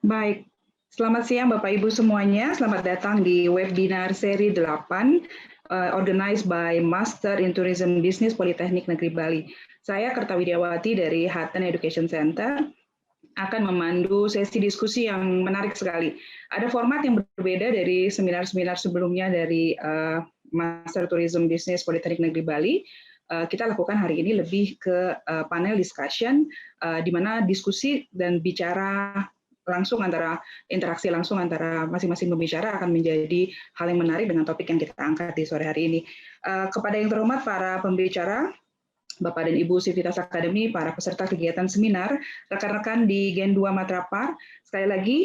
Baik, selamat siang Bapak Ibu semuanya. Selamat datang di webinar seri 8 organized by Master in Tourism Business Politeknik Negeri Bali. Saya Kertawidiawati dari Hatten Education Center akan memandu sesi diskusi yang menarik sekali. Ada format yang berbeda dari seminar-seminar sebelumnya dari Master Tourism Business Politeknik Negeri Bali. Kita lakukan hari ini lebih ke panel discussion, di mana diskusi dan bicara langsung interaksi langsung antara masing-masing pembicara akan menjadi hal yang menarik dengan topik yang kita angkat di sore hari ini. Kepada yang terhormat para pembicara, Bapak dan Ibu Civitas Academy, para peserta kegiatan seminar, rekan-rekan di Gen 2 Matrapar, sekali lagi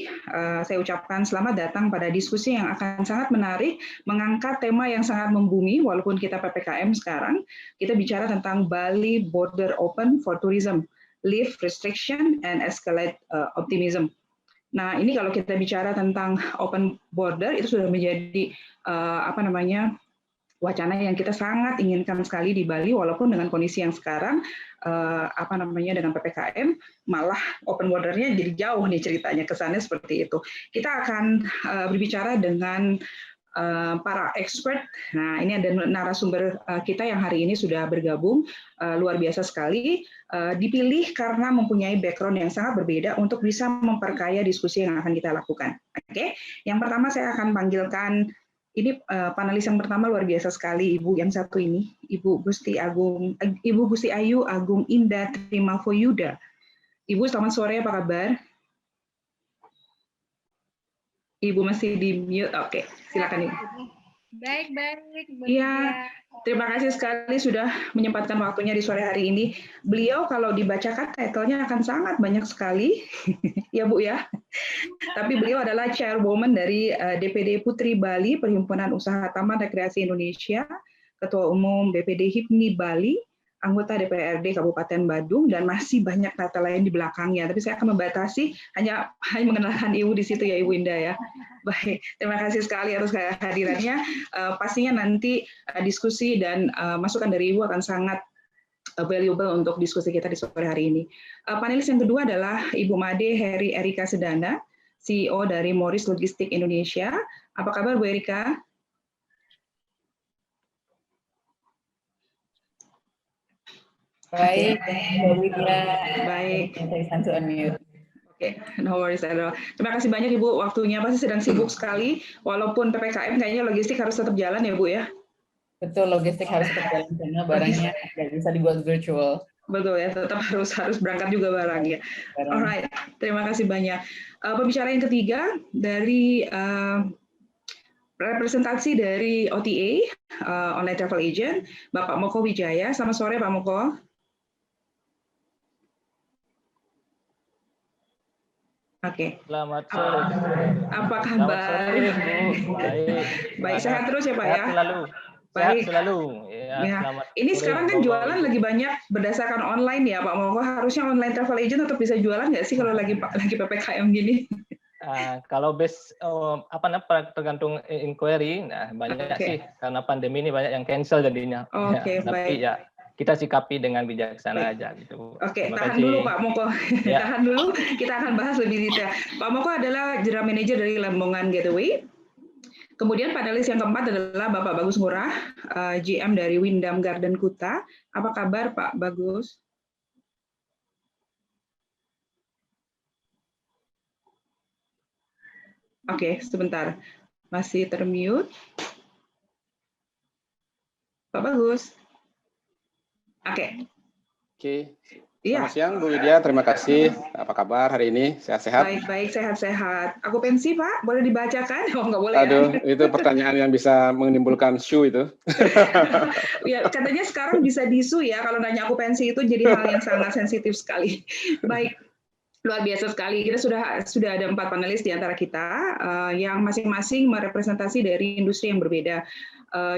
saya ucapkan selamat datang pada diskusi yang akan sangat menarik, mengangkat tema yang sangat membumi, walaupun kita PPKM sekarang, kita bicara tentang Bali Border Open for Tourism, Lift Restriction and Escalate Optimism. Nah, ini kalau kita bicara tentang open border itu sudah menjadi wacana yang kita sangat inginkan sekali di Bali, walaupun dengan kondisi yang sekarang dengan PPKM malah open bordernya jadi jauh nih ceritanya, kesannya seperti itu. Kita akan berbicara dengan para expert. Nah, ini ada narasumber kita yang hari ini sudah bergabung, luar biasa sekali. Dipilih karena mempunyai background yang sangat berbeda untuk bisa memperkaya diskusi yang akan kita lakukan. Oke, yang pertama saya akan panggilkan ini panelis yang pertama luar biasa sekali, Ibu yang satu ini, Ibu Gusti Ayu Agung Indah Trimafoyuda. Ibu selamat sore, apa kabar? Ibu masih di mute, oke, silakan Ibu. Baik. Iya, terima kasih sekali sudah menyempatkan waktunya di sore hari ini. Beliau kalau dibacakan title-nya akan sangat banyak sekali, ya Bu ya. Tapi beliau adalah chairwoman dari DPD Putri Bali, Perhimpunan Usaha Taman Rekreasi Indonesia, Ketua Umum BPD HIPMI Bali, anggota DPRD Kabupaten Badung, dan masih banyak kata lain di belakangnya. Tapi saya akan membatasi hanya mengenalkan Ibu di situ ya, Ibu Indah ya. Baik, terima kasih sekali atas kehadirannya. Pastinya nanti diskusi dan masukan dari Ibu akan sangat valuable untuk diskusi kita di sore hari ini. Panelis yang kedua adalah Ibu Made Heri Erika Sedana, CEO dari Morris Logistik Indonesia. Apa kabar Bu Erika? Baik, baik. To unmute. Oke, no worries at all. Terima kasih banyak Ibu, waktunya pasti sedang sibuk sekali, walaupun PPKM kayaknya logistik harus tetap jalan ya Bu ya? Betul, logistik harus tetap jalan karena barangnya nggak bisa dibuat virtual. Betul ya, tetap harus berangkat juga barangnya. Alright, terima kasih banyak. Pembicara yang ketiga dari representasi dari OTA, Online Travel Agent, Bapak Moko Wijaya. Selamat sore Pak Moko. Oke. Selamat sore. Apa kabar? Baik, sehat terus ya Pak ya. Sehat selalu. Ya. Ini sekarang kan jualan lagi banyak berdasarkan online ya Pak Moko. Harusnya online travel agent tetap bisa jualan nggak sih kalau lagi PPKM gini? Kalau tergantung inquiry, banyak sih karena pandemi ini banyak yang cancel jadinya. Oke, tapi ya kita sikapi dengan bijaksana aja gitu. Oke, tahan dulu Pak Moko. Ya. Tahan dulu, kita akan bahas lebih detail. Pak Moko adalah General Manager dari Lembongan Getaway. Kemudian panelis yang keempat adalah Bapak Bagus Ngurah, GM dari Windham Garden Kuta. Apa kabar Pak Bagus? Oke, sebentar. Masih termute. Pak Bagus. Oke. Selamat siang Bu Widya, terima kasih. Apa kabar hari ini? Sehat-sehat? Baik, sehat-sehat. Aku pensi Pak, boleh dibacakan? Oh, nggak boleh. Aduh, itu pertanyaan yang bisa menimbulkan shoe itu. Ya, katanya sekarang bisa disu ya, kalau nanya aku pensi itu jadi hal yang sangat sensitif sekali. Baik. Luar biasa sekali. Kita sudah ada 4 panelis di antara kita yang masing-masing merepresentasi dari industri yang berbeda.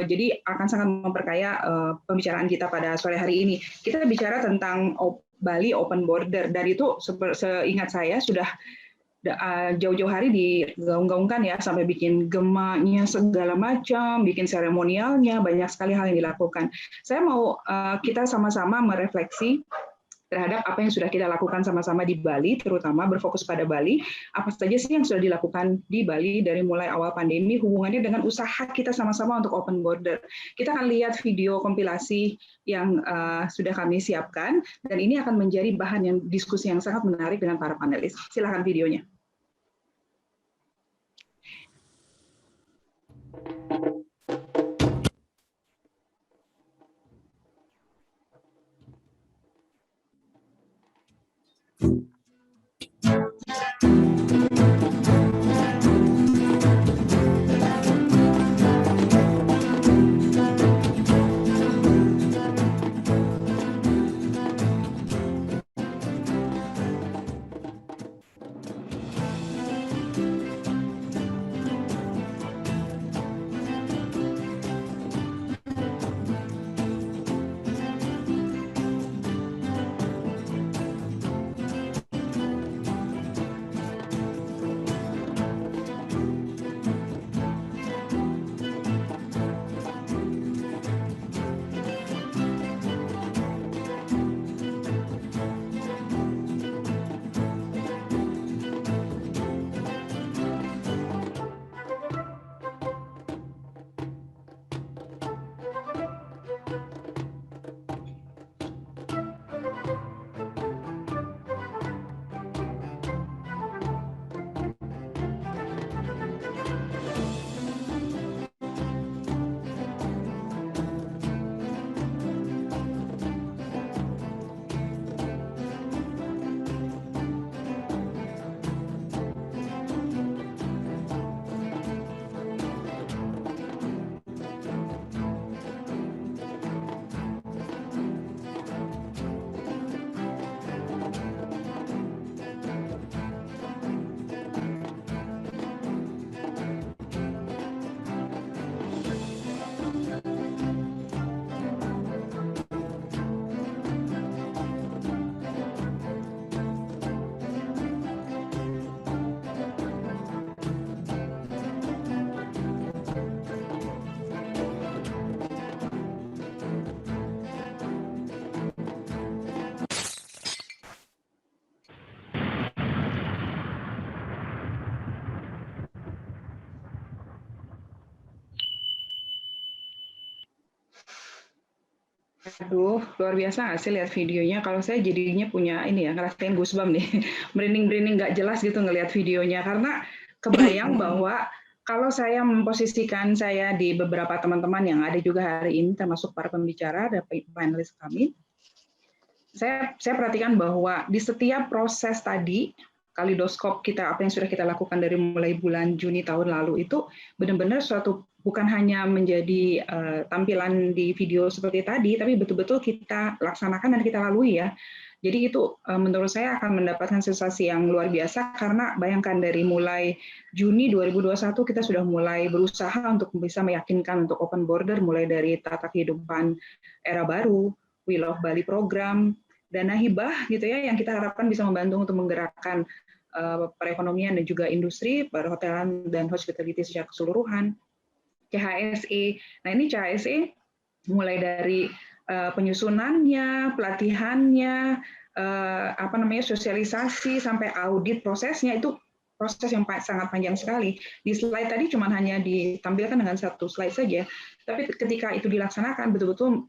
Jadi akan sangat memperkaya pembicaraan kita pada sore hari ini. Kita bicara tentang Bali Open Border, dan itu seingat saya sudah jauh-jauh hari digaung-gaungkan ya, sampai bikin gemanya segala macam, bikin seremonialnya, banyak sekali hal yang dilakukan. Saya mau kita sama-sama merefleksi terhadap apa yang sudah kita lakukan sama-sama di Bali, terutama berfokus pada Bali. Apa saja sih yang sudah dilakukan di Bali dari mulai awal pandemi, hubungannya dengan usaha kita sama-sama untuk open border. Kita akan lihat video kompilasi yang sudah kami siapkan, dan ini akan menjadi bahan yang diskusi yang sangat menarik dengan para panelis. Silakan videonya. Aduh, luar biasa nggak sih lihat videonya? Kalau saya jadinya punya ini ya, ngerasain goosebump nih, merinding-merinding nggak jelas gitu ngelihat videonya, karena kebayang bahwa kalau saya memposisikan saya di beberapa teman-teman yang ada juga hari ini, termasuk para pembicara dan panelis kami, saya perhatikan bahwa di setiap proses tadi, kalidoskop kita, apa yang sudah kita lakukan dari mulai bulan Juni tahun lalu itu benar-benar suatu bukan hanya menjadi tampilan di video seperti tadi, tapi betul-betul kita laksanakan dan kita lalui ya. Jadi itu menurut saya akan mendapatkan sensasi yang luar biasa, karena bayangkan dari mulai Juni 2021 kita sudah mulai berusaha untuk bisa meyakinkan untuk open border, mulai dari tata kehidupan era baru, We Love Bali program, dana hibah gitu ya, yang kita harapkan bisa membantu untuk menggerakkan perekonomian dan juga industri, perhotelan dan hospitality secara keseluruhan. CHSE, nah ini CHSE mulai dari penyusunannya, pelatihannya, sosialisasi sampai audit prosesnya, itu proses yang sangat panjang sekali. Di slide tadi cuma hanya ditampilkan dengan satu slide saja, tapi ketika itu dilaksanakan betul-betul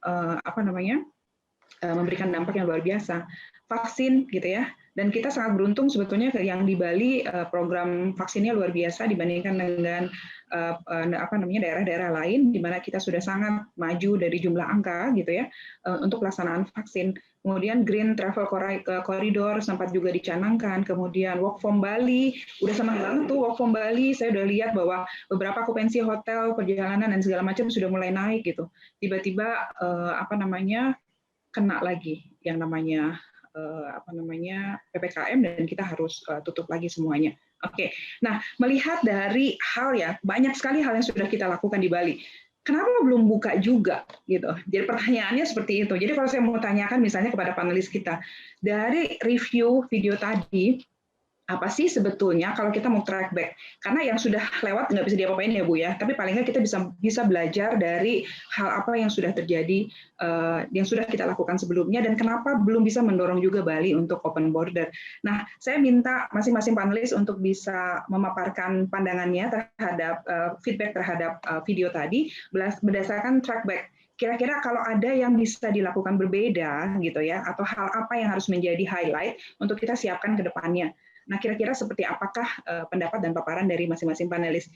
memberikan dampak yang luar biasa. Vaksin gitu ya, dan kita sangat beruntung sebetulnya yang di Bali program vaksinnya luar biasa dibandingkan dengan daerah-daerah lain di mana kita sudah sangat maju dari jumlah angka gitu ya untuk pelaksanaan vaksin. Kemudian Green Travel Corridor sempat juga dicanangkan, kemudian Work from Bali, udah senang banget tuh Work from Bali, saya udah lihat bahwa beberapa okupansi hotel, perjalanan dan segala macam sudah mulai naik gitu. Tiba-tiba kena lagi yang namanya PPKM dan kita harus tutup lagi semuanya. Oke, nah melihat dari hal ya banyak sekali hal yang sudah kita lakukan di Bali. Kenapa belum buka juga gitu? Jadi pertanyaannya seperti itu. Jadi kalau saya mau tanyakan misalnya kepada panelis kita, dari review video tadi, apa sih sebetulnya kalau kita mau track back, karena yang sudah lewat nggak bisa diapa-apain ya Bu ya, tapi paling nggak kita bisa belajar dari hal apa yang sudah terjadi, yang sudah kita lakukan sebelumnya, dan kenapa belum bisa mendorong juga Bali untuk open border. Nah, saya minta masing-masing panelis untuk bisa memaparkan pandangannya terhadap feedback terhadap video tadi berdasarkan track back. Kira-kira kalau ada yang bisa dilakukan berbeda gitu ya, atau hal apa yang harus menjadi highlight untuk kita siapkan ke depannya. Nah, kira-kira seperti apakah pendapat dan paparan dari masing-masing panelis?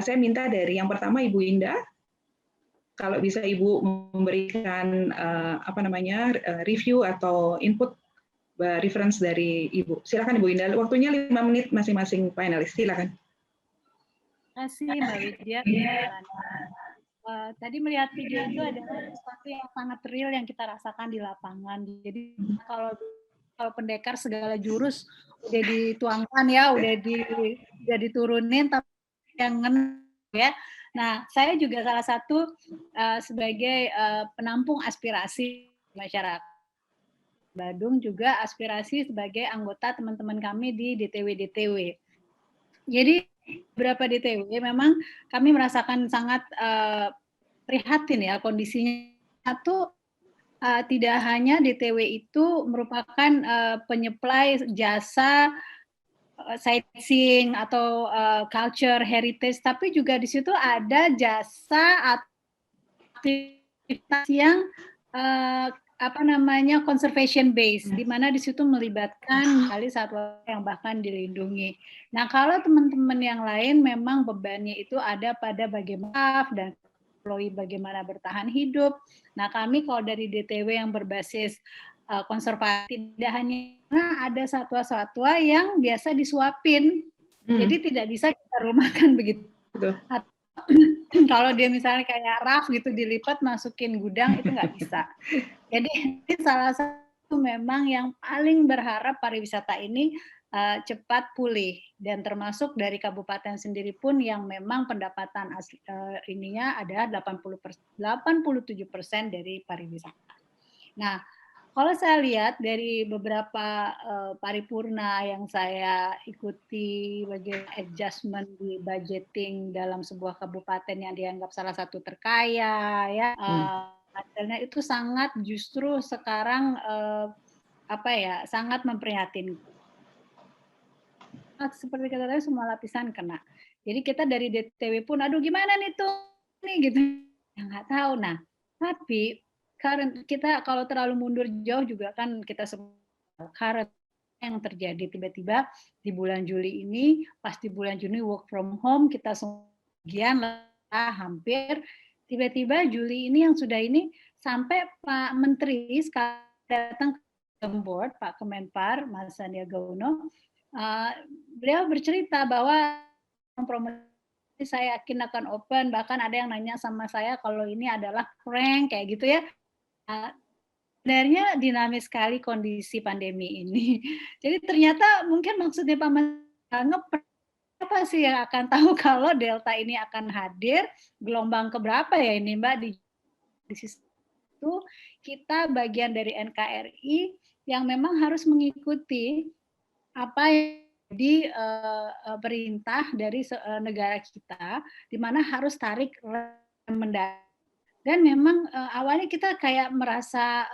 Saya minta dari yang pertama Ibu Indah, kalau bisa Ibu memberikan review atau input reference dari Ibu. Silakan Ibu Indah. Waktunya 5 menit masing-masing panelis. Silakan. Terima kasih Mbak Widya. Tadi melihat video itu adalah sesuatu yang sangat real yang kita rasakan di lapangan. Jadi kalau pendekar segala jurus udah dituangkan ya, udah diturunin, tapi jangan ya. Nah, saya juga salah satu sebagai penampung aspirasi masyarakat Badung, juga aspirasi sebagai anggota teman-teman kami di DTW. Jadi beberapa DTW memang kami merasakan sangat prihatin ya kondisinya. Satu, tidak hanya DTW itu merupakan penyuplai jasa sightseeing atau culture heritage, tapi juga di situ ada jasa aktivitas yang conservation base, di mana di situ melibatkan kali satwa yang bahkan dilindungi. Nah, kalau teman-teman yang lain memang bebannya itu ada pada bagaimana dan bagaimana bertahan hidup. Nah, kami kalau dari DTW yang berbasis konservasi, tidak hanya ada satwa-satwa yang biasa disuapin, jadi tidak bisa kita rumahkan begitu. Kalau dia misalnya kayak raf gitu dilipat masukin gudang, itu nggak bisa. Jadi salah satu memang yang paling berharap pariwisata ini cepat pulih, dan termasuk dari kabupaten sendiri pun yang memang pendapatan ininya adalah 87% dari pariwisata. Nah, kalau saya lihat dari beberapa paripurna yang saya ikuti bagaimana adjustment di budgeting dalam sebuah kabupaten yang dianggap salah satu terkaya ya, hasilnya itu sangat justru sekarang sangat memprihatinkan. Seperti kata tadi, semua lapisan kena. Jadi kita dari DTW pun, aduh gimana nih tuh, nih gitu, ya nggak tahu. Nah, tapi karena kita kalau terlalu mundur jauh juga kan kita karena yang terjadi tiba-tiba di bulan Juli ini, pas di bulan Juni work from home, kita sebagian hampir tiba-tiba Juli ini yang sudah ini sampai Pak Menteri datang ke board, Pak Kemenpar, Mas Sandiaga Uno. Beliau bercerita bahwa promosi saya yakin akan open, bahkan ada yang nanya sama saya kalau ini adalah prank kayak gitu ya. Sebenarnya dinamis sekali kondisi pandemi ini. Jadi ternyata mungkin maksudnya Pak Menteri apa sih yang akan tahu kalau Delta ini akan hadir, gelombang keberapa ya ini Mbak, di sisi itu kita bagian dari NKRI yang memang harus mengikuti apa yang di perintah dari negara kita, di mana harus tarik mendadak. Dan memang awalnya kita kayak merasa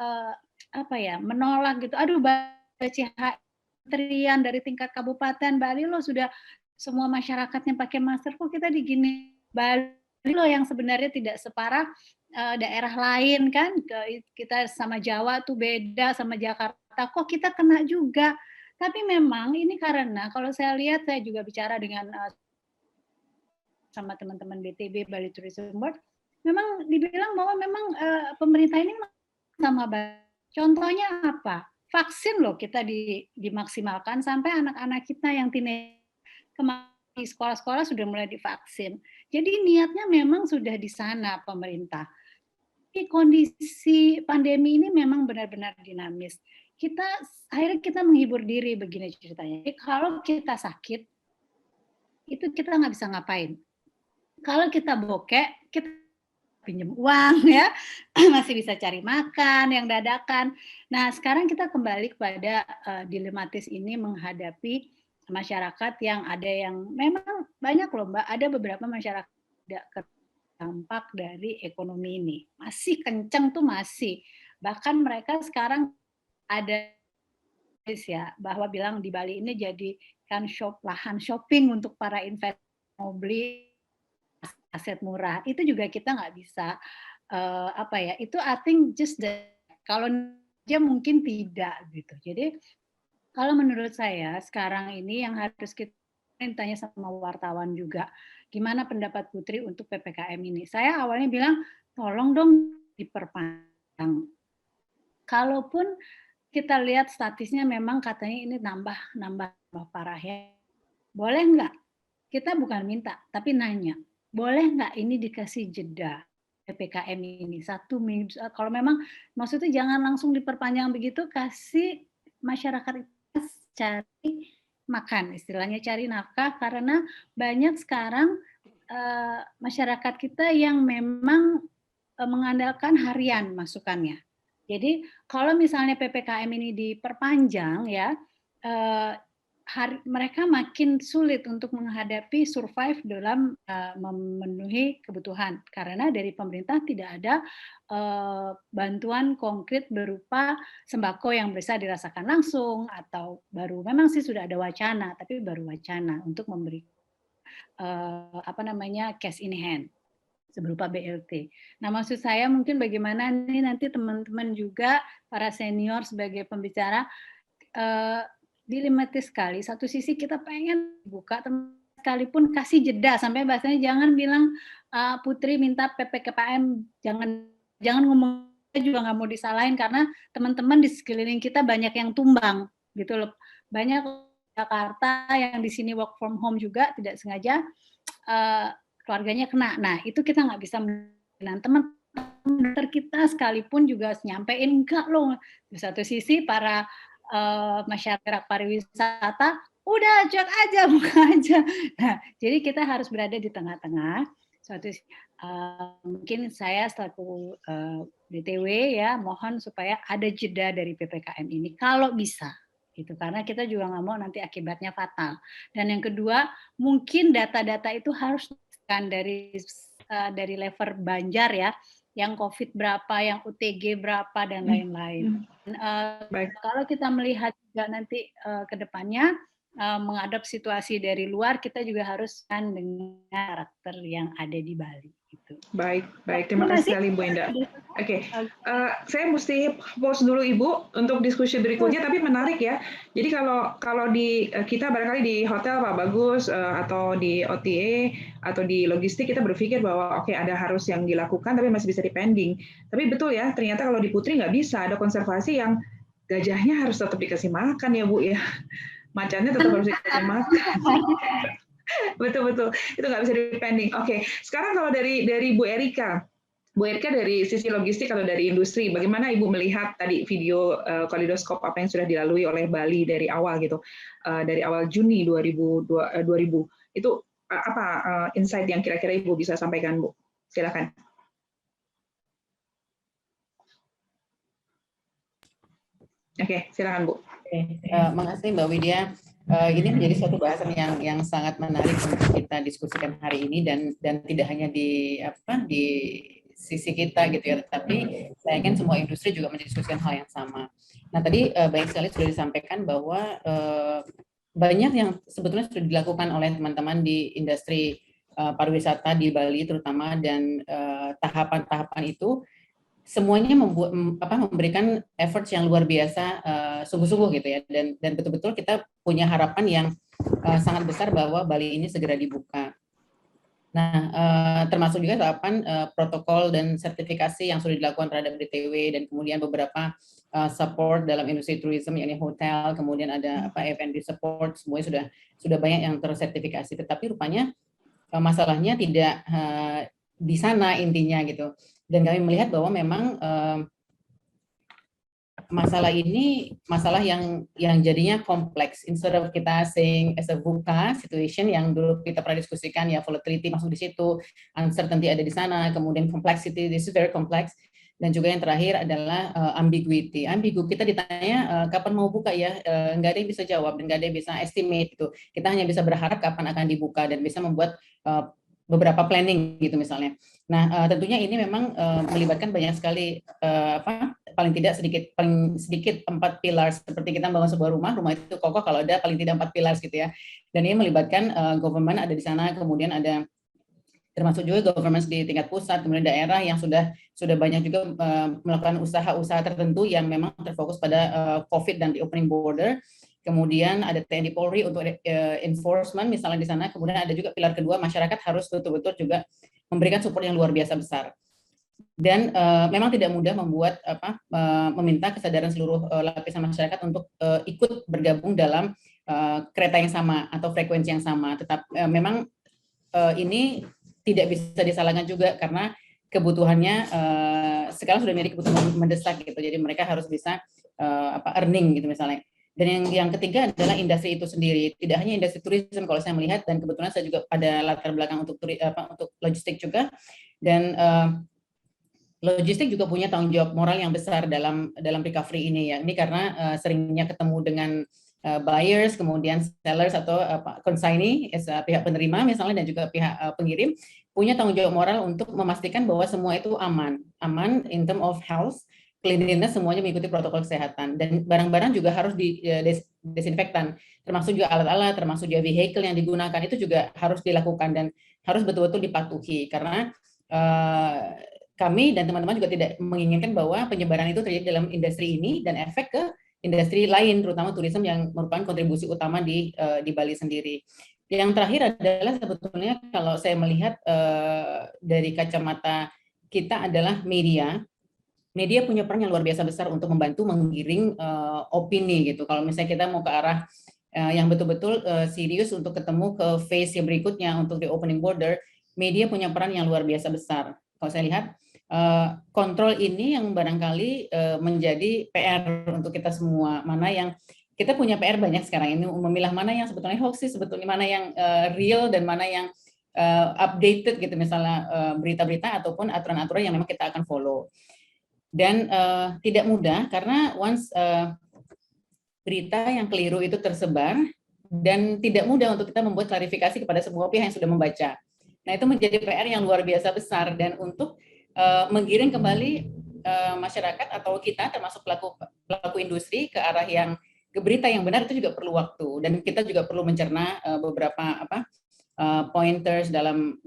menolak gitu. Aduh, CHR dari tingkat kabupaten Bali lo sudah semua masyarakatnya pakai masker, kok kita digini. Bali lo yang sebenarnya tidak separah daerah lain kan, kita sama Jawa tuh beda, sama Jakarta, kok kita kena juga. Tapi memang ini karena kalau saya lihat, saya juga bicara dengan sama teman-teman BTB, Bali Tourism Board, memang dibilang bahwa memang pemerintah ini sama. Contohnya apa? Vaksin loh kita dimaksimalkan sampai anak-anak kita yang di sekolah-sekolah sudah mulai divaksin. Jadi niatnya memang sudah di sana pemerintah. Tapi kondisi pandemi ini memang benar-benar dinamis. Akhirnya kita menghibur diri begini ceritanya. Jadi kalau kita sakit, itu kita nggak bisa ngapain. Kalau kita bokek, kita pinjam uang ya, masih bisa cari makan yang dadakan. Nah sekarang kita kembali kepada dilematis ini menghadapi masyarakat yang ada yang memang banyak loh Mbak, ada beberapa masyarakat tidak terdampak dari ekonomi ini. Masih kenceng tuh masih. Bahkan mereka sekarang ada ya bahwa bilang di Bali ini jadi kan lahan shopping untuk para investor mau beli aset murah. Itu juga kita nggak bisa apa ya? Itu I think just kalau aja mungkin tidak gitu. Jadi kalau menurut saya sekarang ini yang harus kita tanya sama wartawan juga, gimana pendapat Putri untuk PPKM ini? Saya awalnya bilang tolong dong diperpanjang. Kalaupun kita lihat statisnya memang katanya ini nambah parah ya. Boleh nggak? Kita bukan minta, tapi nanya. Boleh nggak ini dikasih jeda PPKM ini 1 minggu? Kalau memang maksudnya jangan langsung diperpanjang begitu, kasih masyarakat cari makan, istilahnya cari nafkah, karena banyak sekarang masyarakat kita yang memang mengandalkan harian masukannya. Jadi kalau misalnya PPKM ini diperpanjang ya, mereka makin sulit untuk menghadapi survive dalam memenuhi kebutuhan karena dari pemerintah tidak ada bantuan konkret berupa sembako yang bisa dirasakan langsung atau baru memang sih sudah ada wacana tapi baru wacana untuk memberi cash in hand berupa BLT. Nah, maksud saya mungkin bagaimana nih nanti teman-teman juga para senior sebagai pembicara dilematis sekali. Satu sisi kita pengen buka, sekalipun kasih jeda sampai bahasanya jangan bilang Putri minta PPKM jangan ngomong juga nggak mau disalahin karena teman-teman di sekeliling kita banyak yang tumbang gitu loh. Banyak Jakarta yang di sini work from home juga tidak sengaja keluarganya kena. Nah, itu kita nggak bisa menang. Teman-teman kita sekalipun juga nyampein enggak loh. Di satu sisi para masyarakat pariwisata udah ajak aja, buka aja. Nah, jadi kita harus berada di tengah-tengah. Suatu mungkin saya selaku DTW ya mohon supaya ada jeda dari PPKM ini kalau bisa. Gitu, karena kita juga nggak mau nanti akibatnya fatal. Dan yang kedua, mungkin data-data itu harus dari level Banjar ya, yang COVID berapa, yang UTG berapa dan lain-lain. Kalau kita melihat juga nanti ke depannya menghadap situasi dari luar, kita juga harus dengan karakter yang ada di Bali. Gitu. Baik. Terima kasih sekali Bu Indah. Oke, saya mesti pause dulu Ibu untuk diskusi berikutnya, tapi menarik ya. Jadi kalau di kita barangkali di hotel Pak Bagus atau di OTA atau di logistik kita berpikir bahwa oke, ada harus yang dilakukan tapi masih bisa dipending. Tapi betul ya, ternyata kalau di Putri nggak bisa, ada konservasi yang gajahnya harus tetap dikasih makan ya Bu ya. Macannya tetap harus dikasih makan. Betul, itu nggak bisa dipending. Oke, sekarang kalau dari Bu Erika dari sisi logistik atau dari industri, bagaimana Ibu melihat tadi video kaleidoskop apa yang sudah dilalui oleh Bali dari awal gitu, dari awal Juni 2000 itu apa insight yang kira-kira Ibu bisa sampaikan Bu? Silakan. Oke, silakan Bu. Makasih Mbak Widya. Ini menjadi suatu bahasan yang sangat menarik untuk kita diskusikan hari ini dan tidak hanya di sisi kita gitu ya, tapi saya yakin semua industri juga mendiskusikan hal yang sama. Nah tadi banyak sekali sudah disampaikan bahwa banyak yang sebetulnya sudah dilakukan oleh teman-teman di industri pariwisata di Bali terutama, dan tahapan-tahapan itu semuanya memberikan efforts yang luar biasa, sungguh-sungguh gitu ya, dan betul-betul kita punya harapan yang sangat besar bahwa Bali ini segera dibuka. Nah, termasuk juga tahapan protokol dan sertifikasi yang sudah dilakukan terhadap DTW, dan kemudian beberapa support dalam industri tourism, yakni hotel, kemudian ada F&B support, semuanya sudah banyak yang tersertifikasi. Tetapi rupanya masalahnya tidak di sana intinya gitu. Dan kami melihat bahwa memang masalah ini masalah yang jadinya kompleks. Instead of kita saying as a VUCA situation yang dulu kita pernah diskusikan ya, volatility masuk di situ, uncertainty ada di sana, kemudian complexity, this is very complex. Dan juga yang terakhir adalah ambiguity. Ambigu, kita ditanya kapan mau buka ya, nggak ada yang bisa jawab dan nggak ada yang bisa estimate itu. Kita hanya bisa berharap kapan akan dibuka dan bisa membuat beberapa planning gitu misalnya. Nah, tentunya ini memang melibatkan banyak sekali paling sedikit 4 pilar, seperti kita membangun sebuah rumah itu kokoh kalau ada paling tidak 4 pilar gitu ya. Dan ini melibatkan government ada di sana, kemudian ada termasuk juga government di tingkat pusat, kemudian daerah yang sudah banyak juga melakukan usaha-usaha tertentu yang memang terfokus pada COVID dan di opening border. Kemudian ada TNI Polri untuk enforcement misalnya di sana. Kemudian ada juga pilar kedua, masyarakat harus betul-betul juga memberikan support yang luar biasa besar. Dan memang tidak mudah membuat meminta kesadaran seluruh lapisan masyarakat untuk ikut bergabung dalam kereta yang sama atau frekuensi yang sama. Tetap memang ini tidak bisa disalahkan juga karena kebutuhannya sekarang sudah menjadi kebutuhan mendesak gitu. Jadi mereka harus bisa earning gitu misalnya. Dan yang ketiga adalah industri itu sendiri. Tidak hanya industri turisme kalau saya melihat, dan kebetulan saya juga pada latar belakang untuk logistik juga. Dan logistik juga punya tanggung jawab moral yang besar dalam recovery ini ya. Ini karena seringnya ketemu dengan buyers, kemudian sellers atau consignee, pihak penerima misalnya, dan juga pihak pengirim punya tanggung jawab moral untuk memastikan bahwa semua itu aman in term of health, cleanliness, semuanya mengikuti protokol kesehatan, dan barang-barang juga harus disinfektan, termasuk juga alat-alat, termasuk juga vehicle yang digunakan itu juga harus dilakukan dan harus betul-betul dipatuhi karena kami dan teman-teman juga tidak menginginkan bahwa penyebaran itu terjadi dalam industri ini dan efek ke industri lain, terutama turisme yang merupakan kontribusi utama di Bali sendiri. Yang terakhir adalah sebetulnya kalau saya melihat dari kacamata kita adalah media. Media punya peran yang luar biasa besar untuk membantu menggiring opini gitu. Kalau misalnya kita mau ke arah yang betul-betul serius untuk ketemu ke phase yang berikutnya untuk di opening border, media punya peran yang luar biasa besar. Kalau saya lihat kontrol ini yang barangkali menjadi PR untuk kita semua. Mana yang kita punya PR banyak sekarang ini, memilah mana yang sebetulnya hoax sih, sebetulnya mana yang real dan mana yang updated gitu, misalnya berita-berita ataupun aturan-aturan yang memang kita akan follow. Dan tidak mudah karena once berita yang keliru itu tersebar dan tidak mudah untuk kita membuat klarifikasi kepada semua pihak yang sudah membaca. Nah, itu menjadi PR yang luar biasa besar, dan untuk menggiring kembali masyarakat atau kita termasuk pelaku industri ke arah yang ke berita yang benar itu juga perlu waktu, dan kita juga perlu mencerna beberapa pointers dalam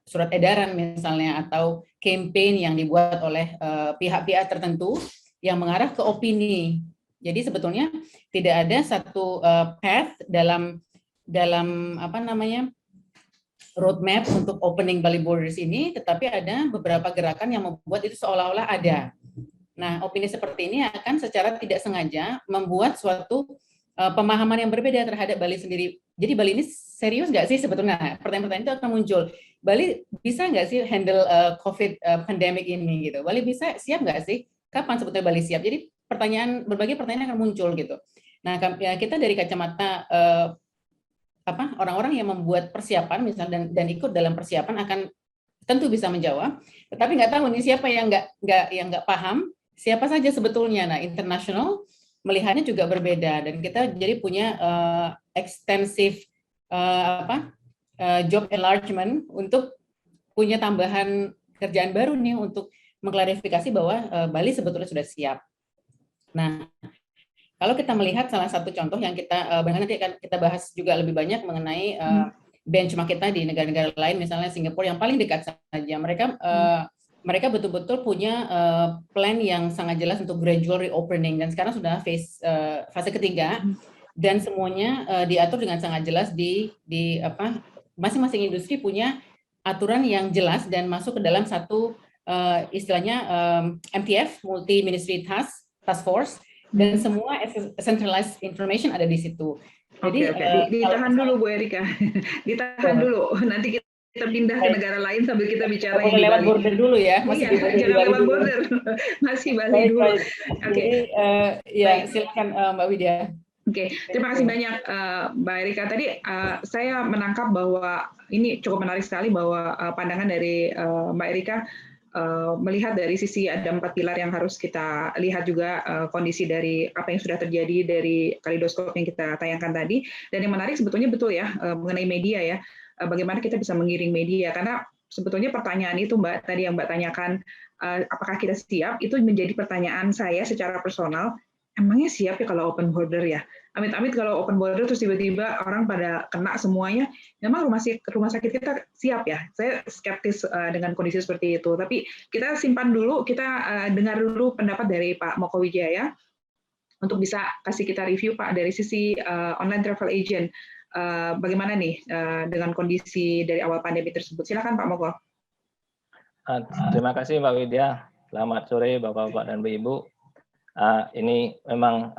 surat edaran misalnya atau campaign yang dibuat oleh pihak-pihak tertentu yang mengarah ke opini. Jadi sebetulnya tidak ada satu path dalam roadmap untuk opening Bali Borders ini, tetapi ada beberapa gerakan yang membuat itu seolah-olah ada. Nah, opini seperti ini akan secara tidak sengaja membuat suatu pemahaman yang berbeda terhadap Bali sendiri. Jadi Bali ini serius nggak sih sebetulnya? Pertanyaan-pertanyaan itu akan muncul. Bali bisa nggak sih handle COVID pandemic ini gitu? Bali bisa, siap nggak sih? Kapan sebetulnya Bali siap? Jadi berbagai pertanyaan akan muncul gitu. Nah, kita dari kacamata orang-orang yang membuat persiapan misalnya dan ikut dalam persiapan akan tentu bisa menjawab, tetapi nggak tahu nih siapa yang nggak paham, siapa saja sebetulnya. Nah, internasional melihatnya juga berbeda, dan kita jadi punya extensive job enlargement untuk punya tambahan kerjaan baru nih untuk mengklarifikasi bahwa Bali sebetulnya sudah siap. Nah, kalau kita melihat salah satu contoh yang kita nanti akan kita bahas juga lebih banyak mengenai benchmark kita di negara-negara lain, misalnya Singapura yang paling dekat saja. Mereka betul-betul punya plan yang sangat jelas untuk gradual reopening, dan sekarang sudah fase ketiga, dan semuanya diatur dengan sangat jelas di masing-masing industri punya aturan yang jelas dan masuk ke dalam satu istilahnya MTF, Multi Ministry Task Force, dan semua centralized information ada di situ. Jadi ditahan dulu Bu Erika, ditahan dulu. Nanti kita pindah ke negara lain sambil kita bicara yang di lewat Bali. Border dulu ya, masih jangan lewat border, masih Bali dulu. Oke. Ya, silakan Mbak Widya. Oke, terima kasih banyak Mbak Erika. Tadi saya menangkap bahwa ini cukup menarik sekali bahwa pandangan dari Mbak Erika melihat dari sisi ada 4 pilar yang harus kita lihat juga, kondisi dari apa yang sudah terjadi dari kaleidoskop yang kita tayangkan tadi. Dan yang menarik sebetulnya betul ya, mengenai media ya, bagaimana kita bisa mengiring media, karena sebetulnya pertanyaan itu Mbak, tadi yang Mbak tanyakan, apakah kita siap, itu menjadi pertanyaan saya secara personal, emangnya siap ya kalau open border ya? Amit-amit kalau open border terus tiba-tiba orang pada kena semuanya, memang rumah sakit kita siap ya? Saya skeptis dengan kondisi seperti itu. Tapi kita simpan dulu, kita dengar dulu pendapat dari Pak Moko Wijaya untuk bisa kasih kita review Pak dari sisi online travel agent. Bagaimana nih dengan kondisi dari awal pandemi tersebut? Silakan Pak Moko. Terima kasih Mbak Widya. Selamat sore Bapak-bapak dan Ibu. Ini memang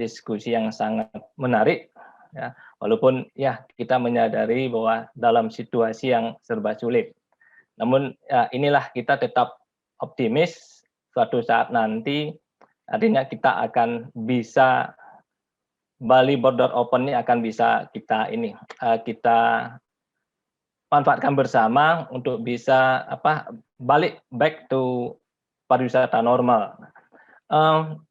diskusi yang sangat menarik ya, walaupun ya kita menyadari bahwa dalam situasi yang serba sulit, namun ya, inilah kita tetap optimis suatu saat nanti artinya kita akan bisa Bali Border Open ini akan bisa kita manfaatkan bersama untuk bisa balik back to pariwisata normal.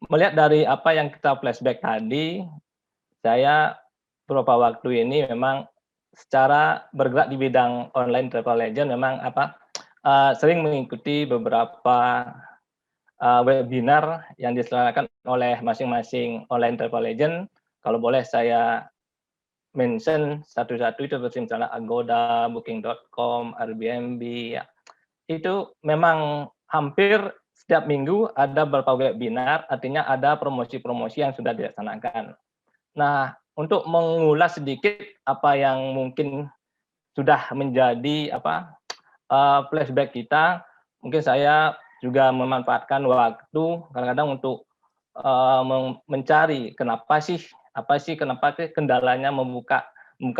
Melihat dari apa yang kita flashback tadi, saya beberapa waktu ini memang secara bergerak di bidang online travel agent memang sering mengikuti beberapa webinar yang diselenggarakan oleh masing-masing online travel agent. Kalau boleh saya mention satu-satu itu seperti misalnya Agoda, Booking.com, Airbnb, ya. Itu memang hampir setiap minggu ada beberapa webinar, artinya ada promosi-promosi yang sudah dilaksanakan. Nah, untuk mengulas sedikit apa yang mungkin sudah menjadi flashback kita, mungkin saya juga memanfaatkan waktu kadang-kadang untuk mencari kenapa kendalanya membuka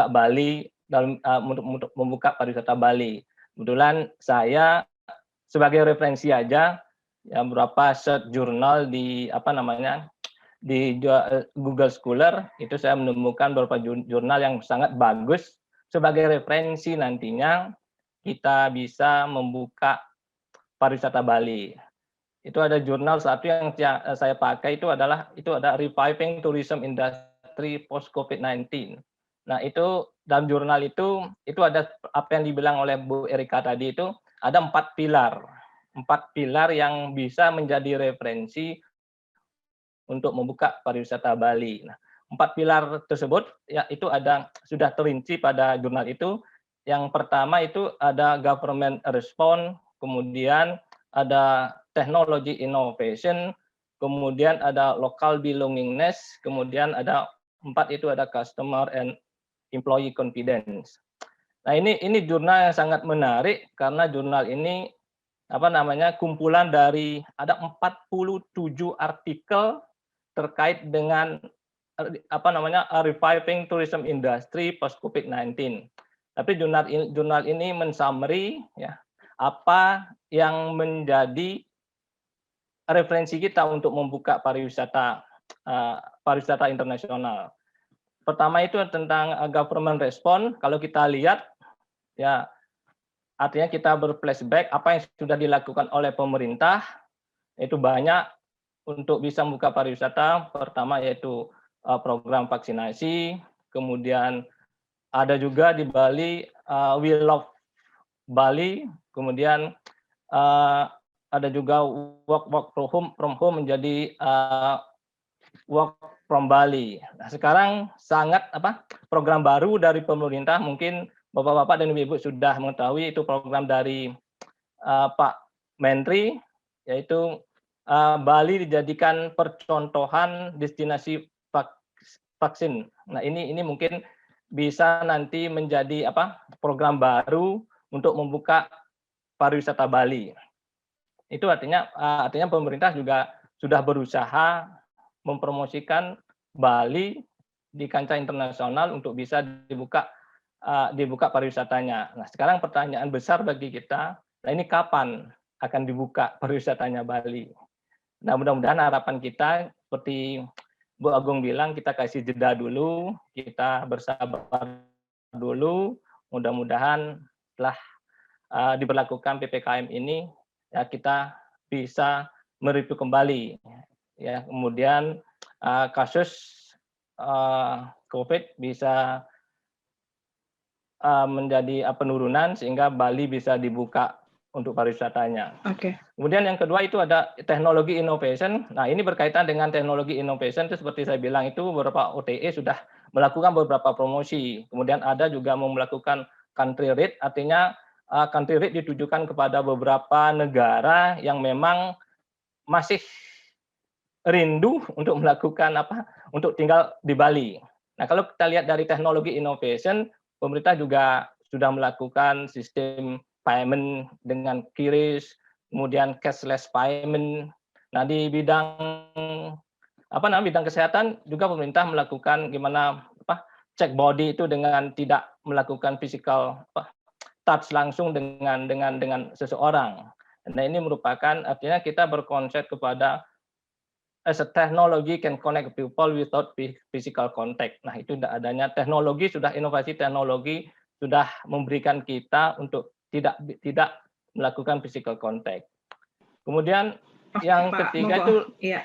Bali dalam untuk membuka pariwisata Bali. Kebetulan saya sebagai referensi aja ya beberapa search jurnal di Google Scholar itu saya menemukan beberapa jurnal yang sangat bagus sebagai referensi nantinya kita bisa membuka pariwisata Bali. Itu ada jurnal satu yang saya pakai itu ada Reviving Tourism Industry Post COVID-19. Nah, itu dalam jurnal itu ada apa yang dibilang oleh Bu Erika tadi itu ada 4 pilar yang bisa menjadi referensi untuk membuka pariwisata Bali. Nah, 4 pilar tersebut ya itu sudah terinci pada jurnal itu. Yang pertama itu ada government response, kemudian ada technology innovation, kemudian ada local belongingness, kemudian ada 4 itu ada customer and employee confidence. Nah, ini jurnal yang sangat menarik karena jurnal ini kumpulan dari ada 47 artikel terkait dengan reviving tourism industry post COVID-19. Tapi jurnal ini mensummary ya apa yang menjadi referensi kita untuk membuka pariwisata internasional. Pertama itu tentang government response. Kalau kita lihat ya artinya kita berflashback apa yang sudah dilakukan oleh pemerintah itu banyak untuk bisa membuka pariwisata. Pertama yaitu program vaksinasi, kemudian ada juga di Bali We Love Bali, kemudian ada juga work from home menjadi work from Bali. Nah, sekarang sangat program baru dari pemerintah, mungkin Bapak-bapak dan Ibu sudah mengetahui itu program dari Pak Menteri, yaitu Bali dijadikan percontohan destinasi vaksin. Nah, ini mungkin bisa nanti menjadi program baru untuk membuka pariwisata Bali. Itu artinya pemerintah juga sudah berusaha mempromosikan Bali di kancah internasional untuk bisa dibuka pariwisatanya. Nah, sekarang pertanyaan besar bagi kita, nah ini kapan akan dibuka pariwisatanya Bali? Nah, mudah-mudahan harapan kita seperti Bu Agung bilang, kita kasih jeda dulu, kita bersabar dulu, mudah-mudahan setelah diberlakukan PPKM ini, ya kita bisa mereview kembali. Ya, kemudian kasus COVID bisa menjadi penurunan sehingga Bali bisa dibuka untuk pariwisatanya. Oke. Kemudian yang kedua itu ada teknologi innovation. Nah, ini berkaitan dengan teknologi innovation itu seperti saya bilang itu beberapa OTE sudah melakukan beberapa promosi. Kemudian ada juga mau melakukan country rate, artinya country rate ditujukan kepada beberapa negara yang memang masih rindu untuk melakukan untuk tinggal di Bali. Nah, kalau kita lihat dari teknologi innovation, pemerintah juga sudah melakukan sistem payment dengan QRIS, kemudian cashless payment. Nah, di bidang bidang kesehatan juga pemerintah melakukan gimana cek body itu dengan tidak melakukan physical touch langsung dengan seseorang. Nah, ini merupakan artinya kita berkonsep kepada as a technology can connect people without physical contact. Nah, itu sudah adanya teknologi, sudah inovasi teknologi sudah memberikan kita untuk tidak melakukan physical contact. Kemudian yang Pak, ketiga monggo. itu ya.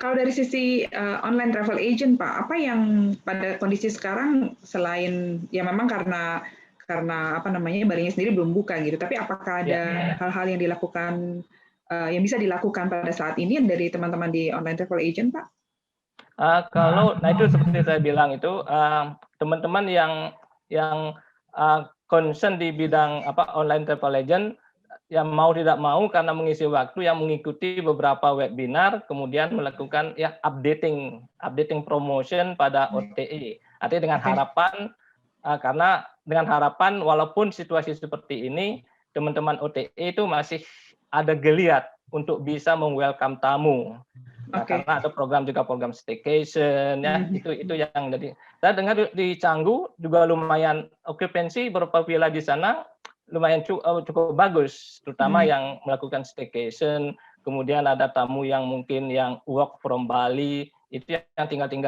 Kalau dari sisi online travel agent, Pak, apa yang pada kondisi sekarang selain ya memang karena Balinya sendiri belum buka gitu, tapi apakah ada hal-hal yang dilakukan yang bisa dilakukan pada saat ini dari teman-teman di online travel agent, Pak? Nah itu seperti saya bilang itu teman-teman yang concern di bidang online travel agent yang mau tidak mau karena mengisi waktu yang mengikuti beberapa webinar kemudian melakukan updating promotion pada OTE. Artinya dengan harapan karena dengan harapan walaupun situasi seperti ini teman-teman OTE itu masih ada geliat untuk bisa meng-welcome tamu. Nah, karena ada program staycation ya, itu yang jadi. Saya dengar di Canggu juga lumayan okupansi beberapa villa di sana lumayan cukup bagus, terutama yang melakukan staycation. Kemudian ada tamu yang mungkin yang work from Bali itu yang tinggal di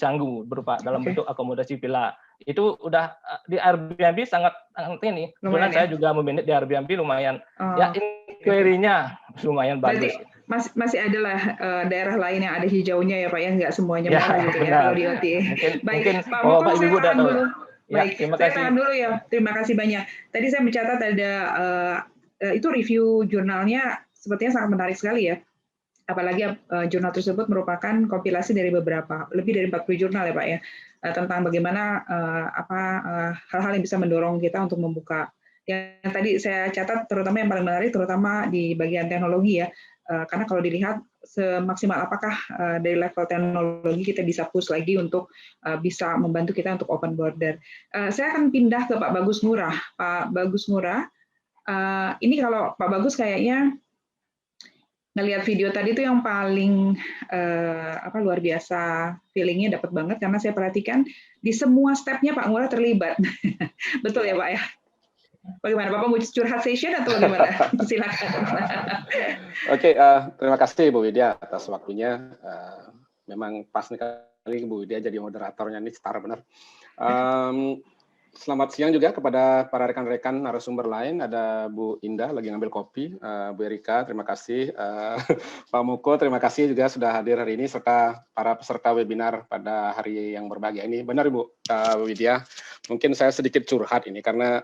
Canggu berupa dalam bentuk akomodasi villa. Itu udah di Airbnb sangat ini. Kebetulan saya juga memanage di Airbnb lumayan inquiry-nya lumayan bagus. Berarti masih adalah daerah lain yang ada hijaunya ya Pak ya, nggak semuanya merah gitu ya kalau di OTA. Baik, Pak Moko, saya tahan dulu. Baik, saya tahan dulu ya. Terima kasih banyak. Tadi saya mencatat ada itu review jurnalnya sepertinya sangat menarik sekali ya. Apalagi jurnal tersebut merupakan kompilasi dari lebih dari 40 jurnal ya Pak ya, tentang bagaimana hal-hal yang bisa mendorong kita untuk membuka. Yang tadi saya catat terutama yang paling menarik terutama di bagian teknologi ya, karena kalau dilihat semaksimal apakah dari level teknologi kita bisa push lagi untuk bisa membantu kita untuk open border. Saya akan pindah ke Pak Bagus Ngurah. Pak Bagus Ngurah, ini kalau Pak Bagus kayaknya ngelihat video tadi itu yang paling luar biasa, feelingnya dapat banget karena saya perhatikan di semua stepnya Pak Ngurah terlibat. Betul ya Pak ya? Bagaimana Bapak mau curhat session atau bagaimana? Silakan. Oke, terima kasih Bu Widya atas waktunya. Memang pas nih kali Bu Widya jadi moderatornya nih, star benar. Selamat siang juga kepada para rekan-rekan narasumber lain. Ada Bu Indah lagi ngambil kopi, Bu Erika, terima kasih. Pak Moko, terima kasih juga sudah hadir hari ini, serta para peserta webinar pada hari yang berbahagia ini. Benar Bu Widya, mungkin saya sedikit curhat ini, karena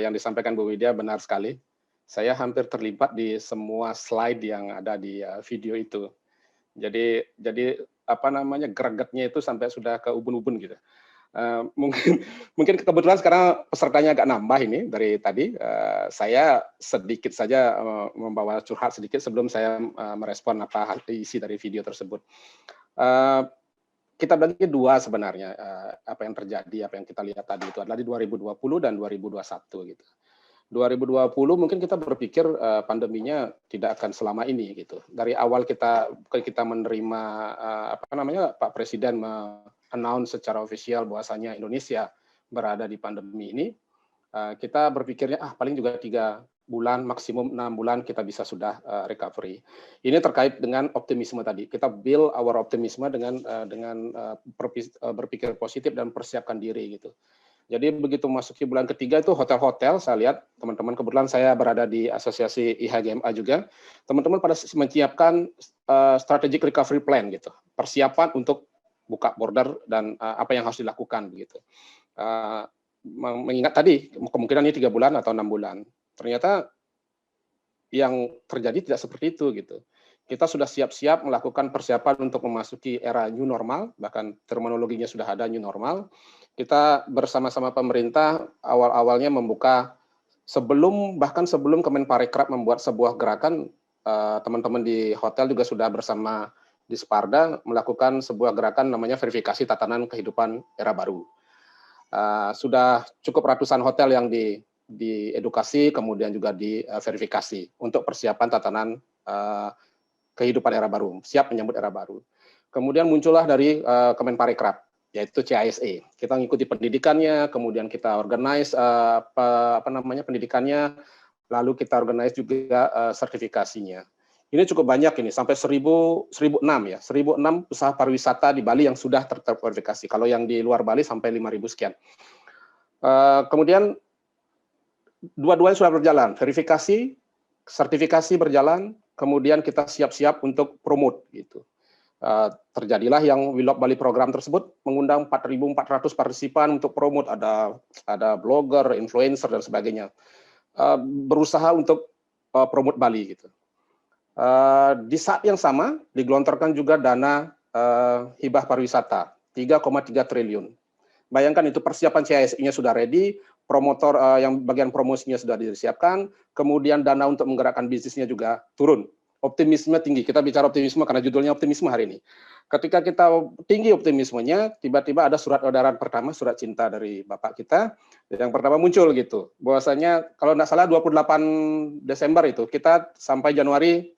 yang disampaikan Bu Widya benar sekali. Saya hampir terlibat di semua slide yang ada di video itu. Jadi gregetnya itu sampai sudah ke ubun-ubun gitu. Mungkin kebetulan sekarang pesertanya agak nambah ini dari tadi. Saya sedikit saja membawa curhat sedikit sebelum saya merespon apa isi dari video tersebut. Kita bagi dua sebenarnya apa yang terjadi, apa yang kita lihat tadi itu adalah di 2020 dan 2021 gitu. 2020 mungkin kita berpikir pandeminya tidak akan selama ini gitu. Dari awal kita menerima Pak Presiden announce secara ofisial bahwasanya Indonesia berada di pandemi ini, kita berpikirnya paling juga 3 bulan, maksimum 6 bulan kita bisa sudah recovery. Ini terkait dengan optimisme tadi. Kita build our optimisme dengan berpikir positif dan persiapkan diri gitu. Jadi begitu masuki bulan ketiga itu hotel-hotel, saya lihat teman-teman, kebetulan saya berada di asosiasi IHGMA juga, teman-teman pada menyiapkan strategic recovery plan gitu, persiapan untuk buka border dan apa yang harus dilakukan begitu. Mengingat tadi kemungkinan ini 3 bulan atau 6 bulan, ternyata yang terjadi tidak seperti itu gitu. Kita sudah siap-siap melakukan persiapan untuk memasuki era new normal, bahkan terminologinya sudah ada new normal. Kita bersama-sama pemerintah awal-awalnya membuka bahkan sebelum Kemenparekraf membuat sebuah gerakan, teman-teman di hotel juga sudah bersama di Sparda melakukan sebuah gerakan namanya verifikasi tatanan kehidupan era baru. Sudah cukup ratusan hotel yang diedukasi, kemudian juga diverifikasi untuk persiapan tatanan kehidupan era baru, siap menyambut era baru. Kemudian muncullah dari Kemenparekraf, yaitu CISE. Kita mengikuti pendidikannya, kemudian kita organize pendidikannya, lalu kita organize juga sertifikasinya. Ini cukup banyak ini, sampai 1.006 ya, 1.006 usaha pariwisata di Bali yang sudah terverifikasi. Kalau yang di luar Bali sampai 5.000 sekian. Kemudian dua-duanya sudah berjalan, verifikasi, sertifikasi berjalan, kemudian kita siap-siap untuk promote gitu. Terjadilah yang We Love Bali program tersebut mengundang 4.400 partisipan untuk promote, ada blogger, influencer dan sebagainya. Berusaha untuk promote Bali gitu. Di saat yang sama digelontorkan juga dana hibah pariwisata 3,3 triliun. Bayangkan itu persiapan CISI-nya sudah ready, promotor yang bagian promosinya sudah disiapkan, kemudian dana untuk menggerakkan bisnisnya juga turun. Optimisme tinggi. Kita bicara optimisme karena judulnya optimisme hari ini. Ketika kita tinggi optimismenya, tiba-tiba ada surat edaran pertama, surat cinta dari Bapak kita. Yang pertama muncul gitu. Bahwasanya kalau tidak salah 28 Desember itu, kita sampai Januari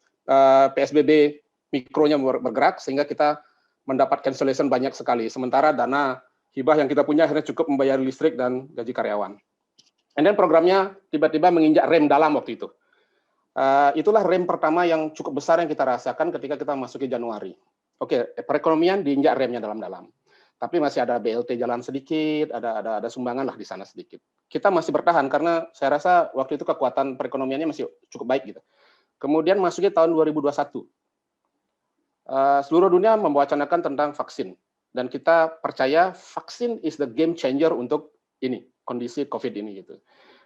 PSBB mikronya bergerak sehingga kita mendapat cancellation banyak sekali. Sementara dana hibah yang kita punya akhirnya cukup membayar listrik dan gaji karyawan. And then programnya tiba-tiba menginjak rem dalam waktu itu. Itulah rem pertama yang cukup besar yang kita rasakan ketika kita masuki Januari. Oke, perekonomian diinjak remnya dalam-dalam. Tapi masih ada BLT jalan sedikit, ada sumbangan lah di sana sedikit. Kita masih bertahan karena saya rasa waktu itu kekuatan perekonomiannya masih cukup baik gitu. Kemudian masuki tahun 2021. Seluruh dunia memwacanakan tentang vaksin. Dan kita percaya vaksin is the game changer untuk ini, kondisi COVID ini gitu.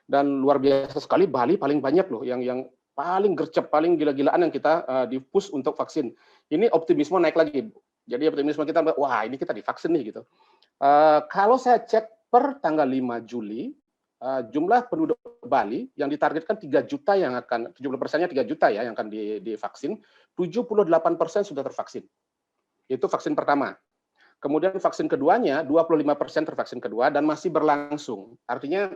Dan luar biasa sekali, Bali paling banyak loh yang paling gercep, paling gila-gilaan yang kita di-push untuk vaksin. Ini optimisme naik lagi. Jadi optimisme kita, wah ini kita divaksin nih gitu. Kalau saya cek per tanggal 5 Juli, jumlah penduduk Bali yang ditargetkan 3 juta yang akan, 70%-nya 3 juta ya yang akan divaksin, 78% sudah tervaksin. Itu vaksin pertama. Kemudian vaksin keduanya, 25% tervaksin kedua dan masih berlangsung. Artinya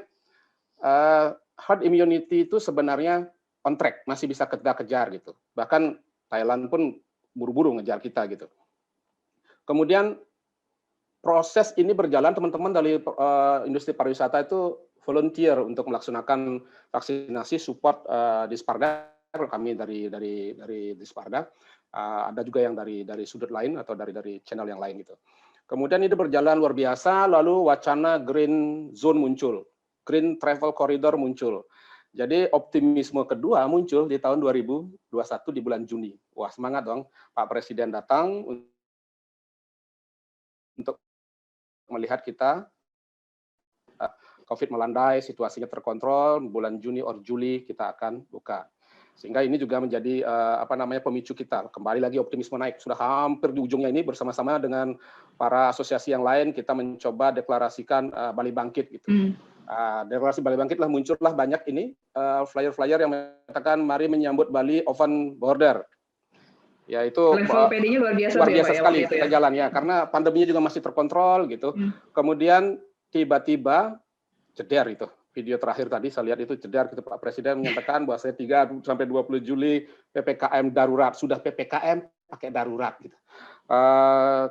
herd immunity itu sebenarnya on track, masih bisa kita kejar gitu. Bahkan Thailand pun buru-buru ngejar kita gitu. Kemudian proses ini berjalan, teman-teman dari industri pariwisata itu volunteer untuk melaksanakan vaksinasi support di Sparda. Kami dari Sparda. Ada juga yang dari sudut lain atau dari channel yang lain gitu. Kemudian ini berjalan luar biasa, lalu wacana Green Zone muncul, Green Travel Corridor muncul. Jadi optimisme kedua muncul di tahun 2021 di bulan Juni. Wah semangat dong, Pak Presiden datang untuk melihat kita COVID melandai, situasinya terkontrol, bulan Juni atau Juli kita akan buka. Sehingga ini juga menjadi pemicu kita. Kembali lagi optimisme naik. Sudah hampir di ujungnya ini bersama-sama dengan para asosiasi yang lain kita mencoba deklarasikan Bali Bangkit gitu. Deklarasi Bali Bangkit lah muncullah banyak ini flyer-flyer yang mengatakan mari menyambut Bali open border. Ya itu level PD-nya luar biasa sekali kita jalan ya karena pandeminya juga masih terkontrol gitu. Kemudian tiba-tiba jeder itu. Video terakhir tadi saya lihat itu jeder gitu Pak Presiden menyatakan bahwa saya 3 sampai 20 Juli PPKM darurat, sudah PPKM pakai darurat gitu.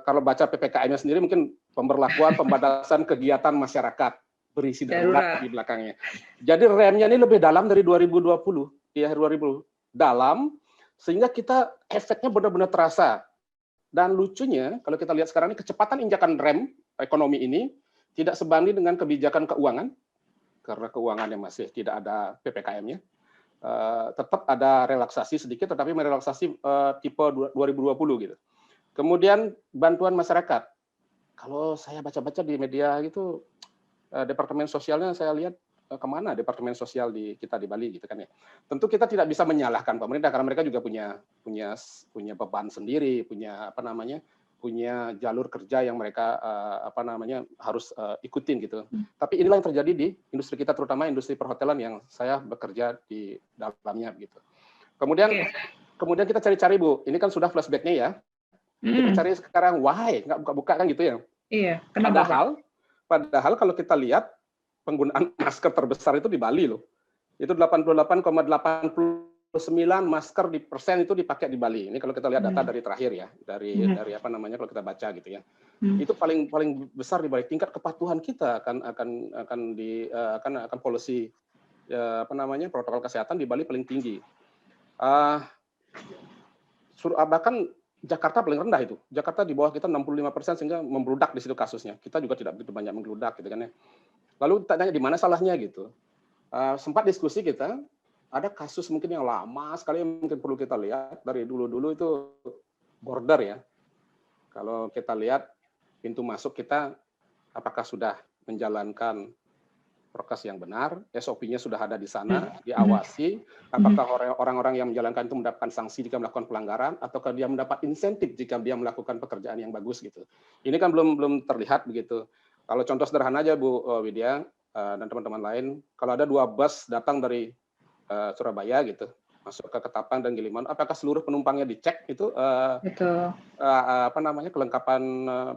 Kalau baca PPKM-nya sendiri mungkin pemberlakuan pembatasan kegiatan masyarakat berisi darurat di belakangnya. Jadi remnya ini lebih dalam dari 2020 di akhir 2020 dalam sehingga kita efeknya benar-benar terasa. Dan lucunya kalau kita lihat sekarang ini kecepatan injakan rem ekonomi ini tidak sebanding dengan kebijakan keuangan, karena keuangannya masih tidak ada PPKM-nya. Tetap ada relaksasi sedikit, tetapi relaksasi tipe 2020 gitu. Kemudian bantuan masyarakat. Kalau saya baca-baca di media gitu, departemen sosialnya saya lihat kemana departemen sosial kita di Bali gitu kan ya. Tentu kita tidak bisa menyalahkan pemerintah karena mereka juga punya beban sendiri, punya jalur kerja yang mereka harus ikutin gitu. Tapi inilah yang terjadi di industri kita, terutama industri perhotelan yang saya bekerja di dalamnya gitu. Kemudian kita cari-cari Bu, ini kan sudah flashback-nya ya. Kita cari sekarang why nggak buka-buka kan gitu ya. Iya. Padahal kalau kita lihat penggunaan masker terbesar itu di Bali loh. Itu 88,89 masker di persen itu dipakai di Bali. Ini kalau kita lihat data dari terakhir ya, dari kalau kita baca gitu ya. Itu paling besar di Bali. Tingkat kepatuhan kita akan policy protokol kesehatan di Bali paling tinggi. Bahkan Jakarta paling rendah itu. Jakarta di bawah kita 65% sehingga membludak di situ kasusnya. Kita juga tidak begitu banyak membludak gitu kan ya. Lalu tanya di mana salahnya gitu. Sempat diskusi kita, ada kasus mungkin yang lama sekali yang mungkin perlu kita lihat dari dulu-dulu itu border ya. Kalau kita lihat pintu masuk kita apakah sudah menjalankan prokes yang benar, SOP-nya sudah ada di sana, diawasi, apakah orang-orang yang menjalankan itu mendapatkan sanksi jika melakukan pelanggaran, ataukah dia mendapat insentif jika dia melakukan pekerjaan yang bagus gitu. Ini kan belum terlihat begitu. Kalau contoh sederhana aja Bu Widya dan teman-teman lain, kalau ada 2 bus datang dari Surabaya gitu, masuk ke Ketapang dan Gilimanuk, apakah seluruh penumpangnya dicek itu kelengkapan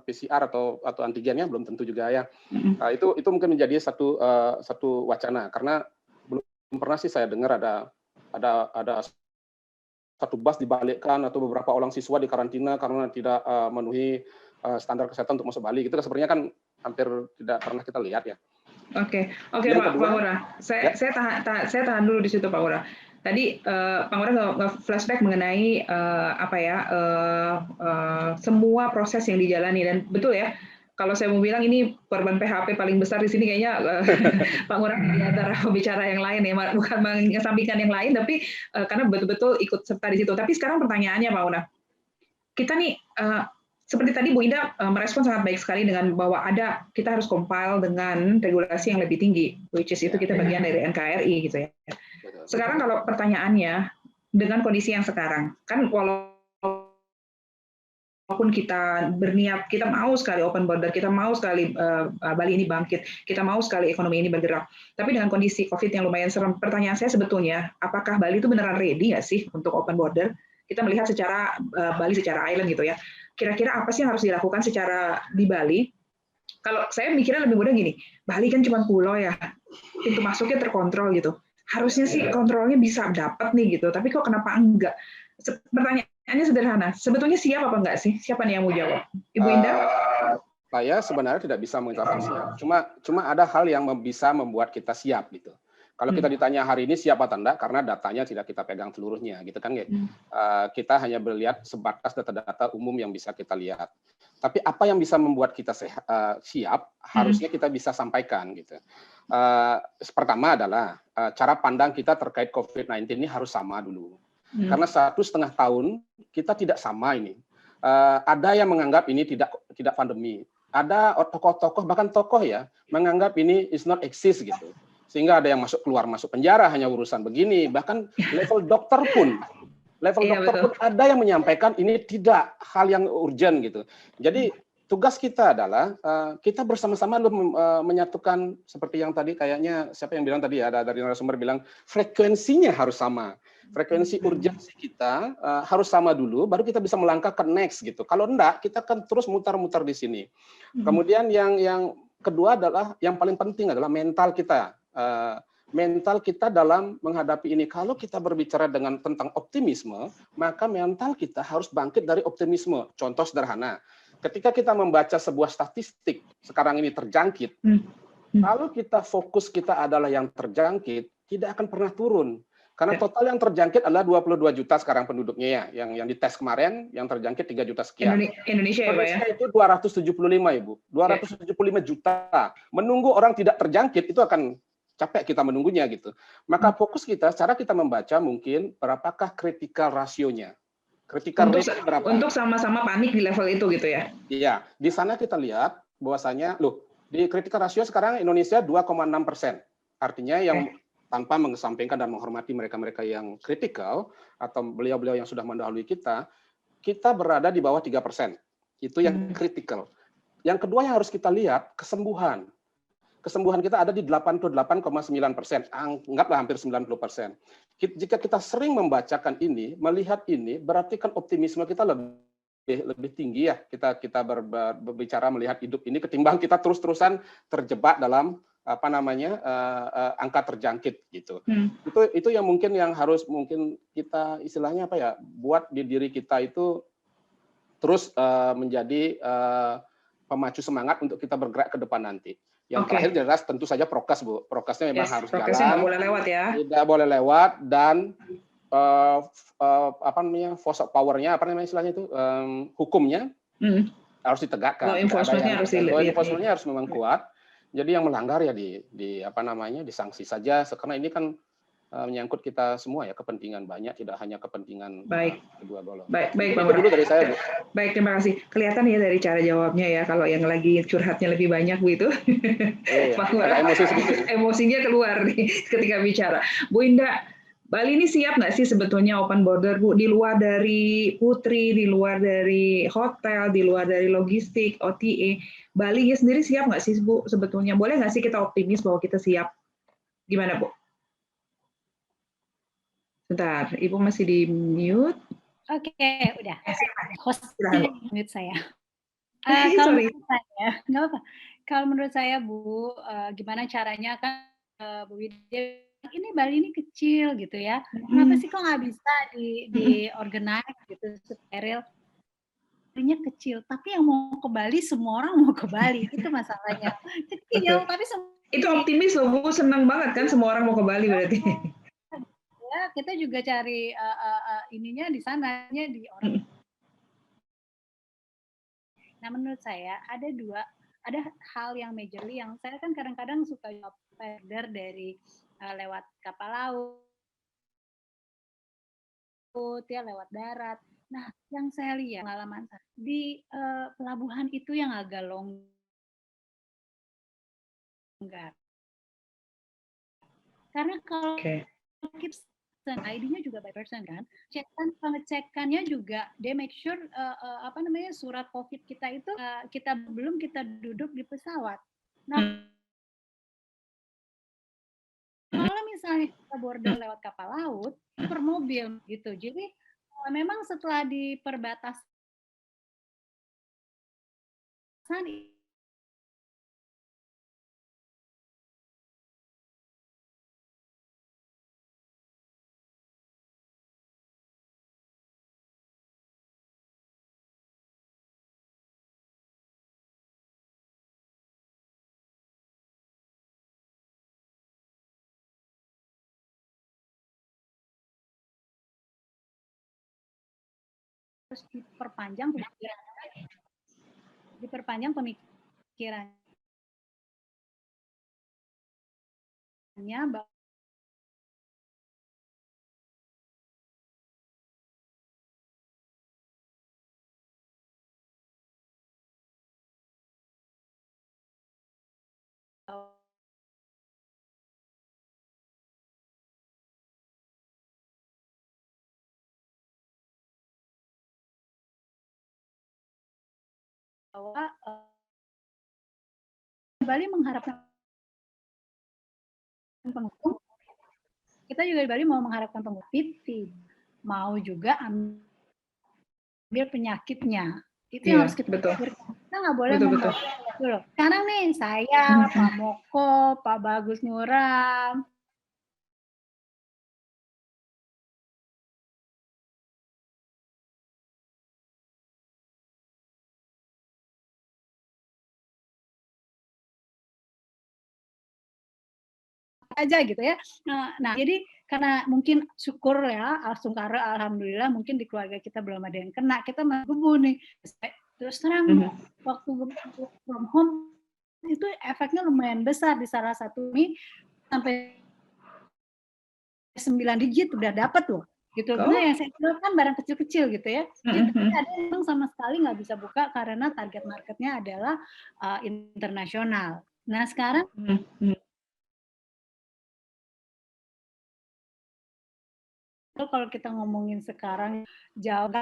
PCR atau antigennya belum tentu juga ya. Itu mungkin menjadi satu wacana karena belum pernah sih saya dengar ada satu bus dibalikkan atau beberapa orang siswa dikarantina karena tidak memenuhi standar kesehatan untuk masuk Bali. Itu sebenarnya kan hampir tidak pernah kita lihat ya. Oke Pak Ngurah. Saya tahan dulu di situ Pak Ngurah. Tadi Pak Ngurah nge-flashback mengenai semua proses yang dijalani dan betul ya. Kalau saya mau bilang ini korban PHP paling besar di sini kayaknya Pak Ngurah di antara pembicara yang lain ya, bukan mengesampingkan yang lain, tapi karena betul-betul ikut serta di situ. Tapi sekarang pertanyaannya Pak Ngurah, kita nih seperti tadi Bu Indah merespon sangat baik sekali dengan bahwa kita harus compile dengan regulasi yang lebih tinggi, which is itu kita bagian dari NKRI gitu ya. Sekarang kalau pertanyaannya dengan kondisi yang sekarang, kan walaupun kita berniat, kita mau sekali open border, kita mau sekali Bali ini bangkit, kita mau sekali ekonomi ini bergerak, tapi dengan kondisi COVID yang lumayan serem, pertanyaan saya sebetulnya, apakah Bali itu beneran ready nggak sih untuk open border? Kita melihat secara Bali secara island gitu ya. Kira-kira apa sih yang harus dilakukan secara di Bali? Kalau saya mikirnya lebih mudah gini, Bali kan cuma pulau ya, pintu masuknya terkontrol gitu. Harusnya sih kontrolnya bisa dapat nih gitu, tapi kok kenapa enggak? Pertanyaannya sederhana, sebetulnya siap apa enggak sih? Siapa nih yang mau jawab? Ibu Indah? Saya sebenarnya tidak bisa mengintervensi ya. Cuma ada hal yang bisa membuat kita siap gitu. Kalau kita ditanya hari ini siap atau enggak, karena datanya tidak kita pegang seluruhnya, gitu kan? Kita hanya melihat sebatas data-data umum yang bisa kita lihat. Tapi apa yang bisa membuat kita siap, harusnya kita bisa sampaikan, gitu. Pertama adalah cara pandang kita terkait COVID-19 ini harus sama dulu. Karena 1,5 tahun kita tidak sama ini. Ada yang menganggap ini tidak pandemi. Ada tokoh-tokoh, bahkan tokoh ya, menganggap ini is not exist gitu. Sehingga ada yang masuk penjara hanya urusan begini, bahkan level dokter pun ada yang menyampaikan ini tidak hal yang urgent gitu. Jadi tugas kita adalah kita bersama-sama menyatukan seperti yang tadi kayaknya siapa yang bilang tadi ada dari narasumber bilang frekuensinya harus sama. Frekuensi urgensi kita harus sama dulu, baru kita bisa melangkah ke next gitu. Kalau enggak, kita akan terus mutar-mutar di sini. Kemudian yang kedua adalah yang paling penting adalah mental kita. Mental kita dalam menghadapi ini. Kalau kita berbicara tentang optimisme, maka mental kita harus bangkit dari optimisme. Contoh sederhana, ketika kita membaca sebuah statistik sekarang ini terjangkit, kalau kita fokus kita adalah yang terjangkit, tidak akan pernah turun. Karena total yang terjangkit adalah 22 juta sekarang penduduknya ya, yang dites kemarin yang terjangkit 3 juta sekian. Indonesia ya, Pak ya? Indonesia itu 275, Ibu. 275 juta. Menunggu orang tidak terjangkit itu akan capek kita menunggunya gitu. Maka fokus kita, cara kita membaca mungkin berapakah critical rasionya. Critical rate berapa? Untuk sama-sama panik di level itu gitu ya? Iya, di sana kita lihat bahwasanya, di critical ratio sekarang Indonesia 2,6%. Artinya yang tanpa mengesampingkan dan menghormati mereka-mereka yang kritikal atau beliau-beliau yang sudah mendahului kita berada di bawah 3%. Itu yang kritikal. Yang kedua yang harus kita lihat, kesembuhan. Kesembuhan kita ada di 88,9%, anggaplah hampir 90%. Jika kita sering membacakan ini, melihat ini, berarti kan optimisme kita lebih tinggi ya. Kita berbicara melihat hidup ini ketimbang kita terus-terusan terjebak dalam angka terjangkit gitu. Itu yang mungkin yang harus mungkin kita istilahnya buat di diri kita itu terus menjadi pemacu semangat untuk kita bergerak ke depan nanti. Yang terakhir jelas tentu saja prokes, Bu. Prokesnya memang harus jalan. Prokesnya nggak boleh lewat ya. Tidak boleh lewat dan powernya istilahnya itu hukumnya harus ditegakkan. Law enforcement-nya harus memang kuat. Jadi yang melanggar ya disanksi saja. Karena ini kan menyangkut kita semua ya, kepentingan banyak, tidak hanya kepentingan kedua golongan. Baik, itu dulu dari saya, Bu. Baik, terima kasih. Kelihatan ya dari cara jawabnya ya, kalau yang lagi curhatnya lebih banyak Bu itu. Emosinya keluar nih ketika bicara. Bu Indah, Bali ini siap nggak sih sebetulnya open border, Bu? Di luar dari Putri, di luar dari hotel, di luar dari logistik, OTA, Bali sendiri siap nggak sih, Bu? Sebetulnya boleh nggak sih kita optimis bahwa kita siap? Gimana, Bu? Bentar, Ibu masih di mute. Oke, udah. Hostnya mute saya. Kalau menurut saya, nggak apa-apa. Kalau menurut saya, Bu, gimana caranya kan Bu Widya, ini Bali ini kecil gitu ya. Kenapa sih kok nggak bisa di organize gitu steril? Balinya kecil, tapi yang mau ke Bali semua orang mau ke Bali, itu masalahnya. Kecil, tapi itu optimis loh Bu, senang banget kan semua orang mau ke Bali berarti. Ya, kita juga cari ininya di sananya di orang. Nah, menurut saya ada hal yang majorly yang saya kan kadang-kadang suka order dari lewat kapal laut ya, lewat darat. Nah, yang saya lihat pengalaman di pelabuhan itu yang agak longgar. Karena kalau kita ID-nya juga by person kan, pengecekannya juga dia make sure surat COVID kita itu kita duduk di pesawat. Nah, kalau misalnya kita border lewat kapal laut, per mobil gitu. Jadi memang setelah di perbatasan harus diperpanjang pemikirannya bahwa Bali mengharapkan pengunjung, kita juga di Bali mau mengharapkan pengunjung, mau juga ambil penyakitnya. Itu yang harus kita pikirkan. Kita nggak boleh membawa itu loh. Sekarang nih saya, Pak Moko, Pak Bagus Nguram, aja gitu ya. Nah, jadi karena mungkin syukur ya, sungkara alhamdulillah mungkin di keluarga kita belum ada yang kena, kita menggebu nih. Terus terang waktu work from home itu efeknya lumayan besar di salah satu nih sampai 9 digit udah dapat loh gitu. Nah yang saya jual kan barang kecil-kecil gitu ya. Jadi ada yang sama sekali nggak bisa buka karena target marketnya adalah internasional. Nah sekarang kalau kita ngomongin sekarang jauh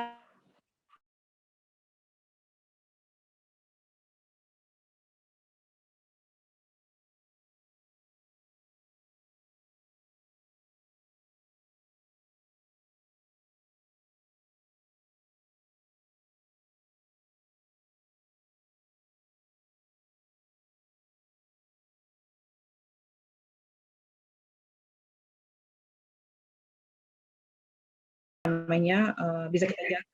namanya bisa kita jalan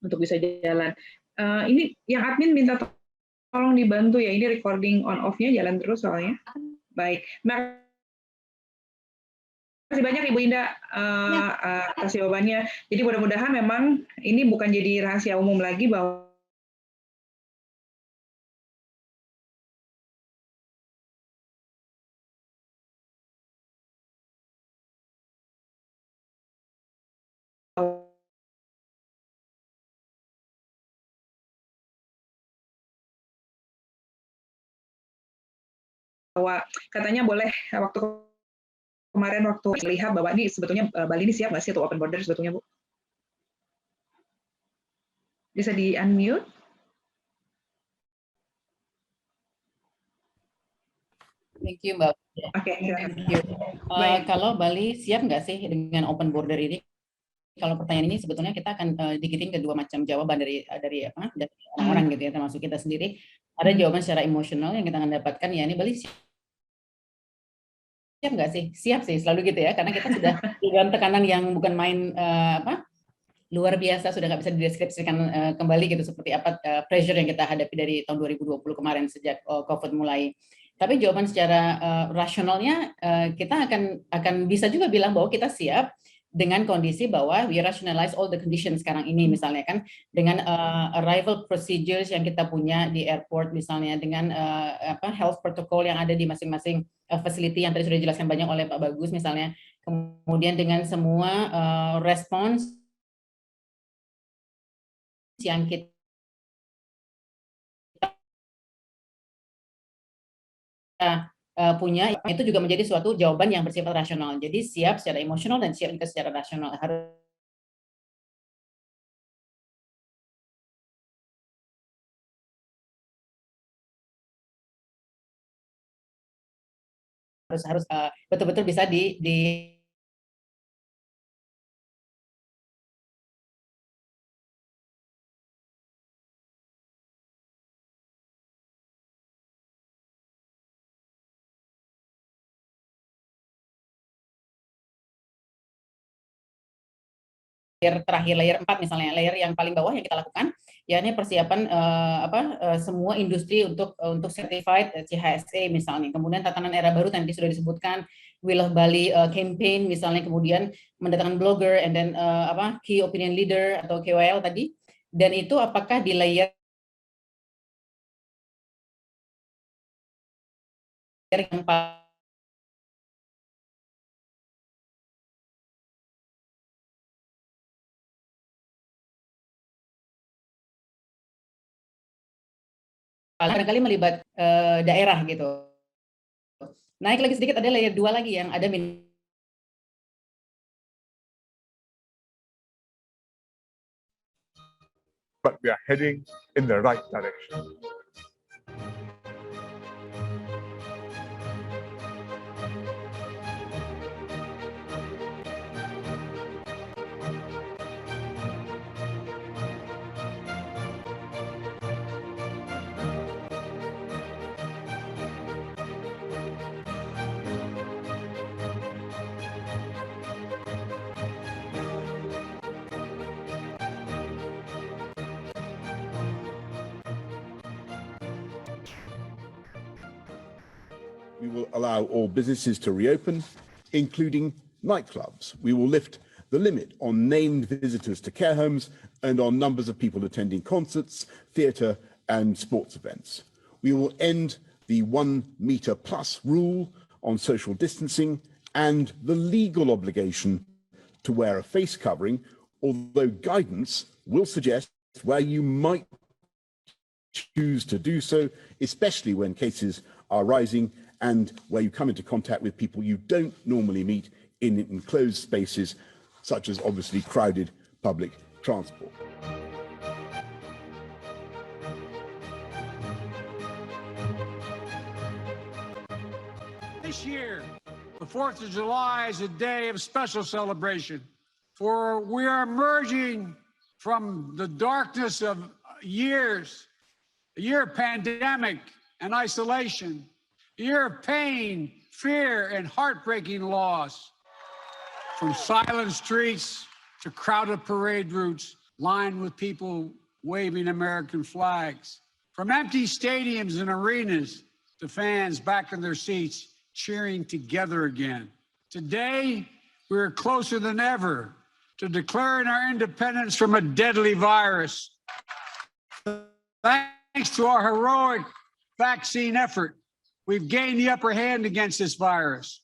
untuk bisa jalan. Ini yang admin minta tolong dibantu ya, ini recording on off-nya jalan terus soalnya. Baik, terima kasih banyak Ibu Indah atas jawabannya. Jadi mudah-mudahan memang ini bukan jadi rahasia umum lagi bahwa katanya boleh waktu kemarin waktu melihat bahwa ini sebetulnya Bali ini siap nggak sih untuk open border sebetulnya Bu? Bisa di unmute? Thank you Mbak. Oke, Thank you. Kalau Bali siap nggak sih dengan open border ini? Kalau pertanyaan ini sebetulnya kita akan digiring ke dua macam jawaban dari orang-orang gitu ya, termasuk kita sendiri. Ada jawaban secara emosional yang kita akan dapatkan, ya ini Bali siap nggak sih? Siap sih, selalu gitu ya, karena kita sudah di dalam tekanan yang bukan main luar biasa, sudah nggak bisa dideskripsikan kembali gitu seperti apa pressure yang kita hadapi dari tahun 2020 kemarin sejak COVID mulai. Tapi jawaban secara rasionalnya kita akan bisa juga bilang bahwa kita siap dengan kondisi bahwa we rationalize all the conditions sekarang ini, misalnya kan dengan arrival procedures yang kita punya di airport, misalnya dengan health protocol yang ada di masing-masing facility yang tadi sudah dijelaskan banyak oleh Pak Bagus misalnya, kemudian dengan semua respons yang kita punya, itu juga menjadi suatu jawaban yang bersifat rasional. Jadi siap secara emosional dan siap juga secara rasional. Harus betul-betul bisa terakhir layer 4 misalnya, layer yang paling bawah yang kita lakukan ya ini persiapan semua industri untuk certified CHSE misalnya. Kemudian tatanan era baru tadi sudah disebutkan, We Love Bali campaign misalnya, kemudian mendatangkan blogger and then key opinion leader atau KOL tadi. Dan itu apakah di layer yang barangkali melibat daerah gitu. Naik lagi sedikit, ada layer 2 lagi yang ada but we are heading in the right direction. We will allow all businesses to reopen, including nightclubs. We will lift the limit on named visitors to care homes and on numbers of people attending concerts, theatre and sports events. We will end the 1 metre plus rule on social distancing and the legal obligation to wear a face covering, although guidance will suggest where you might choose to do so, especially when cases are rising and where you come into contact with people you don't normally meet in enclosed spaces, such as obviously crowded public transport. This year, the 4th of July is a day of special celebration, for we are emerging from the darkness of years, a year of pandemic and isolation, a year of pain, fear, and heartbreaking loss. From silent streets to crowded parade routes lined with people waving American flags. From empty stadiums and arenas to fans back in their seats cheering together again. Today, we're closer than ever to declaring our independence from a deadly virus. Thanks to our heroic vaccine effort, we've gained the upper hand against this virus.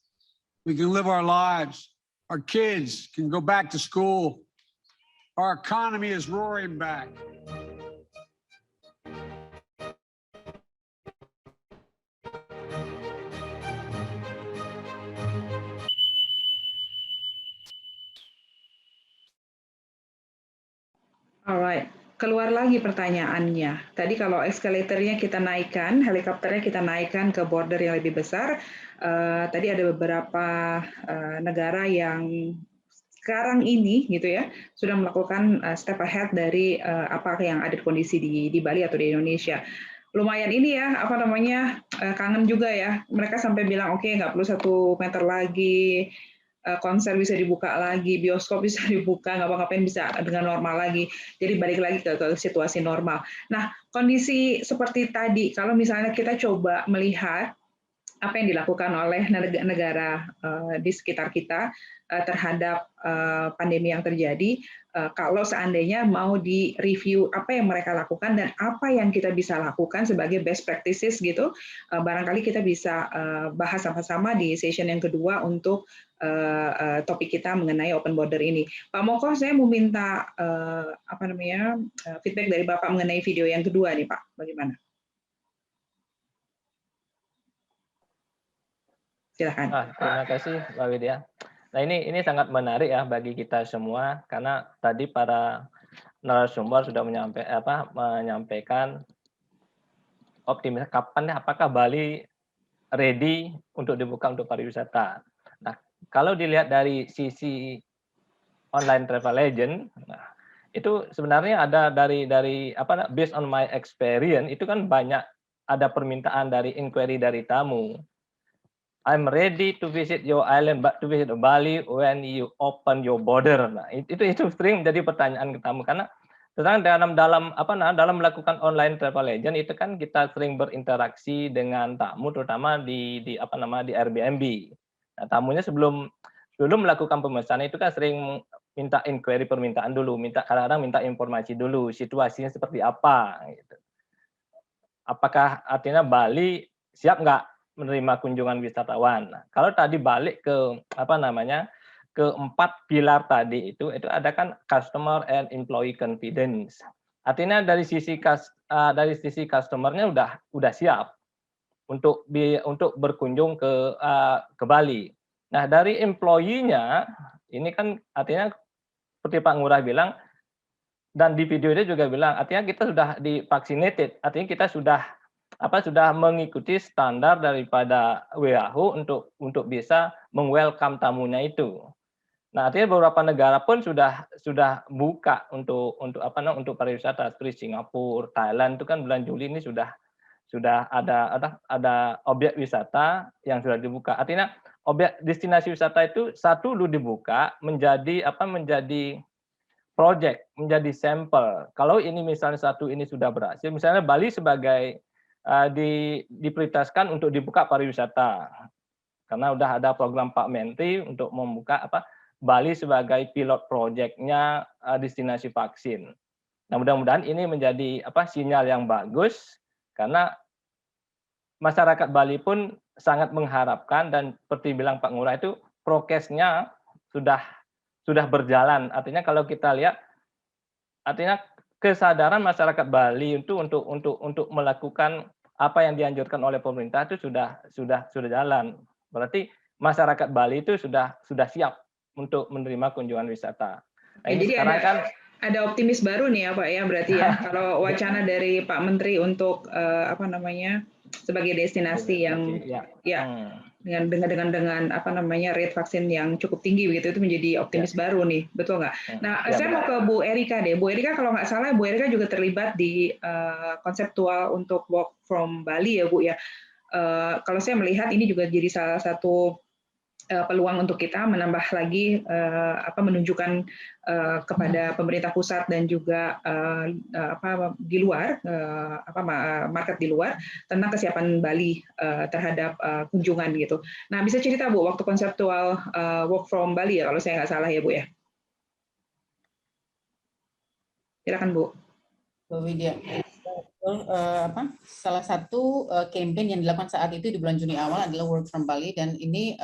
We can live our lives. Our kids can go back to school. Our economy is roaring back. Alright, keluar lagi pertanyaannya. Tadi kalau eskalatornya kita naikkan, helikopternya kita naikkan ke border yang lebih besar. Tadi ada beberapa negara yang sekarang ini gitu ya sudah melakukan step ahead dari apa yang ada kondisi di Bali atau di Indonesia. Lumayan ini ya, apa namanya, kangen juga ya. Mereka sampai bilang oke, nggak perlu 1 meter lagi. Konser bisa dibuka lagi, bioskop bisa dibuka, ngapa-ngapain bisa dengan normal lagi. Jadi balik lagi ke situasi normal. Nah, kondisi seperti tadi, kalau misalnya kita coba melihat apa yang dilakukan oleh negara di sekitar kita terhadap pandemi yang terjadi, kalau seandainya mau di-review apa yang mereka lakukan dan apa yang kita bisa lakukan sebagai best practices gitu, barangkali kita bisa bahas sama-sama di session yang kedua untuk topik kita mengenai open border ini. Pak Moko, saya mau minta feedback dari Bapak mengenai video yang kedua nih Pak, bagaimana? Silakan. Terima kasih Mbak Widya. Nah ini sangat menarik ya bagi kita semua karena tadi para narasumber sudah menyampaikan optimis kapan apakah Bali ready untuk dibuka untuk pariwisata. Nah kalau dilihat dari sisi online travel agent, nah, itu sebenarnya ada dari based on my experience itu kan banyak ada permintaan dari inquiry dari tamu. I'm ready to visit your island, but to visit Bali when you open your border. Nah, itu sering jadi pertanyaan ke tamu karena dalam melakukan online travel agent itu kan kita sering berinteraksi dengan tamu, terutama di Airbnb. Nah, tamunya sebelum melakukan pemesanan itu kan sering minta inquiry permintaan dulu, kadang-kadang minta informasi dulu, situasinya seperti apa. Gitu. Apakah artinya Bali siap nggak menerima kunjungan wisatawan. Nah, kalau tadi balik ke ke 4 pilar tadi itu ada kan customer and employee confidence. Artinya dari sisi customer-nya udah siap untuk berkunjung ke Bali. Nah, dari employee-nya ini kan artinya seperti Pak Ngurah bilang dan di video itu juga bilang artinya kita sudah di-vaccinated, artinya kita sudah mengikuti standar daripada WHO untuk bisa meng-welcome tamunya itu. Nah, artinya beberapa negara pun sudah buka untuk pariwisata seperti Singapura, Thailand itu kan bulan Juli ini sudah ada objek wisata yang sudah dibuka. Artinya objek destinasi wisata itu satu dulu dibuka menjadi project, menjadi sampel. Kalau ini misalnya satu ini sudah berhasil, misalnya Bali sebagai diprioritaskan untuk dibuka pariwisata. karena udah ada program Pak Menteri untuk membuka Bali sebagai pilot project-nya destinasi vaksin. Nah, mudah-mudahan ini menjadi sinyal yang bagus karena masyarakat Bali pun sangat mengharapkan, dan seperti bilang Pak Ngurah itu prokesnya sudah berjalan. Artinya kalau kita lihat, artinya kesadaran masyarakat Bali itu untuk melakukan apa yang dianjurkan oleh pemerintah itu sudah jalan. Berarti masyarakat Bali itu sudah siap untuk menerima kunjungan wisata. Nah, ini jadi sekarang kan ada optimis baru nih ya Pak ya, berarti ya kalau wacana dari Pak Menteri untuk sebagai destinasi yang dengan rate vaksin yang cukup tinggi begitu, itu menjadi optimis baru nih, betul nggak? Nah, saya mau ke Bu Erika deh. Bu Erika, kalau nggak salah Bu Erika juga terlibat di konseptual untuk Walk from Bali ya Bu ya. Kalau saya melihat ini juga jadi salah satu peluang untuk kita menambah lagi menunjukkan kepada pemerintah pusat dan juga di luar market di luar tentang kesiapan Bali terhadap kunjungan gitu. Nah, bisa cerita Bu waktu konseptual Walk from Bali ya kalau saya nggak salah ya Bu ya. Silakan Bu. Bu Widya. Salah satu campaign yang dilakukan saat itu di bulan Juni awal adalah Work from Bali, dan ini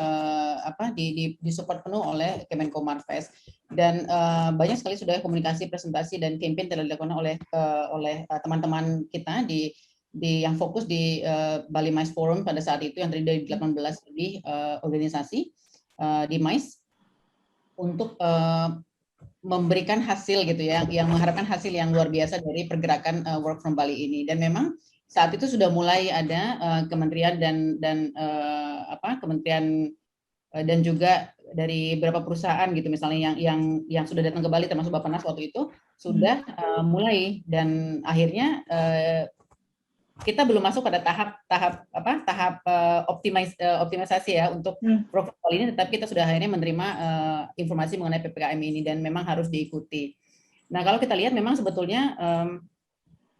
disupport penuh oleh Kemenko Marves, dan banyak sekali sudah komunikasi, presentasi dan campaign telah dilakukan oleh teman-teman kita di yang fokus di Bali MICE Forum pada saat itu yang terdiri dari 18 lebih organisasi di MICE untuk memberikan hasil gitu ya, yang mengharapkan hasil yang luar biasa dari pergerakan Work from Bali ini. Dan memang saat itu sudah mulai ada kementerian dan kementerian dan juga dari beberapa perusahaan gitu, misalnya yang sudah datang ke Bali termasuk Bappenas waktu itu sudah mulai, dan akhirnya kita belum masuk pada tahap optimisasi ya untuk Work from Bali ini, tetapi kita sudah akhirnya menerima informasi mengenai PPKM ini dan memang harus diikuti. Nah, kalau kita lihat memang sebetulnya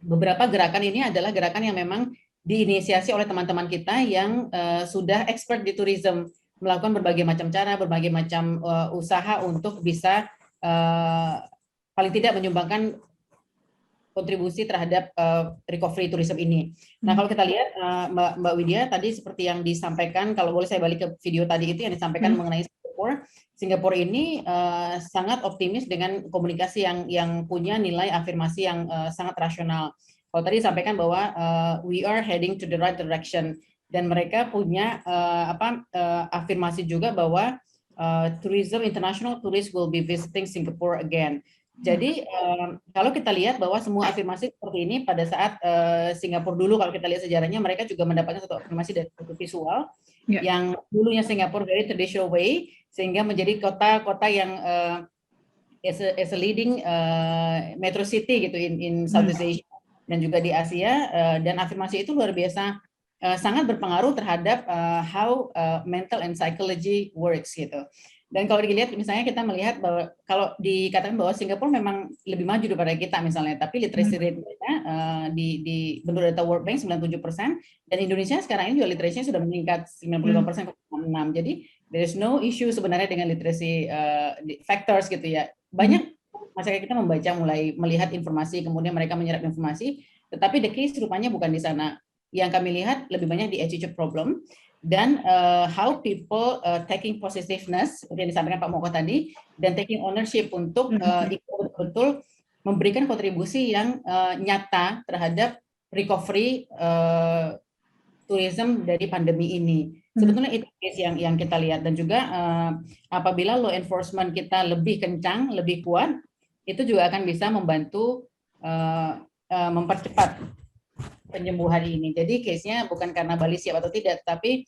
beberapa gerakan ini adalah gerakan yang memang diinisiasi oleh teman-teman kita yang sudah expert di tourism, melakukan berbagai macam cara, berbagai macam usaha untuk bisa paling tidak menyumbangkan kontribusi terhadap recovery tourism ini. Nah, kalau kita lihat Mbak Widya tadi seperti yang disampaikan, kalau boleh saya balik ke video tadi itu yang disampaikan mengenai Singapura ini sangat optimis dengan komunikasi yang punya nilai afirmasi yang sangat rasional. Kalau tadi disampaikan bahwa we are heading to the right direction, dan mereka punya afirmasi juga bahwa international tourists will be visiting Singapore again. Jadi kalau kita lihat bahwa semua afirmasi seperti ini pada saat Singapura dulu, kalau kita lihat sejarahnya, mereka juga mendapatkan satu afirmasi dari visual yang dulunya Singapura very traditional way, sehingga menjadi kota-kota yang as a leading metro city gitu in Southeast Asia dan juga di Asia, dan afirmasi itu luar biasa sangat berpengaruh terhadap how mental and psychology works gitu. Dan kalau dilihat misalnya kita melihat bahwa kalau dikatakan bahwa Singapura memang lebih maju daripada kita misalnya, tapi literacy rate mereka di menurut data World Bank 97%, dan Indonesia sekarang ini juga literasinya sudah meningkat 95,6%. Jadi there is no issue sebenarnya dengan literacy factors gitu ya. Banyak masyarakat kita membaca, mulai melihat informasi, kemudian mereka menyerap informasi, tetapi the case rupanya bukan di sana. Yang kami lihat lebih banyak di attitude problem, dan how people taking positiveness seperti yang disampaikan Pak Moko tadi, dan taking ownership untuk betul-betul memberikan kontribusi yang nyata terhadap recovery tourism dari pandemi ini. Sebetulnya itu case yang kita lihat, dan juga apabila law enforcement kita lebih kencang, lebih kuat, itu juga akan bisa membantu mempercepat penyembuhan ini. Jadi case-nya bukan karena Bali siap atau tidak, tapi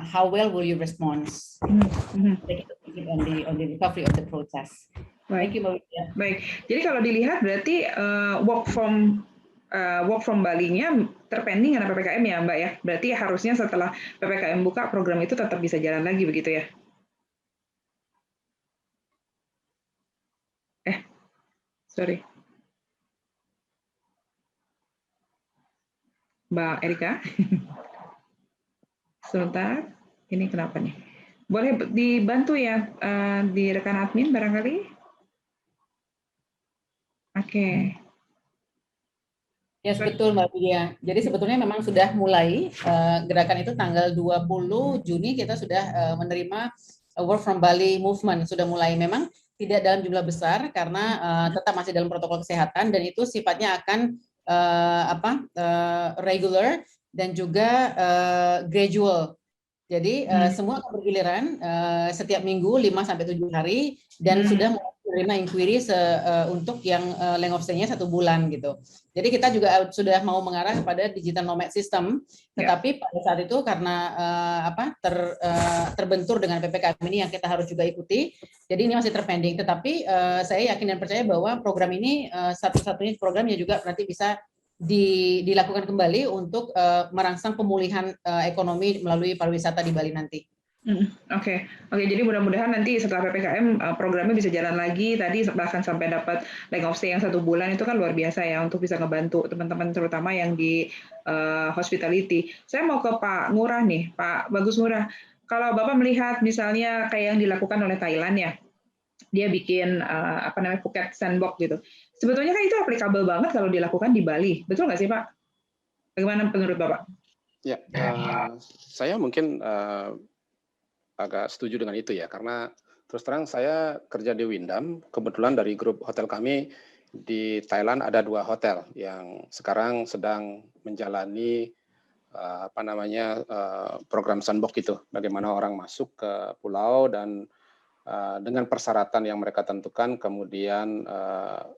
how well will you respond on the recovery of the process. Baik. Baik. Jadi kalau dilihat berarti work from Bali-nya terpending karena PPKM ya Mbak ya. Berarti harusnya setelah PPKM buka, program itu tetap bisa jalan lagi begitu ya? Sorry. Mbak Erika, sebentar, Ini kenapa nih? Boleh dibantu ya di rekan admin barangkali? Oke. Yes, betul Mbak Widya. Jadi sebetulnya memang sudah mulai gerakan itu tanggal 20 Juni kita sudah menerima Work from Bali Movement. Sudah mulai, memang tidak dalam jumlah besar karena tetap masih dalam protokol kesehatan, dan itu sifatnya akan regular dan juga gradual. Jadi semua akan bergiliran setiap minggu 5-7 hari, dan sudah menerima inquiry untuk yang length of stay-nya 1 bulan gitu. Jadi kita juga sudah mau mengarah kepada digital nomad system, tetapi pada saat itu karena terbentur dengan PPKM ini yang kita harus juga ikuti, jadi ini masih terpending. Tetapi saya yakin dan percaya bahwa program ini satu-satunya program yang juga nanti bisa dilakukan kembali untuk merangsang pemulihan ekonomi melalui pariwisata di Bali nanti. Oke, jadi mudah-mudahan nanti setelah PPKM programnya bisa jalan lagi. Tadi bahkan sampai dapat length of stay yang 1 bulan, itu kan luar biasa ya untuk bisa ngebantu teman-teman terutama yang di hospitality. Saya mau ke Pak Ngurah nih, Pak Bagus Ngurah. Kalau Bapak melihat misalnya kayak yang dilakukan oleh Thailand ya, dia bikin Phuket Sandbox gitu. Sebetulnya kan itu aplikabel banget kalau dilakukan di Bali, betul nggak sih Pak? Bagaimana menurut Bapak? Ya, saya mungkin agak setuju dengan itu ya, karena terus terang saya kerja di Wyndham, kebetulan dari grup hotel kami di Thailand ada 2 hotel yang sekarang sedang menjalani program Sandbox itu, bagaimana orang masuk ke pulau dan dengan persyaratan yang mereka tentukan, kemudian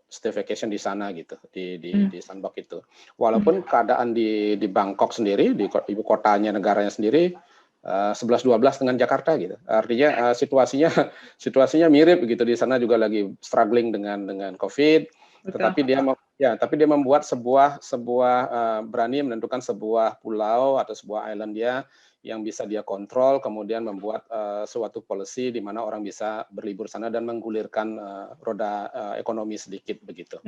stay vacation di sana gitu, di Sandbox itu. Walaupun keadaan di Bangkok sendiri, di ibu kotanya negaranya sendiri 11-12 dengan Jakarta gitu. Artinya situasinya mirip gitu, di sana juga lagi struggling dengan COVID. Betul. Tapi dia membuat sebuah berani menentukan sebuah pulau atau sebuah island dia yang bisa dia kontrol, kemudian membuat suatu policy di mana orang bisa berlibur sana dan menggulirkan roda ekonomi sedikit begitu.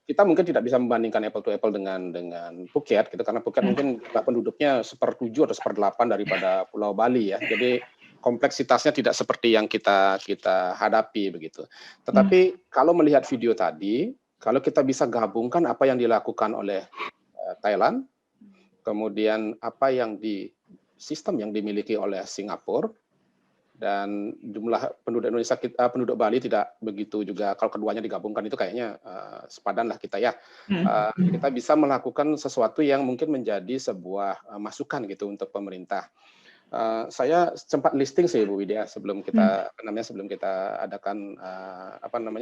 Kita mungkin tidak bisa membandingkan apple to apple dengan Phuket gitu, karena Phuket mungkin penduduknya 1/7 atau 1/8 daripada Pulau Bali ya. Jadi kompleksitasnya tidak seperti yang kita hadapi begitu. Tetapi kalau melihat video tadi, kalau kita bisa gabungkan apa yang dilakukan oleh Thailand, kemudian apa yang sistem yang dimiliki oleh Singapura, dan jumlah penduduk Indonesia, penduduk Bali tidak begitu juga, kalau keduanya digabungkan itu kayaknya sepadan lah kita ya. Kita bisa melakukan sesuatu yang mungkin menjadi sebuah masukan gitu untuk pemerintah. Saya sempat listing sih Bu Widya sebelum kita adakan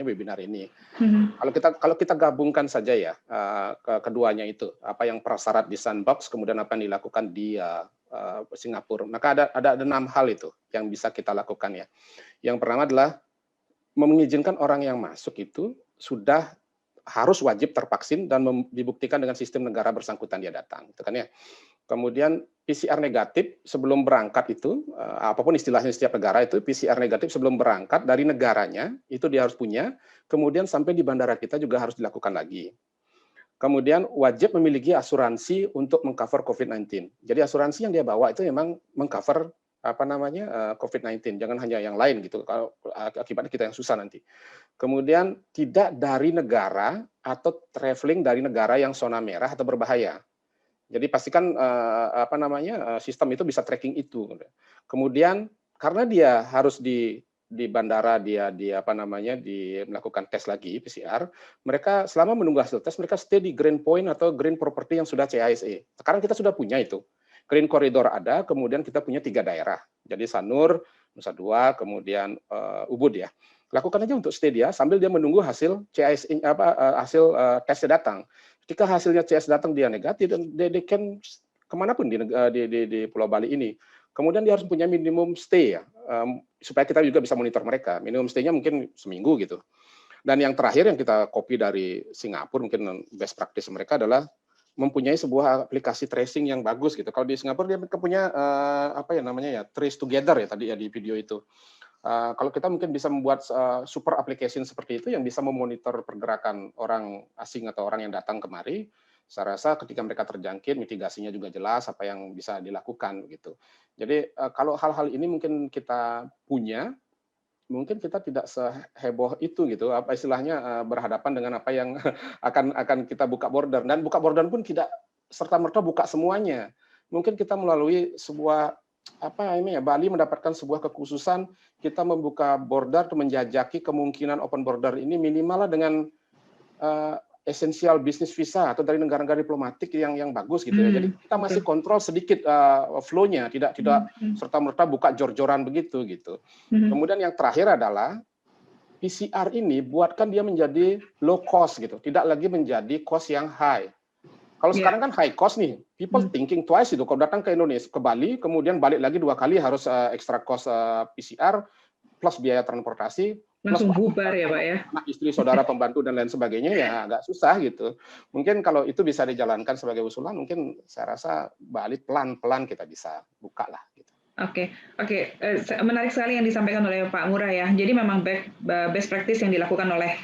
webinar ini. Kalau kita gabungkan saja ya keduanya itu, apa yang prasyarat di Sandbox, kemudian apa yang dilakukan di Singapura, maka ada 6 hal itu yang bisa kita lakukan ya. Yang pertama adalah mengizinkan orang yang masuk itu sudah harus wajib tervaksin dan dibuktikan dengan sistem negara bersangkutan dia datang, itu kan ya. Kemudian PCR negatif sebelum berangkat itu, apapun istilahnya setiap negara itu, PCR negatif sebelum berangkat dari negaranya, itu dia harus punya, kemudian sampai di bandara kita juga harus dilakukan lagi. Kemudian wajib memiliki asuransi untuk mengcover COVID-19. Jadi asuransi yang dia bawa itu memang mengcover COVID-19, jangan hanya yang lain gitu, kalau akibatnya kita yang susah nanti. Kemudian tidak dari negara atau traveling dari negara yang zona merah atau berbahaya. Jadi pastikan sistem itu bisa tracking itu. Kemudian karena dia harus di bandara dia melakukan tes lagi PCR, mereka selama menunggu hasil tes mereka stay di Green Point atau Green Property yang sudah CISE. Sekarang kita sudah punya itu. Green Corridor ada, kemudian kita punya 3 daerah. Jadi Sanur, Nusa Dua, kemudian Ubud ya. Lakukan aja untuk stay dia sambil dia menunggu hasil CISE hasil tesnya datang. Ketika hasilnya CS datang dia negatif, dan they can kemanapun di Pulau Bali ini. Kemudian dia harus punya minimum stay ya, supaya kita juga bisa monitor mereka. Minimum stay-nya mungkin seminggu gitu. Dan yang terakhir yang kita copy dari Singapura, mungkin best practice mereka adalah mempunyai sebuah aplikasi tracing yang bagus gitu. Kalau di Singapura dia punya trace together ya tadi ya di video itu. Kalau kita mungkin bisa membuat super application seperti itu yang bisa memonitor pergerakan orang asing atau orang yang datang kemari, saya rasa ketika mereka terjangkit, mitigasinya juga jelas apa yang bisa dilakukan begitu. Jadi kalau hal-hal ini mungkin kita punya, mungkin kita tidak seheboh itu gitu, apa istilahnya berhadapan dengan apa yang akan kita buka border, dan buka border pun tidak serta-merta buka semuanya. Mungkin kita melalui sebuah Bali mendapatkan sebuah kekhususan, kita membuka border atau menjajaki kemungkinan open border ini minimal dengan essential business visa atau dari negara-negara diplomatik yang bagus gitu ya. Jadi kita masih kontrol sedikit flow-nya, tidak serta-merta buka jor-joran begitu gitu. Kemudian yang terakhir adalah PCR ini buatkan dia menjadi low cost gitu, tidak lagi menjadi cost yang high. Kalau sekarang kan high cost nih, people thinking twice itu. Kalau datang ke Indonesia, ke Bali, kemudian balik lagi 2 kali harus extra cost PCR plus biaya transportasi. Langsung bubar ya Pak ya. Anak, istri, saudara, pembantu dan lain sebagainya ya agak susah gitu. Mungkin kalau itu bisa dijalankan sebagai usulan, mungkin saya rasa Bali pelan-pelan kita bisa buka lah. Gitu. Oke. Menarik sekali yang disampaikan oleh Pak Ngurah ya. Jadi memang best practice yang dilakukan oleh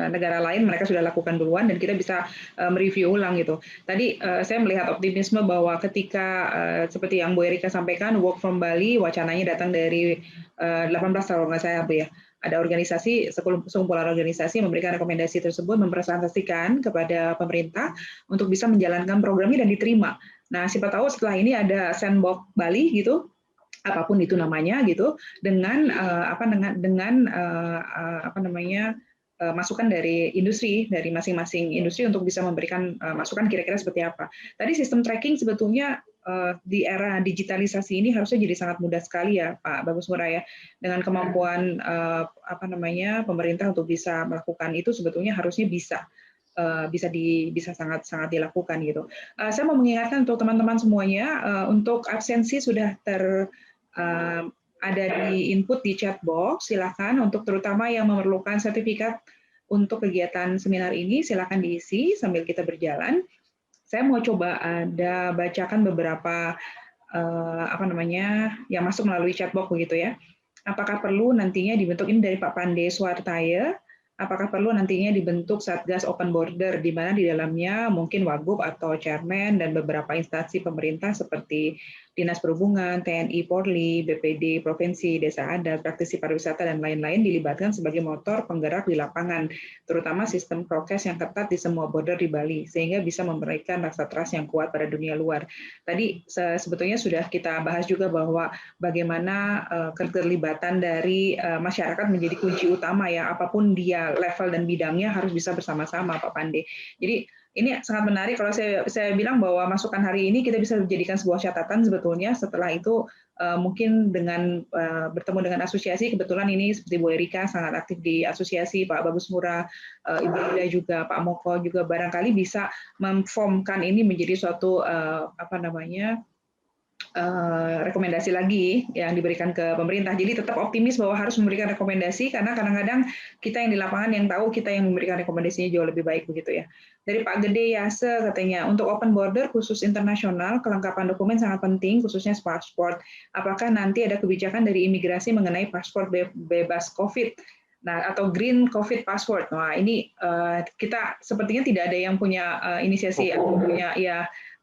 negara lain, mereka sudah lakukan duluan dan kita bisa mereview ulang gitu. Tadi saya melihat optimisme bahwa ketika seperti yang Bu Erika sampaikan, work from Bali, wacananya datang dari 18 kalau nggak saya Bu ya. Ada organisasi, sekumpulan organisasi memberikan rekomendasi tersebut, mempresentasikan kepada pemerintah untuk bisa menjalankan programnya dan diterima. Nah, siapa tahu setelah ini ada sandbox Bali gitu, apapun itu namanya gitu, dengan masukan dari industri, dari masing-masing industri untuk bisa memberikan masukan kira-kira seperti apa. Tadi sistem tracking sebetulnya di era digitalisasi ini harusnya jadi sangat mudah sekali ya Pak Bagus Ngurah ya, dengan kemampuan pemerintah untuk bisa melakukan itu sebetulnya harusnya bisa sangat dilakukan gitu. Saya mau mengingatkan untuk teman-teman semuanya untuk absensi sudah ada di input di chat box, silakan untuk terutama yang memerlukan sertifikat untuk kegiatan seminar ini silakan diisi sambil kita berjalan. Saya mau coba bacakan beberapa yang masuk melalui chatbox begitu ya. Apakah perlu nantinya dibentuk, ini dari Pak Pande Swartaya, apakah perlu nantinya dibentuk Satgas Open Border di mana di dalamnya mungkin Wagub atau Chairman dan beberapa instansi pemerintah seperti Dinas Perhubungan, TNI, Polri, BPD, Provinsi, Desa Adat, praktisi pariwisata, dan lain-lain dilibatkan sebagai motor penggerak di lapangan, terutama sistem prokes yang ketat di semua border di Bali, sehingga bisa memberikan rasa trust yang kuat pada dunia luar. Tadi sebetulnya sudah kita bahas juga bahwa bagaimana keterlibatan dari masyarakat menjadi kunci utama ya, apapun dia level dan bidangnya harus bisa bersama-sama Pak Pande. Jadi ini sangat menarik kalau saya bilang bahwa masukan hari ini kita bisa jadikan sebuah catatan sebetulnya. Setelah itu mungkin dengan bertemu dengan asosiasi, kebetulan ini seperti Bu Erika sangat aktif di asosiasi, Pak Bagus Ngurah, Ibu Ida juga, Pak Moko juga barangkali bisa memformkan ini menjadi suatu rekomendasi lagi yang diberikan ke pemerintah. Jadi tetap optimis bahwa harus memberikan rekomendasi karena kadang-kadang kita yang di lapangan yang tahu, kita yang memberikan rekomendasinya jauh lebih baik begitu ya. Dari Pak Gede Yase katanya, untuk open border khusus internasional, kelengkapan dokumen sangat penting, khususnya paspor. Apakah nanti ada kebijakan dari imigrasi mengenai paspor bebas COVID? Nah, atau green COVID passport. Nah, ini kita sepertinya tidak ada yang punya inisiasi atau punya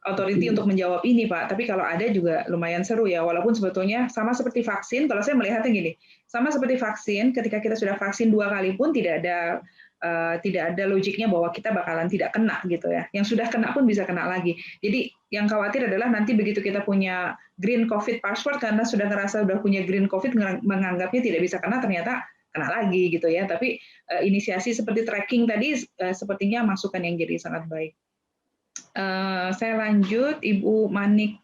authority untuk menjawab ini, Pak. Tapi kalau ada juga lumayan seru ya, walaupun sebetulnya sama seperti vaksin, kalau saya melihatnya gini, sama seperti vaksin, ketika kita sudah vaksin 2 kali pun tidak ada logiknya bahwa kita bakalan tidak kena gitu ya. Yang sudah kena pun bisa kena lagi. Jadi yang khawatir adalah nanti begitu kita punya green COVID passport, karena sudah ngerasa sudah punya green COVID, menganggapnya tidak bisa kena, ternyata kena lagi gitu ya. Tapi inisiasi seperti tracking tadi sepertinya masukan yang jadi sangat baik. Saya lanjut, Ibu Manik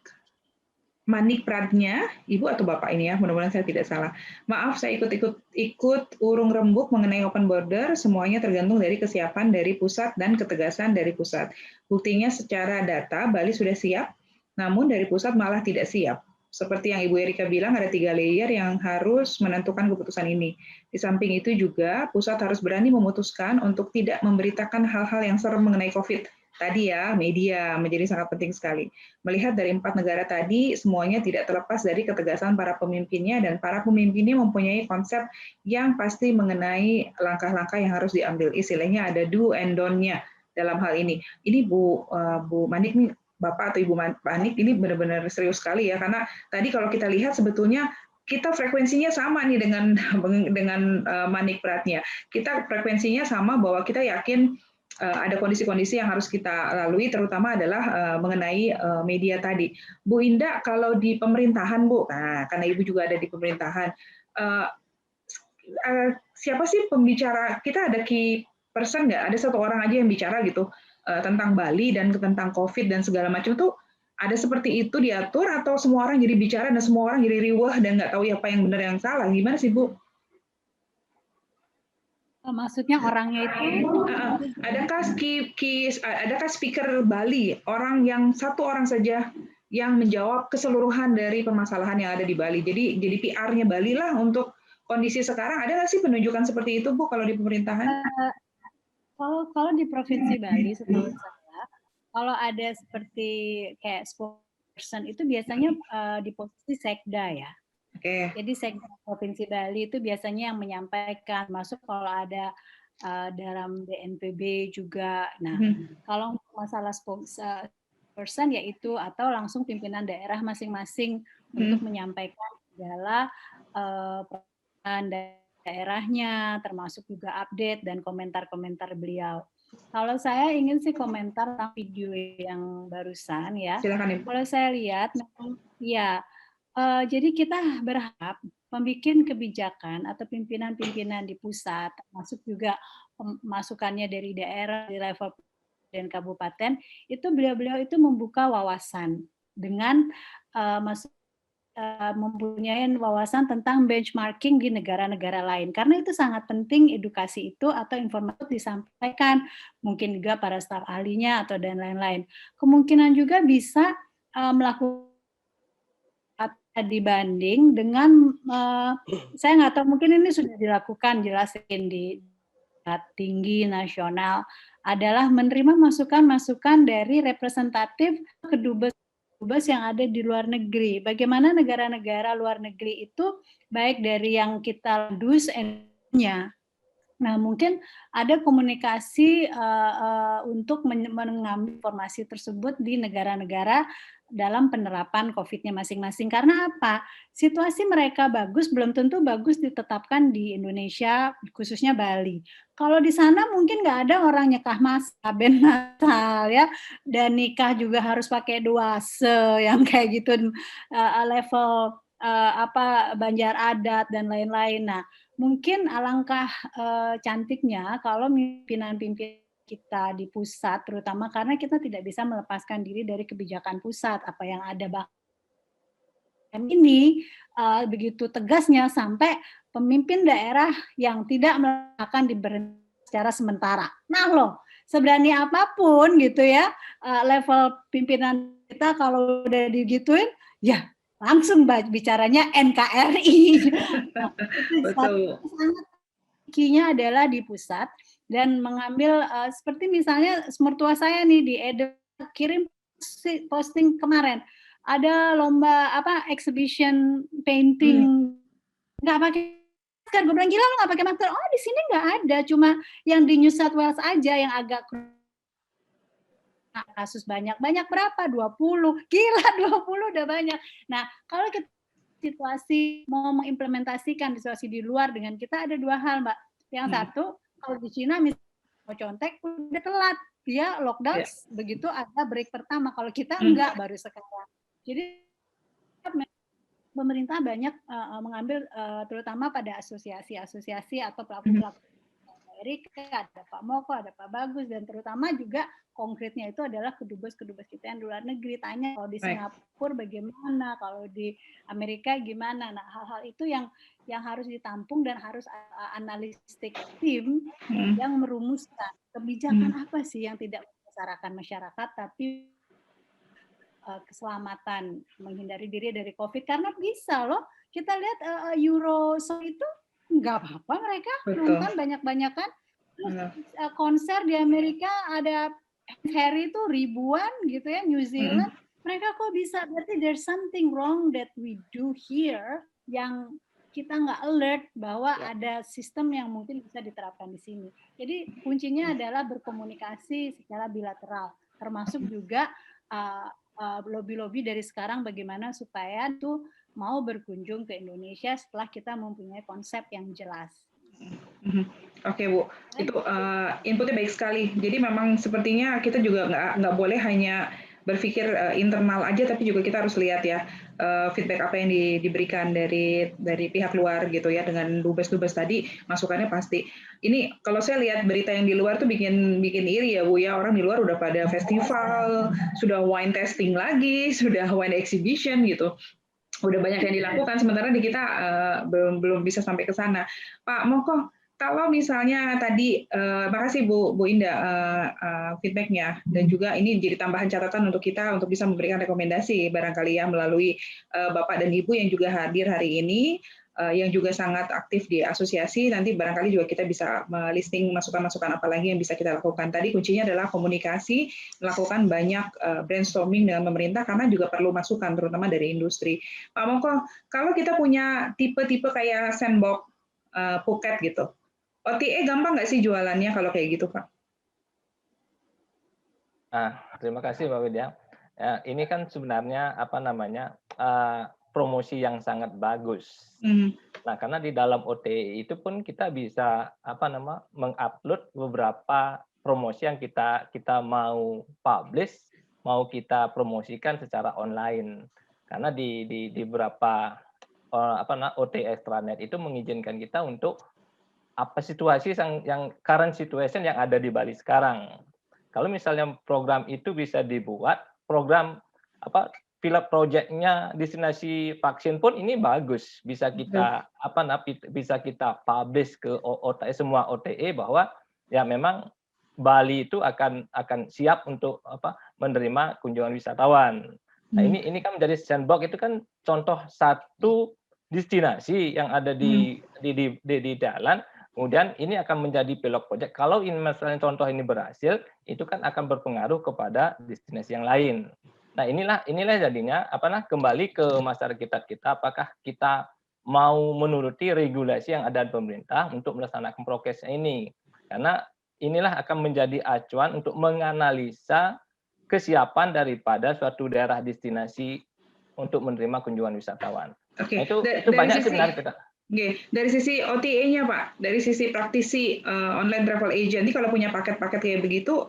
Pradnya, Ibu atau Bapak ini ya, mudah-mudahan saya tidak salah. Maaf, saya ikut urung rembuk mengenai open border, semuanya tergantung dari kesiapan dari pusat dan ketegasan dari pusat. Buktinya secara data, Bali sudah siap, namun dari pusat malah tidak siap. Seperti yang Ibu Erika bilang, ada 3 layer yang harus menentukan keputusan ini. Di samping itu juga, pusat harus berani memutuskan untuk tidak memberitakan hal-hal yang serem mengenai COVID. Tadi ya, media menjadi sangat penting sekali. Melihat dari 4 negara tadi, semuanya tidak terlepas dari ketegasan para pemimpinnya, dan para pemimpinnya mempunyai konsep yang pasti mengenai langkah-langkah yang harus diambil. Istilahnya ada do and don't-nya. dalam hal ini. Ini Bu Manik nih, Bapak atau Ibu Manik ini benar-benar serius sekali ya, karena tadi kalau kita lihat sebetulnya kita frekuensinya sama nih dengan Manik Pratnya. Kita frekuensinya sama bahwa kita yakin ada kondisi-kondisi yang harus kita lalui, terutama adalah mengenai media tadi. Bu Indah, kalau di pemerintahan, Bu, nah, karena Ibu juga ada di pemerintahan, siapa sih pembicara? Kita ada key person nggak? Ada satu orang aja yang bicara gitu tentang Bali dan tentang COVID dan segala macam tuh. Ada seperti itu diatur atau semua orang jadi bicara dan semua orang jadi riweh dan nggak tahu apa yang benar yang salah? Gimana sih, Bu? Maksudnya orangnya itu adakah speaker Bali orang yang satu orang saja yang menjawab keseluruhan dari permasalahan yang ada di Bali? Jadi PR-nya Bali lah untuk kondisi sekarang. Ada nggak sih penunjukan seperti itu, Bu, kalau di pemerintahan? Kalau di Provinsi Bali setahu saya, kalau ada seperti kayak spokesperson itu biasanya di posisi sekda ya. Okay. Jadi Sekda Provinsi Bali itu biasanya yang menyampaikan, masuk kalau ada dalam BNPB juga. Nah, kalau masalah spokesperson yaitu atau langsung pimpinan daerah masing-masing untuk menyampaikan segala peran daerahnya, termasuk juga update dan komentar-komentar beliau. Kalau saya ingin sih komentar tentang video yang barusan ya. Silakan, Ibu. Kalau saya lihat, ya. Jadi kita berharap membuat kebijakan atau pimpinan-pimpinan di pusat, termasuk juga masukannya dari daerah, di level dan kabupaten, itu beliau-beliau itu membuka wawasan dengan mempunyai wawasan tentang benchmarking di negara-negara lain. Karena itu sangat penting edukasi itu atau informasi disampaikan, mungkin juga para staf ahlinya atau dan lain-lain. Kemungkinan juga bisa melakukan dibanding dengan saya nggak tahu, mungkin ini sudah dilakukan jelasin di tinggi nasional, adalah menerima masukan-masukan dari representatif kedubes yang ada di luar negeri. Bagaimana negara-negara luar negeri itu baik dari yang kita dus and-nya. Nah, mungkin ada komunikasi untuk mengambil informasi tersebut di negara-negara dalam penerapan COVID-nya masing-masing. Karena apa? Situasi mereka bagus, belum tentu bagus ditetapkan di Indonesia, khususnya Bali. Kalau di sana mungkin nggak ada orang nyekah saben masal ya, dan nikah juga harus pakai duase yang kayak gitu, level banjar adat dan lain-lain. Nah, mungkin alangkah cantiknya kalau pimpinan-pimpinan kita di pusat, terutama karena kita tidak bisa melepaskan diri dari kebijakan pusat, apa yang ada bahkan ini begitu tegasnya sampai pemimpin daerah yang tidak akan diberhentikan secara sementara. Nah loh, seberani apapun gitu ya, level pimpinan kita kalau udah digituin, ya langsung bicaranya NKRI. Betul. Kinya adalah di pusat dan mengambil seperti misalnya mertua saya nih di kirim posting kemarin ada lomba exhibition painting nggak pakai masker. Gue bilang, gila lo nggak pakai masker? Oh, di sini nggak ada, cuma yang di New South Wales aja yang agak kasus banyak berapa? 20. Gila, 20 udah banyak. Nah, kalau kita situasi mau mengimplementasikan situasi di luar dengan kita, ada dua hal, Mbak. Yang satu, kalau di Cina misalnya mau contek udah telat, dia lockdown begitu ada break pertama. Kalau kita enggak, baru sekarang. Jadi pemerintah banyak mengambil terutama pada asosiasi-asosiasi atau pelaku-pelaku Amerika, ada Pak Moko, ada Pak Bagus, dan terutama juga konkretnya itu adalah kedubes-kedubes kita yang di luar negeri. Tanya kalau di Singapura bagaimana, kalau di Amerika gimana. Nah, hal-hal itu yang harus ditampung dan harus analistik tim yang merumuskan kebijakan apa sih yang tidak membesarkan masyarakat, tapi keselamatan, menghindari diri dari COVID. Karena bisa loh, kita lihat Euro itu nggak apa-apa mereka nonton banyak-banyakan. Konser di Amerika ada Harry itu ribuan gitu ya, New Zealand. Mereka kok bisa, berarti there's something wrong that we do here yang kita nggak alert bahwa ada sistem yang mungkin bisa diterapkan di sini. Jadi kuncinya adalah berkomunikasi secara bilateral, termasuk juga lobby-lobby dari sekarang bagaimana supaya tuh mau berkunjung ke Indonesia setelah kita mempunyai konsep yang jelas. Oke Bu, itu inputnya baik sekali. Jadi memang sepertinya kita juga nggak boleh hanya berpikir internal aja, tapi juga kita harus lihat ya feedback apa yang diberikan dari pihak luar gitu ya, dengan dubes-dubes tadi masukannya pasti. Ini kalau saya lihat berita yang di luar tuh bikin iri ya Bu ya, orang di luar udah pada festival, sudah wine tasting lagi, sudah wine exhibition gitu. Udah banyak yang dilakukan, sementara di kita belum bisa sampai ke sana. Pak Moko, kalau misalnya tadi, makasih Bu Indah feedbacknya, dan juga ini jadi tambahan catatan untuk kita untuk bisa memberikan rekomendasi barangkali ya melalui Bapak dan Ibu yang juga hadir hari ini, yang juga sangat aktif di asosiasi. Nanti barangkali juga kita bisa melisting masukan-masukan apa lagi yang bisa kita lakukan. Tadi kuncinya adalah komunikasi, melakukan banyak brainstorming dengan pemerintah karena juga perlu masukan terutama dari industri. Pak Moko, kalau kita punya tipe-tipe kayak Sandbox, Phuket gitu, OTA gampang nggak sih jualannya kalau kayak gitu, Pak? Terima kasih Mbak Widya. Ini kan sebenarnya apa namanya promosi yang sangat bagus. Nah, karena di dalam OTA itu pun kita bisa mengupload beberapa promosi yang kita mau publish, mau kita promosikan secara online. Karena di beberapa OTA extranet itu mengizinkan kita untuk apa situasi yang current situation yang ada di Bali sekarang. Kalau misalnya program itu bisa dibuat, program pilot project-nya destinasi vaksin pun ini bagus, bisa kita bisa kita publish ke semua OTA bahwa ya memang Bali itu akan siap untuk menerima kunjungan wisatawan. Nah, ini kan menjadi Sandbox itu kan contoh satu destinasi yang ada di jalan. Kemudian ini akan menjadi pilot project. Kalau ini misalnya contoh ini berhasil, itu kan akan berpengaruh kepada destinasi yang lain. Nah, inilah jadinya kembali ke masyarakat kita, apakah kita mau menuruti regulasi yang ada di pemerintah untuk melaksanakan prokes ini. Karena inilah akan menjadi acuan untuk menganalisa kesiapan daripada suatu daerah destinasi untuk menerima kunjungan wisatawan. Oke. Nah, itu banyak sebenarnya kita. Oke, dari sisi OTA-nya Pak, dari sisi praktisi online travel agent, ini kalau punya paket-paket kayak begitu,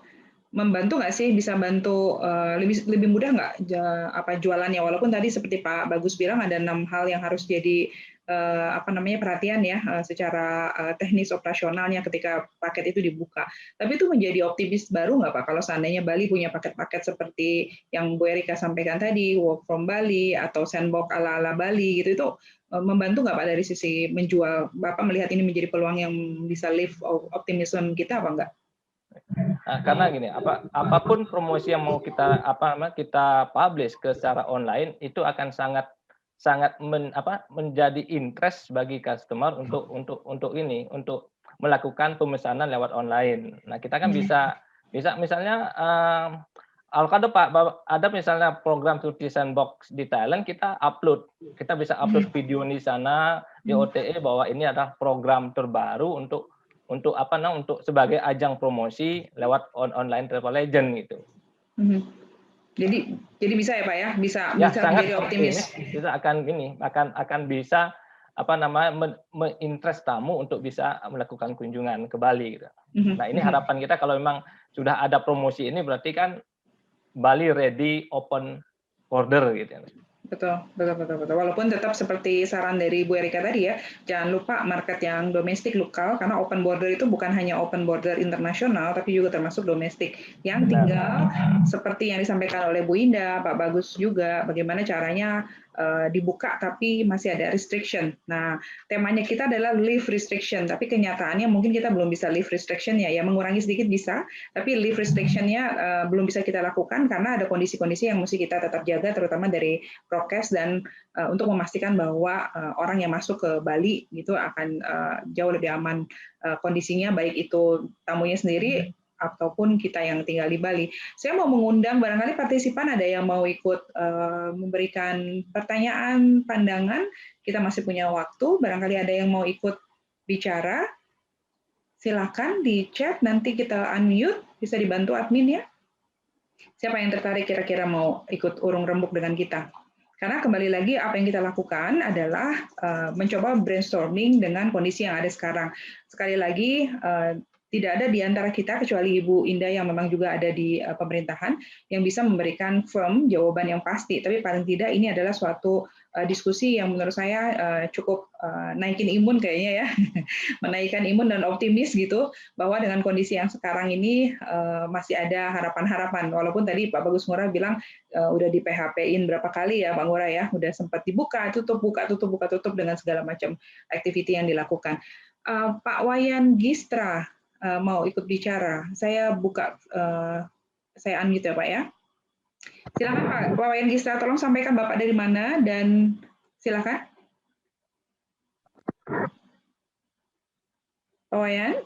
membantu nggak sih, bisa bantu lebih mudah nggak jualannya, walaupun tadi seperti Pak Bagus bilang ada 6 hal yang harus jadi perhatian ya secara teknis operasionalnya ketika paket itu dibuka. Tapi itu menjadi optimis baru nggak Pak kalau seandainya Bali punya paket-paket seperti yang Bu Erika sampaikan tadi, work from Bali atau Sandbox ala-ala Bali gitu, itu membantu nggak Pak dari sisi menjual? Bapak melihat ini menjadi peluang yang bisa lift optimism kita apa enggak? Karena gini, apapun promosi yang mau kita kita publish ke secara online itu akan sangat menjadi interest bagi customer untuk melakukan pemesanan lewat online. Nah, kita kan bisa misalnya kalau ada misalnya program seperti Sandbox di Thailand, kita bisa upload video di sana di OTA bahwa ini adalah program terbaru untuk sebagai ajang promosi lewat online travel agent gitu. Jadi bisa ya Pak ya, bisa menjadi optimis. Kita akan bisa interest tamu untuk bisa melakukan kunjungan ke Bali gitu. Nah, ini harapan kita kalau memang sudah ada promosi ini berarti kan Bali ready open border gitu ya. Betul. Walaupun tetap seperti saran dari Bu Erika tadi ya, jangan lupa market yang domestik lokal, karena open border itu bukan hanya open border internasional, tapi juga termasuk domestik. Yang tinggal seperti yang disampaikan oleh Bu Indah, Pak Bagus juga, bagaimana caranya dibuka tapi masih ada restriction. Nah, temanya kita adalah lift restriction, tapi kenyataannya mungkin kita belum bisa lift restriction-nya, ya mengurangi sedikit bisa, tapi lift restriction-nya belum bisa kita lakukan karena ada kondisi-kondisi yang mesti kita tetap jaga, terutama dari prokes dan untuk memastikan bahwa orang yang masuk ke Bali gitu akan jauh lebih aman kondisinya, baik itu tamunya sendiri ataupun kita yang tinggal di Bali. Saya mau mengundang barangkali partisipan ada yang mau ikut memberikan pertanyaan, pandangan. Kita masih punya waktu. Barangkali ada yang mau ikut bicara. Silakan di chat. Nanti kita unmute. Bisa dibantu admin ya. Siapa yang tertarik kira-kira mau ikut urung rembuk dengan kita? Karena kembali lagi apa yang kita lakukan adalah mencoba brainstorming dengan kondisi yang ada sekarang. Sekali lagi tidak ada di antara kita kecuali Ibu Indah yang memang juga ada di pemerintahan yang bisa memberikan firm jawaban yang pasti. Tapi paling tidak ini adalah suatu diskusi yang menurut saya cukup naikin imun kayaknya ya, menaikkan imun dan optimis gitu bahwa dengan kondisi yang sekarang ini masih ada harapan-harapan. Walaupun tadi Pak Bagus Ngurah bilang udah di PHP-in berapa kali ya Pak Ngurah ya, udah sempat dibuka, tutup, buka, tutup, buka, tutup dengan segala macam activity yang dilakukan. Pak Wayan Gistra mau ikut bicara. Saya buka, saya unmute ya Pak ya. Silakan Pak Wayan Gistra, tolong sampaikan Bapak dari mana dan silakan. Pak Wayan,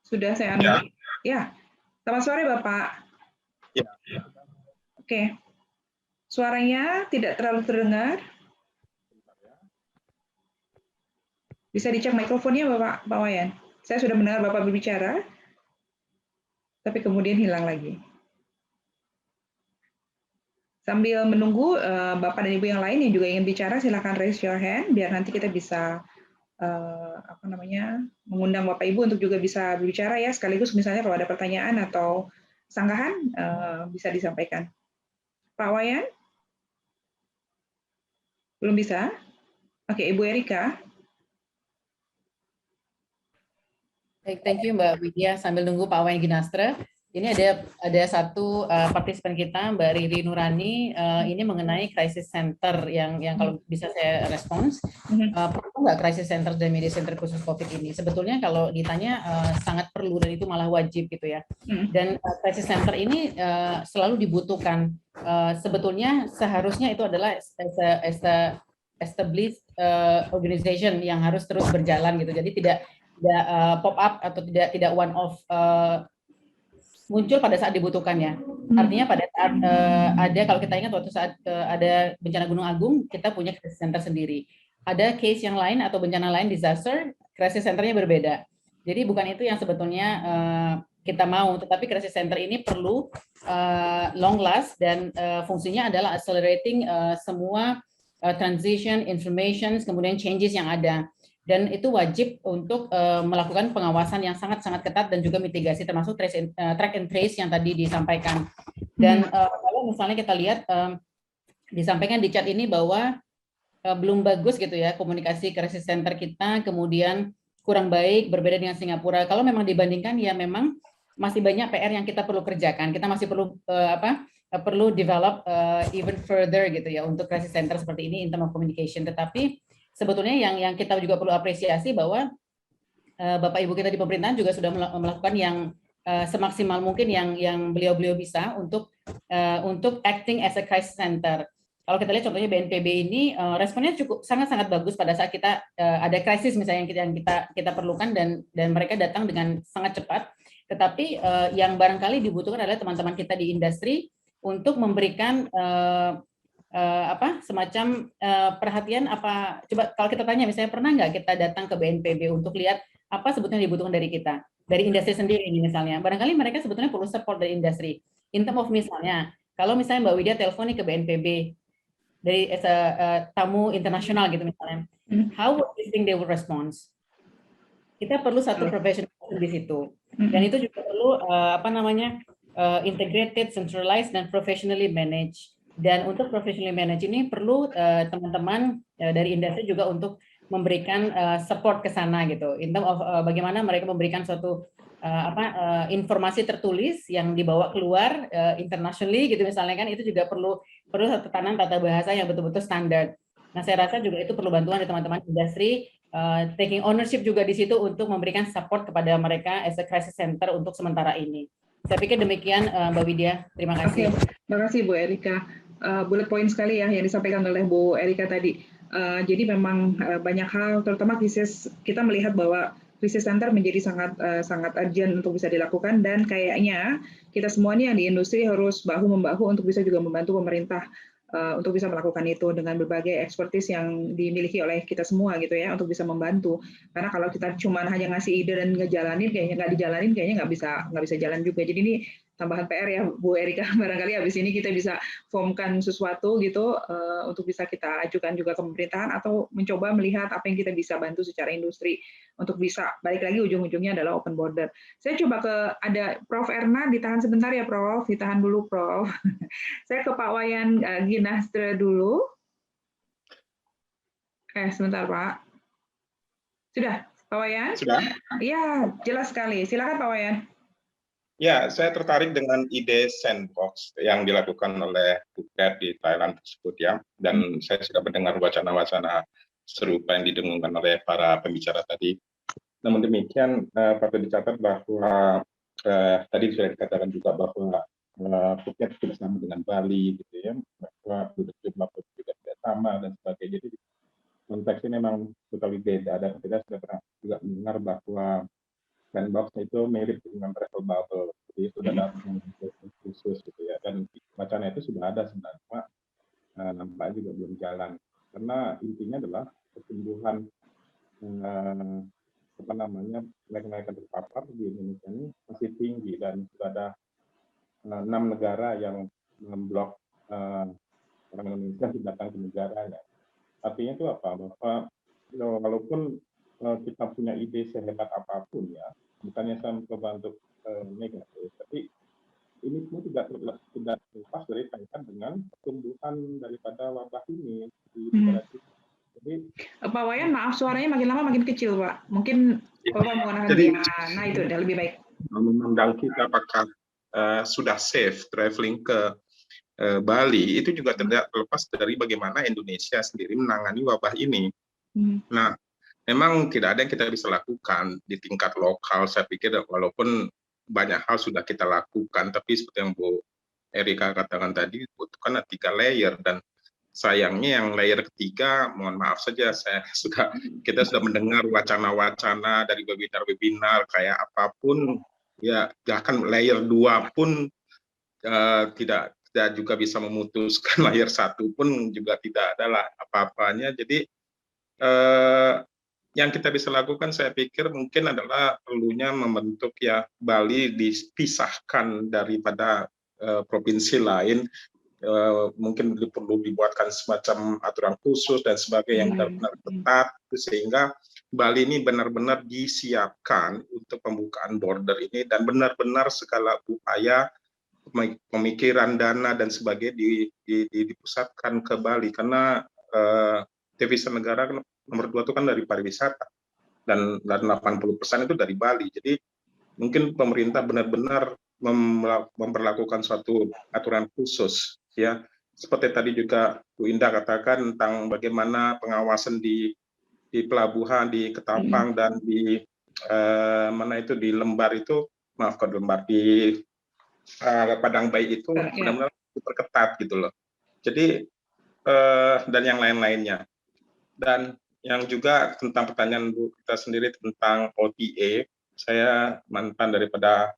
sudah saya unmute. Ya. Selamat sore Bapak. Ya. Oke. Suaranya tidak terlalu terdengar. Bisa dicek mikrofonnya Pak Wayan. Saya sudah mendengar Bapak berbicara, tapi kemudian hilang lagi. Sambil menunggu Bapak dan Ibu yang lain yang juga ingin bicara, silakan raise your hand, biar nanti kita bisa mengundang Bapak Ibu untuk juga bisa berbicara ya, sekaligus misalnya kalau ada pertanyaan atau sanggahan bisa disampaikan. Pak Wayan? Belum bisa? Oke, Ibu Erika. Baik, thank you Mbak Widya. Sambil nunggu Pak Wayan Ginastra, ini ada satu partisipan kita, Mbak Riri Nurani, ini mengenai crisis center yang kalau bisa saya respons. Perlu nggak crisis center dan media center khusus COVID ini? Sebetulnya kalau ditanya sangat perlu dan itu malah wajib gitu ya. Dan crisis center ini selalu dibutuhkan. Sebetulnya seharusnya itu adalah established organization yang harus terus berjalan gitu. Jadi tidak pop up atau tidak one off muncul pada saat dibutuhkannya. Artinya pada saat ada, kalau kita ingat waktu saat ada bencana Gunung Agung, kita punya crisis center sendiri. Ada case yang lain atau bencana lain, disaster, crisis centernya berbeda. Jadi bukan itu yang sebetulnya kita mau, tetapi crisis center ini perlu long last dan fungsinya adalah accelerating semua transition, information, kemudian changes yang ada. Dan itu wajib untuk melakukan pengawasan yang sangat-sangat ketat dan juga mitigasi termasuk track and trace yang tadi disampaikan. Dan kalau misalnya kita lihat disampaikan di chat ini bahwa belum bagus gitu ya komunikasi crisis center kita, kemudian kurang baik, berbeda dengan Singapura. Kalau memang dibandingkan ya memang masih banyak PR yang kita perlu kerjakan. Kita masih perlu perlu develop even further gitu ya untuk crisis center seperti ini in terms of communication. Tetapi sebetulnya yang kita juga perlu apresiasi bahwa Bapak Ibu kita di pemerintahan juga sudah melakukan yang semaksimal mungkin yang beliau-beliau bisa untuk acting as a crisis center. Kalau kita lihat contohnya BNPB ini responnya cukup sangat-sangat bagus pada saat kita ada krisis misalnya yang kita perlukan dan mereka datang dengan sangat cepat. Tetapi yang barangkali dibutuhkan adalah teman-teman kita di industri untuk memberikan semacam perhatian apa. Coba kalau kita tanya misalnya pernah nggak kita datang ke BNPB untuk lihat apa sebetulnya dibutuhkan dari kita, dari industri sendiri ini misalnya. Barangkali mereka sebetulnya perlu support dari industri. In terms of misalnya, kalau misalnya Mbak Widya telepon nih ke BNPB dari tamu internasional gitu misalnya, how would you think they will respond? Kita perlu satu profesional di situ, dan itu juga perlu integrated, centralized, dan professionally managed. Dan untuk professionally managed ini perlu teman-teman dari industri juga untuk memberikan support ke sana gitu. In terms of bagaimana mereka memberikan suatu informasi tertulis yang dibawa keluar internationally gitu misalnya kan, itu juga perlu tatanan tata bahasa yang betul-betul standar. Nah, saya rasa juga itu perlu bantuan dari teman-teman industri, taking ownership juga di situ untuk memberikan support kepada mereka as a crisis center untuk sementara ini. Saya pikir demikian Mbak Widya. Terima kasih. Terima kasih Bu Erika. Bullet point sekali ya yang disampaikan oleh Bu Erika tadi. Jadi memang banyak hal, terutama kita melihat bahwa krisis center menjadi sangat urgent untuk bisa dilakukan, dan kayaknya kita semua nih yang di industri harus bahu-membahu untuk bisa juga membantu pemerintah untuk bisa melakukan itu dengan berbagai expertise yang dimiliki oleh kita semua gitu ya, untuk bisa membantu. Karena kalau kita cuma hanya ngasih ide dan ngejalanin, kayaknya nggak dijalanin, kayaknya nggak bisa jalan juga. Jadi ini tambahan PR ya Bu Erika, barangkali habis ini kita bisa formkan sesuatu gitu untuk bisa kita ajukan juga ke pemerintahan, atau mencoba melihat apa yang kita bisa bantu secara industri untuk bisa balik lagi ujung-ujungnya adalah open border. Saya coba ada Prof. Erna, ditahan sebentar ya Prof, ditahan dulu Prof. Saya ke Pak Wayan Ginastra dulu. Sebentar Pak. Sudah Pak Wayan? Sudah. Iya, jelas sekali. Silakan Pak Wayan. Ya, saya tertarik dengan ide sandbox yang dilakukan oleh Phuket di Thailand tersebut ya. Dan saya sudah mendengar wacana-wacana serupa yang didengungkan oleh para pembicara tadi. Namun demikian, patut dicatat bahwa tadi sudah dikatakan juga bahwa Phuket bersama dengan Bali, gitu ya, bahwa jumlah juga tidak sama dan sebagainya. Jadi konteksnya memang totally beda. Dan kita sudah pernah juga mendengar bahwa sandbox itu mirip dengan travel bubble, jadi sudah ada khusus gitu ya, dan wacana itu sudah ada sebenarnya, nampaknya juga belum jalan, karena intinya adalah pertumbuhan mereka terpapar di Indonesia ini masih tinggi, dan sudah ada 6 negara yang memblok orang Indonesia datang ke negaranya. Artinya itu apa? Bahwa walaupun kita punya ide sehebat apapun ya, bukannya saya mencoba untuk negatif, tapi ini semua tidak terlepas dari kaitan dengan pertumbuhan daripada wabah ini di negara kita. Jadi Pak Wayan, maaf suaranya makin lama makin kecil Pak. Mungkin Bapak menggunakan nah itu udah lebih baik. Memandang kita apakah sudah safe traveling ke Bali, itu juga tidak terlepas dari bagaimana Indonesia sendiri menangani wabah ini. Nah, memang tidak ada yang kita bisa lakukan di tingkat lokal. Saya pikir walaupun banyak hal sudah kita lakukan, tapi seperti yang Bu Erika katakan tadi, butuhkan 3 layer, dan sayangnya yang layer ketiga, mohon maaf saja, kita sudah mendengar wacana-wacana dari webinar-webinar kayak apapun, ya bahkan layer 2 pun tidak juga bisa memutuskan, layer 1 pun juga tidak adalah apa-apanya. Jadi yang kita bisa lakukan, saya pikir mungkin adalah perlunya membentuk ya Bali dipisahkan daripada provinsi lain, mungkin perlu dibuatkan semacam aturan khusus dan sebagainya yang benar-benar ketat, sehingga Bali ini benar-benar disiapkan untuk pembukaan border ini, dan benar-benar segala upaya pemikiran dana dan sebagainya dipusatkan ke Bali, karena devisa negara nomor 2 itu kan dari pariwisata, dan 80% itu dari Bali. Jadi mungkin pemerintah benar-benar memperlakukan suatu aturan khusus ya, seperti tadi juga Bu Indah katakan tentang bagaimana pengawasan di pelabuhan, di Ketapang, dan di di Lembar itu, di Padang Bayi itu benar-benar diperketat gitu loh. Jadi dan yang lain-lainnya. Dan yang juga tentang pertanyaan Bu kita sendiri tentang OTA, saya mantan daripada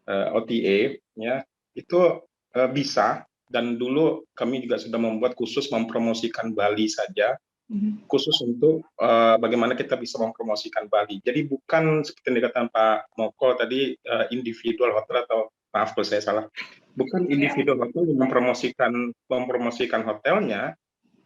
OTA ya, itu bisa, dan dulu kami juga sudah membuat khusus mempromosikan Bali saja, khusus untuk bagaimana kita bisa mempromosikan Bali. Jadi bukan seperti yang dikatakan Pak Moko tadi, individual hotel, atau maaf kalau saya salah, bukan individual hotel yang mempromosikan hotelnya,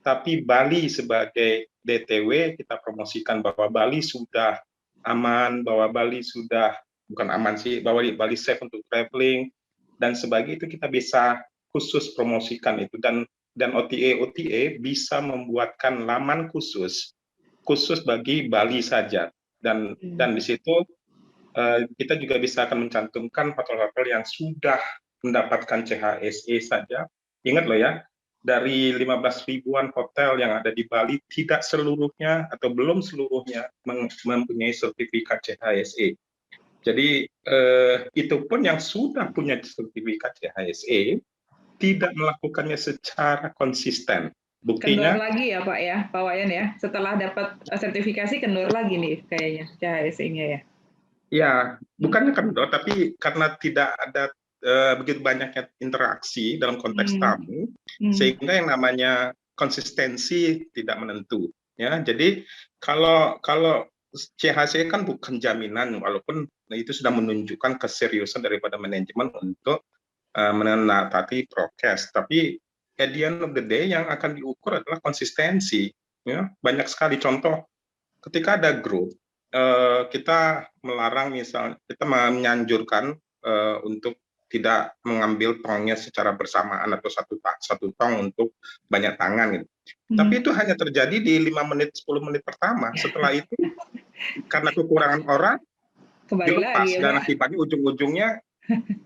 tapi Bali sebagai DTW kita promosikan bahwa Bali sudah aman, bahwa Bali sudah, bukan aman sih, bahwa Bali safe untuk traveling, dan sebagai itu kita bisa khusus promosikan itu, dan OTA bisa membuatkan laman khusus bagi Bali saja, dan di situ kita juga bisa akan mencantumkan hotel-hotel yang sudah mendapatkan CHSE saja. Ingat loh ya, dari 15 ribuan hotel yang ada di Bali, tidak seluruhnya atau belum seluruhnya mempunyai sertifikat CHSE. Jadi itu pun yang sudah punya sertifikat CHSE tidak melakukannya secara konsisten. Buktinya kendor lagi ya Pak ya, Pak Wayan ya. Setelah dapat sertifikasi kendor lagi nih kayaknya CHSE-nya ya. ya bukannya kendor, tapi karena tidak ada begitu banyaknya interaksi dalam konteks tamu, sehingga yang namanya konsistensi tidak menentu. Ya, jadi kalau CHSE kan bukan jaminan, walaupun itu sudah menunjukkan keseriusan daripada manajemen untuk menepati prokes, tapi at the end of the day yang akan diukur adalah konsistensi. Ya, banyak sekali contoh ketika ada grup kita melarang, misalnya kita menyanjurkan untuk tidak mengambil tongnya secara bersamaan atau satu tong untuk banyak tangan gitu. Tapi itu hanya terjadi di 5 menit 10 menit pertama. Setelah itu karena kekurangan orang dilepas lagi, ya, dan akibatnya ujung-ujungnya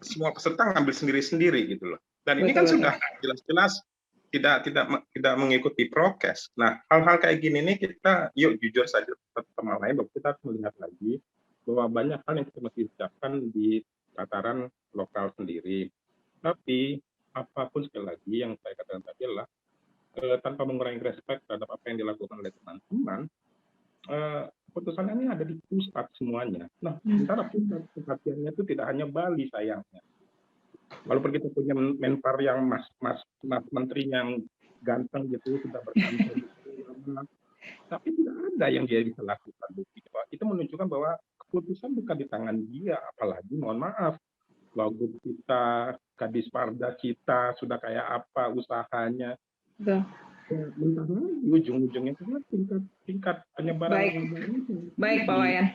semua peserta ngambil sendiri-sendiri gitu loh. Dan ini kan sudah jelas-jelas tidak mengikuti prokes. Nah, hal-hal kayak gini nih kita yuk jujur saja sama lain bahwa kita harus melihat lagi bahwa banyak hal yang kita mesti siapkan di tataran lokal sendiri. Tapi apapun sekali lagi yang saya katakan tadi adalah tanpa mengurangi respect terhadap apa yang dilakukan oleh teman-teman, keputusan ini ada di pusat semuanya. Nah, sementara pusat perhatiannya itu tidak hanya Bali sayangnya. Walaupun kita punya menpar yang mas menteri yang ganteng gitu sudah berkantor, tapi tidak ada yang dia bisa lakukan. Itu menunjukkan bahwa keputusan bukan di tangan dia, apalagi mohon maaf, wagub kita, kadisparda kita sudah kayak apa usahanya. Ujung-ujungnya karena tingkat penyebaran. Baik Pak Wayan.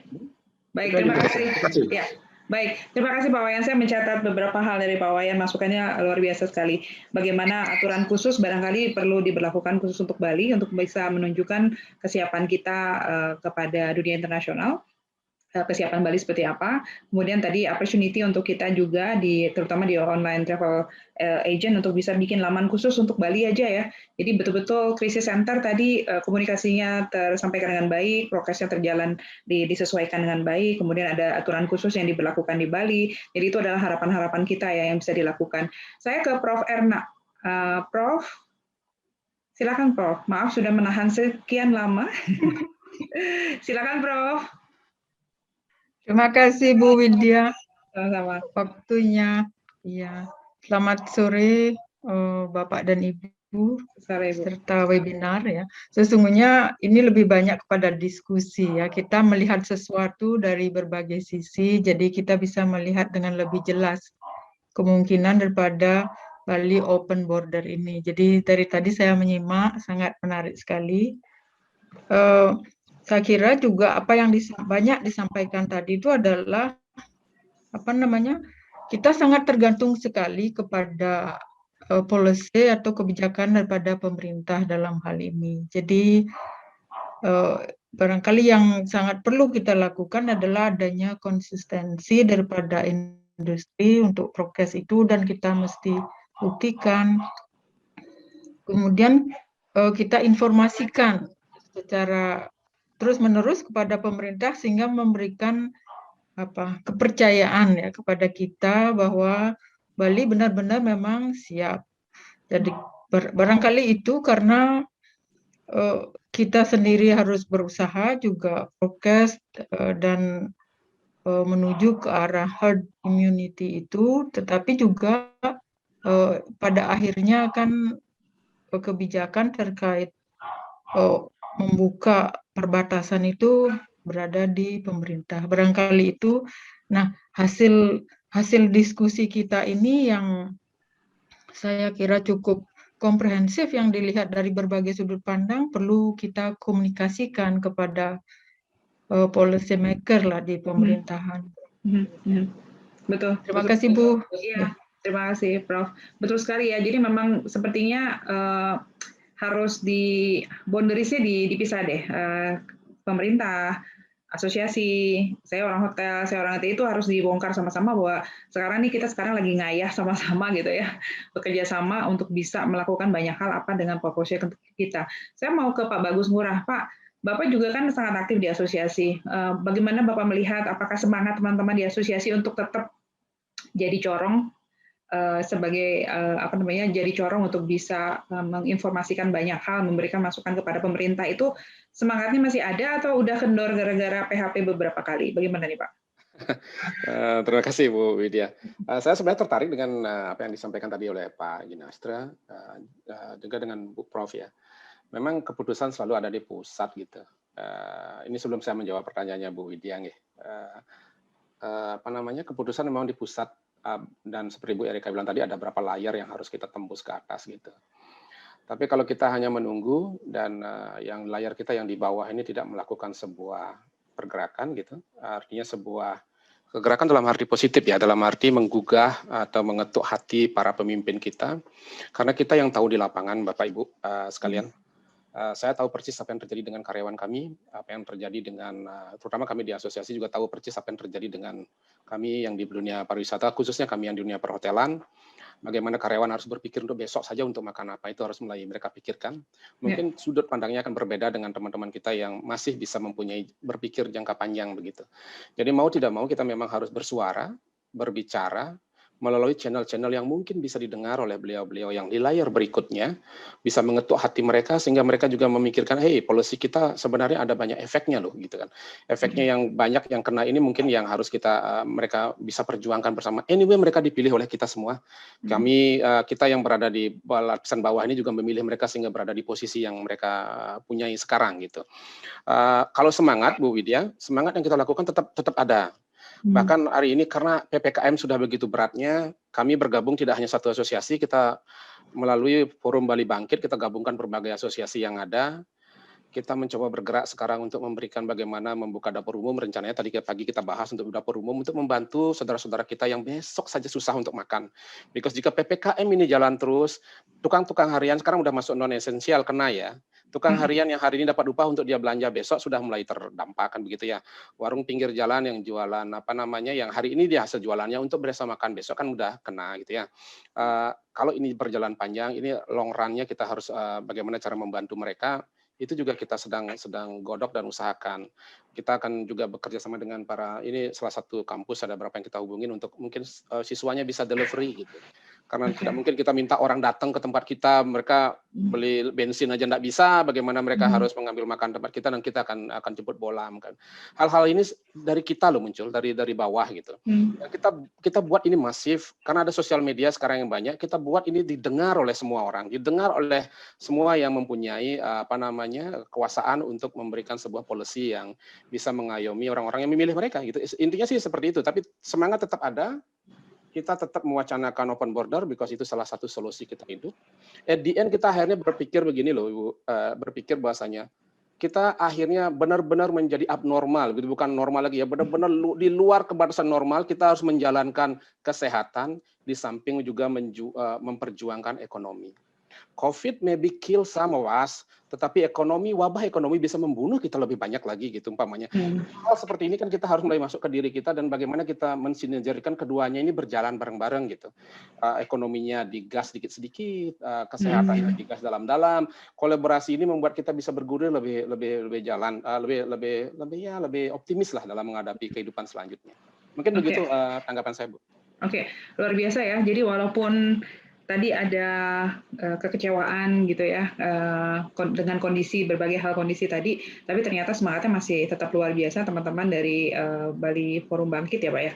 Baik, terima kasih. Ya. Baik, terima kasih Pak Wayan. Saya mencatat beberapa hal dari Pak Wayan, masukannya luar biasa sekali. Bagaimana aturan khusus barangkali perlu diberlakukan khusus untuk Bali untuk bisa menunjukkan kesiapan kita kepada dunia internasional. Kesiapan Bali seperti apa. Kemudian tadi opportunity untuk kita juga terutama di online travel agent untuk bisa bikin laman khusus untuk Bali aja ya. Jadi betul-betul krisis center tadi komunikasinya tersampaikan dengan baik, prokesnya terjalan disesuaikan dengan baik, kemudian ada aturan khusus yang diberlakukan di Bali. Jadi itu adalah harapan-harapan kita ya yang bisa dilakukan. Saya ke Prof. Erna. Prof, silakan Prof. Maaf sudah menahan sekian lama. Silakan Prof. Terima kasih Bu Widya. Sama-sama. Waktunya. Ya. Selamat sore Bapak dan Ibu serta webinar ya. Sesungguhnya ini lebih banyak kepada diskusi ya. Kita melihat sesuatu dari berbagai sisi, jadi kita bisa melihat dengan lebih jelas kemungkinan daripada Bali open border ini. Jadi dari tadi saya menyimak, sangat menarik sekali. Saya kira juga apa yang banyak disampaikan tadi itu adalah kita sangat tergantung sekali kepada policy atau kebijakan daripada pemerintah dalam hal ini. Jadi barangkali yang sangat perlu kita lakukan adalah adanya konsistensi daripada industri untuk prokes itu dan kita mesti buktikan. Kemudian kita informasikan secara terus-menerus kepada pemerintah sehingga memberikan kepercayaan ya kepada kita bahwa Bali benar-benar memang siap. Jadi barangkali itu karena kita sendiri harus berusaha juga prokes dan menuju ke arah herd immunity itu, tetapi juga pada akhirnya kan kebijakan terkait membuka perbatasan itu berada di pemerintah. Barangkali itu, nah hasil diskusi kita ini yang saya kira cukup komprehensif yang dilihat dari berbagai sudut pandang perlu kita komunikasikan kepada policy maker lah di pemerintahan. Betul. Terima kasih Bu. Iya, terima kasih Prof. Betul sekali ya. Jadi memang sepertinya harus boundariesnya dipisah deh. Pemerintah, asosiasi, saya orang hotel, saya orang itu harus dibongkar sama-sama bahwa sekarang nih kita lagi ngayah sama-sama gitu ya, bekerja sama untuk bisa melakukan banyak hal apa dengan proposal kita. Saya mau ke Pak Bagus Ngurah. Pak, Bapak juga kan sangat aktif di asosiasi. Bagaimana Bapak melihat apakah semangat teman-teman di asosiasi untuk tetap jadi corong sebagai jadi corong untuk bisa menginformasikan banyak hal, memberikan masukan kepada pemerintah, itu semangatnya masih ada atau udah kendor gara-gara PHP beberapa kali? Bagaimana nih Pak? Terima kasih Bu Widya. Saya sebenarnya tertarik dengan apa yang disampaikan tadi oleh Pak Ginastra, juga dengan Bu Prof ya. Memang keputusan selalu ada di pusat gitu. Ini sebelum saya menjawab pertanyaannya Bu Widya, keputusan memang di pusat, dan seperti Bu Erika bilang tadi ada berapa layar yang harus kita tembus ke atas gitu. Tapi kalau kita hanya menunggu dan yang layar kita yang di bawah ini tidak melakukan sebuah pergerakan gitu, artinya sebuah kegerakan dalam arti positif ya, dalam arti menggugah atau mengetuk hati para pemimpin kita, karena kita yang tahu di lapangan Bapak Ibu sekalian. Saya tahu persis apa yang terjadi dengan karyawan kami, apa yang terjadi dengan, terutama kami di asosiasi juga tahu persis apa yang terjadi dengan kami yang di dunia pariwisata, khususnya kami yang di dunia perhotelan, bagaimana karyawan harus berpikir untuk besok saja untuk makan apa, itu harus mulai mereka pikirkan. Mungkin sudut pandangnya akan berbeda dengan teman-teman kita yang masih bisa mempunyai berpikir jangka panjang begitu. Jadi mau tidak mau kita memang harus bersuara, berbicara, melalui channel-channel yang mungkin bisa didengar oleh beliau-beliau yang di layar berikutnya, bisa mengetuk hati mereka sehingga mereka juga memikirkan, hey, policy kita sebenarnya ada banyak efeknya loh, gitu kan. Efeknya yang banyak yang kena ini mungkin yang harus kita mereka bisa perjuangkan bersama. Anyway, mereka dipilih oleh kita semua. Kami kita yang berada di lapisan bawah ini juga memilih mereka sehingga berada di posisi yang mereka punyai sekarang gitu. Kalau semangat Bu Widya, semangat yang kita lakukan tetap ada. Bahkan hari ini karena PPKM sudah begitu beratnya, kami bergabung tidak hanya satu asosiasi, kita melalui Forum Bali Bangkit, kita gabungkan berbagai asosiasi yang ada. Kita mencoba bergerak sekarang untuk memberikan bagaimana membuka dapur umum, rencananya tadi pagi kita bahas untuk dapur umum, untuk membantu saudara-saudara kita yang besok saja susah untuk makan. Because jika PPKM ini jalan terus, tukang-tukang harian sekarang udah masuk non-esensial kena ya. Tukang harian yang hari ini dapat upah untuk dia belanja besok sudah mulai terdampak kan begitu ya. Warung pinggir jalan yang jualan yang hari ini dia hasil jualannya untuk berasa makan besok kan udah kena gitu ya. Kalau ini berjalan panjang, ini long run-nya kita harus bagaimana cara membantu mereka, itu juga kita sedang godok dan usahakan. Kita akan juga bekerja sama dengan ini salah satu kampus, ada berapa yang kita hubungin untuk mungkin siswanya bisa delivery gitu. Karena tidak mungkin kita minta orang datang ke tempat kita, mereka beli bensin aja tidak bisa, bagaimana mereka harus mengambil makan tempat kita dan kita akan jemput bola kan. Hal-hal ini dari kita loh muncul dari bawah gitu. Kita buat ini masif karena ada sosial media sekarang yang banyak, kita buat ini didengar oleh semua orang, didengar oleh semua yang mempunyai kekuasaan untuk memberikan sebuah policy yang bisa mengayomi orang-orang yang memilih mereka gitu. Intinya sih seperti itu, tapi semangat tetap ada. Kita tetap mewacanakan open border because itu salah satu solusi kita hidup. At the end kita akhirnya berpikir begini loh Ibu, berpikir bahasanya kita akhirnya benar-benar menjadi abnormal, gitu, bukan normal lagi ya, benar-benar di luar kebatasan normal, kita harus menjalankan kesehatan di samping juga memperjuangkan ekonomi. COVID maybe kill some of us, tetapi wabah ekonomi bisa membunuh kita lebih banyak lagi gitu umpamanya. Hal seperti ini kan kita harus mulai masuk ke diri kita dan bagaimana kita mensinergikan keduanya ini berjalan bareng-bareng gitu. Ekonominya digas sedikit-sedikit, kesehatannya digas dalam-dalam. Kolaborasi ini membuat kita bisa bergulir lebih jalan, lebih optimis lah dalam menghadapi kehidupan selanjutnya. Mungkin begitu tanggapan saya, Bu. Oke, luar biasa ya. Jadi walaupun tadi ada kekecewaan gitu ya dengan berbagai hal kondisi tadi, tapi ternyata semangatnya masih tetap luar biasa teman-teman dari Bali Forum Bangkit ya Pak ya,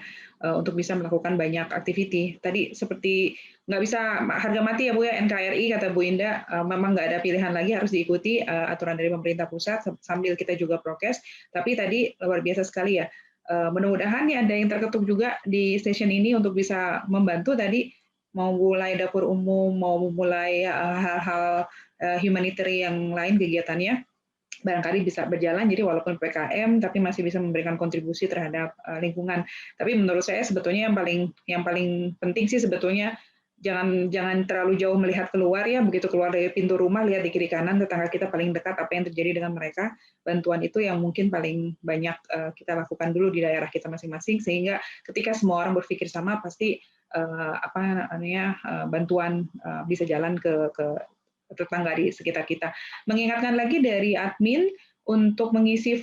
untuk bisa melakukan banyak aktiviti. Tadi seperti nggak bisa harga mati ya Bu ya, NKRI kata Bu Indah, memang nggak ada pilihan lagi, harus diikuti aturan dari pemerintah pusat sambil kita juga prokes. Tapi tadi luar biasa sekali ya. Mudah-mudahan ya ada yang terketuk juga di stasiun ini untuk bisa membantu tadi, mau mulai dapur umum, mau mulai hal-hal humanitarian yang lain kegiatannya, barangkali bisa berjalan. Jadi walaupun PKM, tapi masih bisa memberikan kontribusi terhadap lingkungan. Tapi menurut saya sebetulnya yang paling penting sih sebetulnya jangan terlalu jauh melihat keluar ya. Begitu keluar dari pintu rumah, lihat di kiri kanan tetangga kita paling dekat apa yang terjadi dengan mereka. Bantuan itu yang mungkin paling banyak kita lakukan dulu di daerah kita masing-masing, sehingga ketika semua orang berpikir sama pasti bantuan bisa jalan ke tetangga di sekitar kita. Mengingatkan lagi dari admin untuk mengisi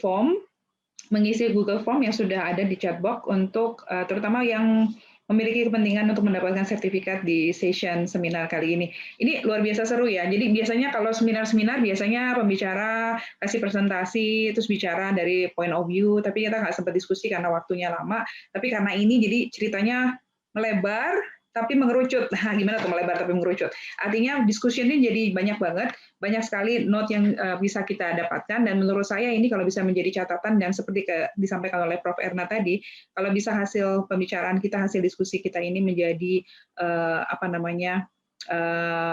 Google Form yang sudah ada di chatbox untuk terutama yang memiliki kepentingan untuk mendapatkan sertifikat di session seminar kali ini. Ini luar biasa seru ya. Jadi biasanya kalau seminar-seminar biasanya pembicara kasih presentasi, terus bicara dari point of view, tapi kita nggak sempat diskusi karena waktunya lama. Tapi karena ini jadi ceritanya melebar, tapi mengerucut. Nah, gimana tuh melebar tapi mengerucut? Artinya diskusi ini jadi banyak banget, banyak sekali note yang bisa kita dapatkan, dan menurut saya ini kalau bisa menjadi catatan, dan seperti disampaikan oleh Prof. Erna tadi, kalau bisa hasil pembicaraan kita, hasil diskusi kita ini menjadi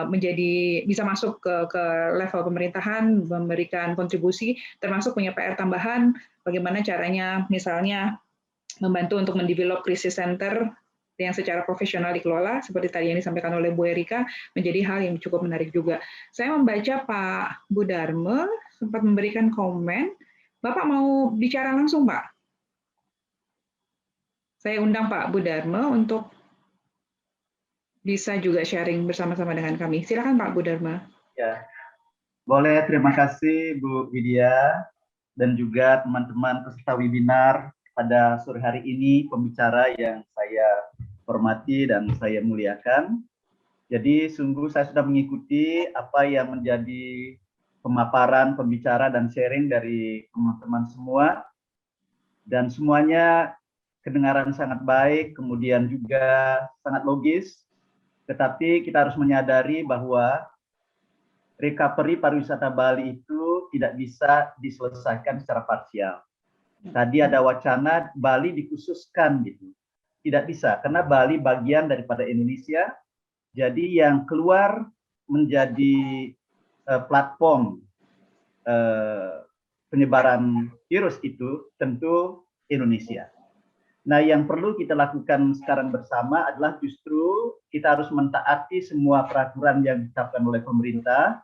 menjadi bisa masuk ke level pemerintahan, memberikan kontribusi, termasuk punya PR tambahan, bagaimana caranya misalnya membantu untuk mendevelop crisis center yang secara profesional dikelola, seperti tadi yang disampaikan oleh Bu Erika, menjadi hal yang cukup menarik juga. Saya membaca Pak Budarme sempat memberikan komen. Bapak mau bicara langsung, Pak? Saya undang Pak Budarme untuk bisa juga sharing bersama-sama dengan kami. Silakan Pak Budarme. Ya, boleh. Terima kasih Bu Widya dan juga teman-teman peserta webinar pada sore hari ini, pembicara yang saya hormati dan saya muliakan. Jadi sungguh saya sudah mengikuti apa yang menjadi pemaparan, pembicara, dan sharing dari teman-teman semua. Dan semuanya kedengaran sangat baik, kemudian juga sangat logis. Tetapi kita harus menyadari bahwa recovery pariwisata Bali itu tidak bisa diselesaikan secara parsial. Tadi ada wacana Bali dikhususkan gitu. Tidak bisa, karena Bali bagian daripada Indonesia. Jadi yang keluar menjadi platform penyebaran virus itu tentu Indonesia. Nah, yang perlu kita lakukan sekarang bersama adalah justru kita harus mentaati semua peraturan yang ditetapkan oleh pemerintah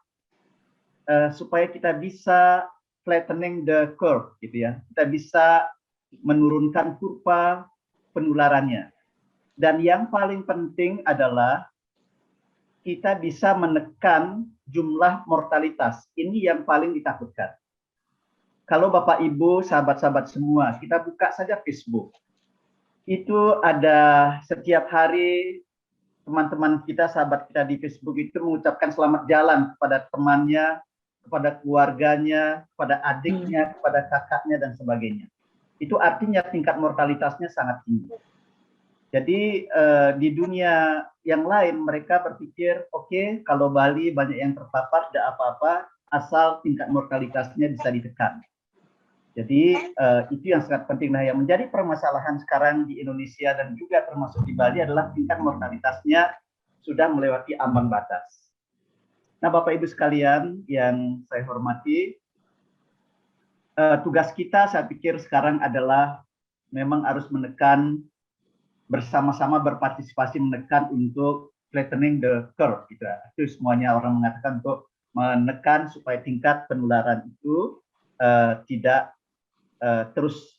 supaya kita bisa flattening the curve, gitu ya. Kita bisa menurunkan kurva penularannya. Dan yang paling penting adalah kita bisa menekan jumlah mortalitas. Ini yang paling ditakutkan. Kalau Bapak Ibu, sahabat-sahabat semua, kita buka saja Facebook. Itu ada setiap hari teman-teman kita, sahabat kita di Facebook itu mengucapkan selamat jalan kepada temannya, kepada keluarganya, kepada adiknya, kepada kakaknya, dan sebagainya. Itu artinya tingkat mortalitasnya sangat tinggi. Jadi di dunia yang lain mereka berpikir, oke, kalau Bali banyak yang terpapar, tidak apa-apa, asal tingkat mortalitasnya bisa ditekan. Jadi itu yang sangat penting. Nah, yang menjadi permasalahan sekarang di Indonesia dan juga termasuk di Bali adalah tingkat mortalitasnya sudah melewati ambang batas. Nah, Bapak Ibu sekalian yang saya hormati, tugas kita saya pikir sekarang adalah memang harus menekan, bersama-sama berpartisipasi menekan untuk flattening the curve. Gitu. Itu semuanya orang mengatakan untuk menekan supaya tingkat penularan itu tidak terus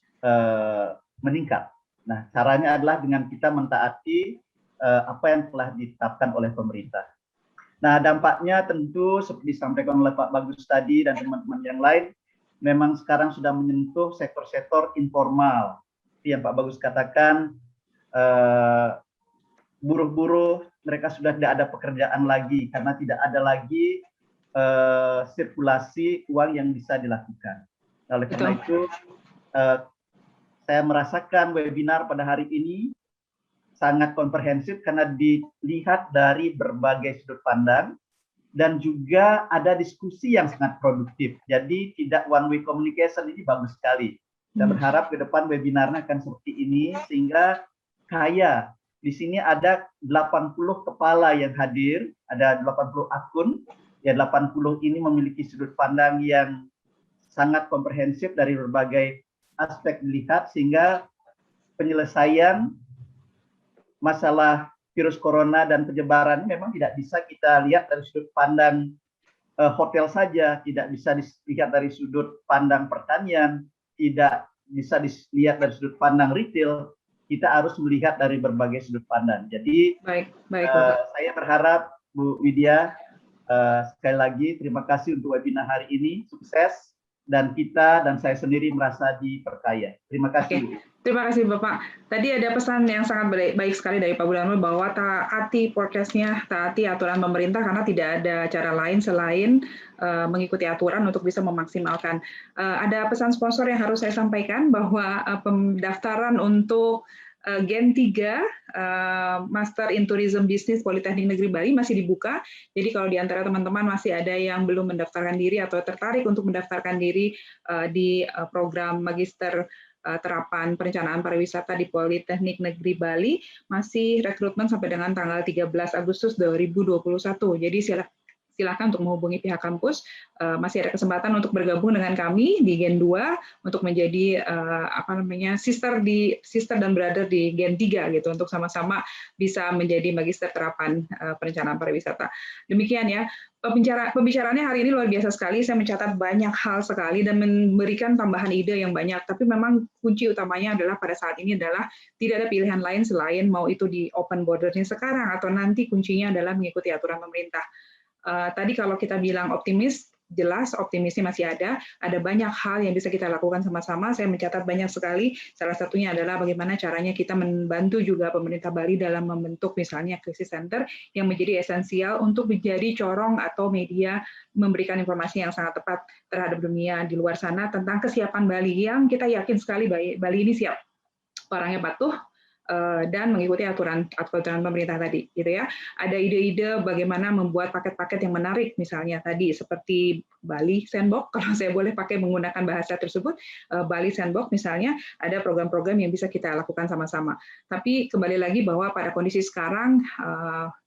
meningkat. Nah, caranya adalah dengan kita mentaati apa yang telah ditetapkan oleh pemerintah. Nah, dampaknya tentu seperti disampaikan oleh Pak Bagus tadi dan teman-teman yang lain, memang sekarang sudah menyentuh sektor-sektor informal. Seperti yang Pak Bagus katakan, buruh-buruh mereka sudah tidak ada pekerjaan lagi karena tidak ada lagi sirkulasi uang yang bisa dilakukan. Oleh karena itu, saya merasakan webinar pada hari ini sangat komprehensif karena dilihat dari berbagai sudut pandang dan juga ada diskusi yang sangat produktif. Jadi tidak one way communication, ini bagus sekali. Saya berharap ke depan webinarnya akan seperti ini sehingga kaya. Di sini ada 80 kepala yang hadir, ada 80 akun. Ya, 80 ini memiliki sudut pandang yang sangat komprehensif dari berbagai aspek dilihat sehingga penyelesaian masalah virus corona dan penyebaran memang tidak bisa kita lihat dari sudut pandang hotel saja, tidak bisa dilihat dari sudut pandang pertanian, tidak bisa dilihat dari sudut pandang retail. Kita harus melihat dari berbagai sudut pandang. Jadi saya berharap Bu Widya, sekali lagi terima kasih untuk webinar hari ini, sukses dan kita dan saya sendiri merasa diperkaya. Terima kasih. Terima kasih Bapak. Tadi ada pesan yang sangat baik sekali dari Pak Budiarno bahwa taati prokesnya, taati aturan pemerintah karena tidak ada cara lain selain mengikuti aturan untuk bisa memaksimalkan. Ada pesan sponsor yang harus saya sampaikan bahwa pendaftaran untuk Gen 3 Master in Tourism Business Politeknik Negeri Bali masih dibuka. Jadi kalau di antara teman-teman masih ada yang belum mendaftarkan diri atau tertarik untuk mendaftarkan diri di program Magister Terapan Perencanaan Pariwisata di Politeknik Negeri Bali, masih rekrutmen sampai dengan tanggal 13 Agustus 2021. Jadi silakan untuk menghubungi pihak kampus. Masih ada kesempatan untuk bergabung dengan kami di Gen 2 untuk menjadi sister dan brother di Gen 3 gitu, untuk sama-sama bisa menjadi Magister Terapan Perencanaan Pariwisata. Demikian ya. Pembicaraannya hari ini luar biasa sekali. Saya mencatat banyak hal sekali dan memberikan tambahan ide yang banyak. Tapi memang kunci utamanya adalah pada saat ini adalah tidak ada pilihan lain selain mau itu di open border-nya sekarang atau nanti kuncinya adalah mengikuti aturan pemerintah. Tadi kalau kita bilang optimis, jelas optimisnya masih ada banyak hal yang bisa kita lakukan sama-sama. Saya mencatat banyak sekali, salah satunya adalah bagaimana caranya kita membantu juga pemerintah Bali dalam membentuk misalnya krisis center yang menjadi esensial untuk menjadi corong atau media memberikan informasi yang sangat tepat terhadap dunia di luar sana tentang kesiapan Bali, yang kita yakin sekali Bali ini siap, orangnya patuh, dan mengikuti aturan pemerintah tadi, gitu ya. Ada ide-ide bagaimana membuat paket-paket yang menarik, misalnya tadi seperti Bali Sandbox, kalau saya boleh pakai menggunakan bahasa tersebut, Bali Sandbox misalnya, ada program-program yang bisa kita lakukan sama-sama. Tapi kembali lagi bahwa pada kondisi sekarang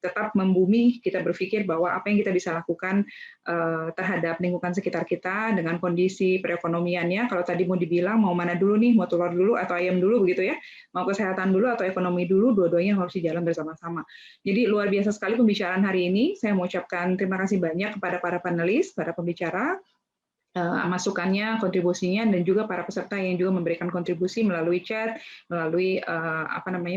tetap membumi, kita berpikir bahwa apa yang kita bisa lakukan terhadap lingkungan sekitar kita dengan kondisi perekonomiannya. Kalau tadi mau dibilang mau mana dulu nih, mau telur dulu atau ayam dulu begitu ya, mau kesehatan dulu atau ekonomi dulu, dua-duanya harus dijalan bersama-sama. Jadi luar biasa sekali pembicaraan hari ini. Saya mau ucapkan terima kasih banyak kepada para panelis, para pembicara, masukannya, kontribusinya, dan juga para peserta yang juga memberikan kontribusi melalui chat, melalui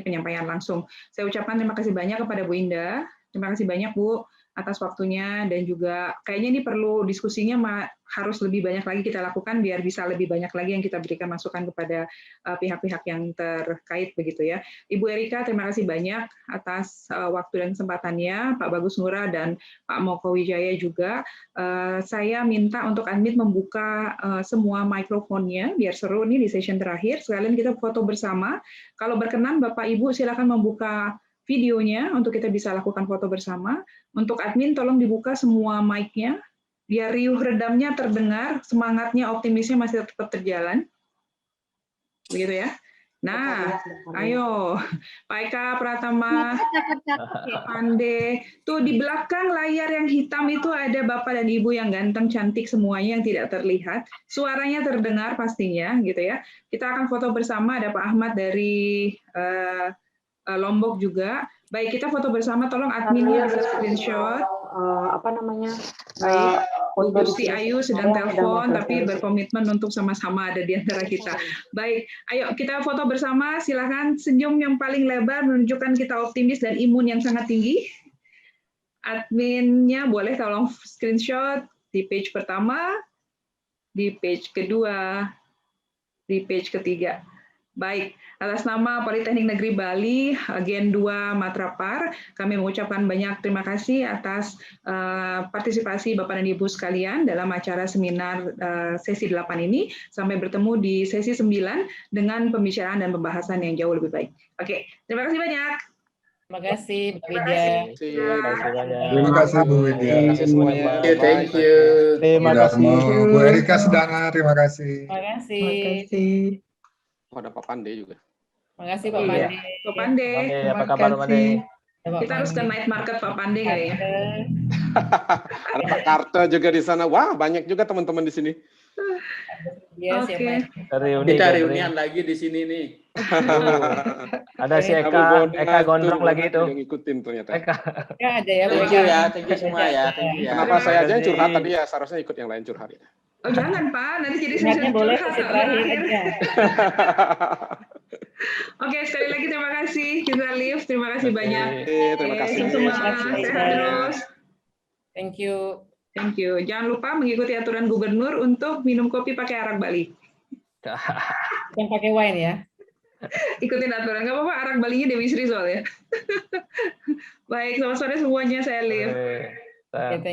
penyampaian langsung. Saya ucapkan terima kasih banyak kepada Bu Indah. Terima kasih banyak Bu atas waktunya, dan juga kayaknya ini perlu diskusinya harus lebih banyak lagi kita lakukan biar bisa lebih banyak lagi yang kita berikan masukan kepada pihak-pihak yang terkait begitu ya. Ibu Erika, terima kasih banyak atas waktu dan kesempatannya. Pak Bagus Ngurah dan Pak Moko Wijaya juga. Saya minta untuk admin membuka semua mikrofonnya biar seru nih di session terakhir. Sekalian kita foto bersama. Kalau berkenan Bapak Ibu silakan membuka videonya untuk kita bisa lakukan foto bersama. Untuk admin tolong dibuka semua mic-nya biar riuh redamnya terdengar, semangatnya, optimisnya masih tetap terjalan. Begitu ya. Nah, ayo Pak Eka Pratama, Pak Pande. Tuh di belakang layar yang hitam itu ada Bapak dan Ibu yang ganteng, cantik semuanya yang tidak terlihat. Suaranya terdengar pastinya gitu ya. Kita akan foto bersama, ada Pak Ahmad dari Lombok juga. Baik, kita foto bersama, tolong adminnya bisa screenshot. Baik, Gusti Ayu sedang telepon tapi berkomitmen untuk sama-sama ada di antara kita. Baik, ayo kita foto bersama, silakan senyum yang paling lebar menunjukkan kita optimis dan imun yang sangat tinggi. Adminnya boleh tolong screenshot di page pertama, di page kedua, di page ketiga. Baik, atas nama Politeknik Negeri Bali, Gen 2 Matrapar, kami mengucapkan banyak terima kasih atas partisipasi Bapak dan Ibu sekalian dalam acara seminar sesi 8 ini. Sampai bertemu di sesi 9 dengan pembicaraan dan pembahasan yang jauh lebih baik. Oke, terima kasih banyak. Terima kasih, Mbak Widya. Terima kasih, Bu Widya. Terima kasih semuanya. Thank you. Terima kasih. Bu Erika Sedana, terima kasih. Terima kasih. Terima kasih. Ada Pak Pande juga. Terima kasih Pak Pande. Pak Pande. Apa kabar Pak Pande? Kita harus ke night market Pak Pande kali ya. Ada Pak Karta juga di sana. Wah, banyak juga teman-teman di sini. Oke. Kita reunian lagi di sini nih. Ada si Eka Gondrong lagi itu. Yang ngikutin ternyata. Eka. Ya ada ya. Thank you semua ya. Thank you ya. Kenapa saya aja yang curhat tadi ya? Seharusnya ikut yang lain curhat ya. Oh jangan Pak, nanti jadi Ingatnya boleh curhat. sesi terakhir aja. Oke, sekali lagi terima kasih. Kita live, terima kasih banyak. Terima kasih. Semua sehat terus. Thank you. Thank you. Jangan lupa mengikuti aturan gubernur untuk minum kopi pakai arak Bali. Yang pakai wine ya. Ikutin aturan, nggak apa-apa. Arak Balinya Dewi Sri soalnya. Baik, selamat sore semuanya. Saya Liv.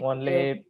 Mohon leave.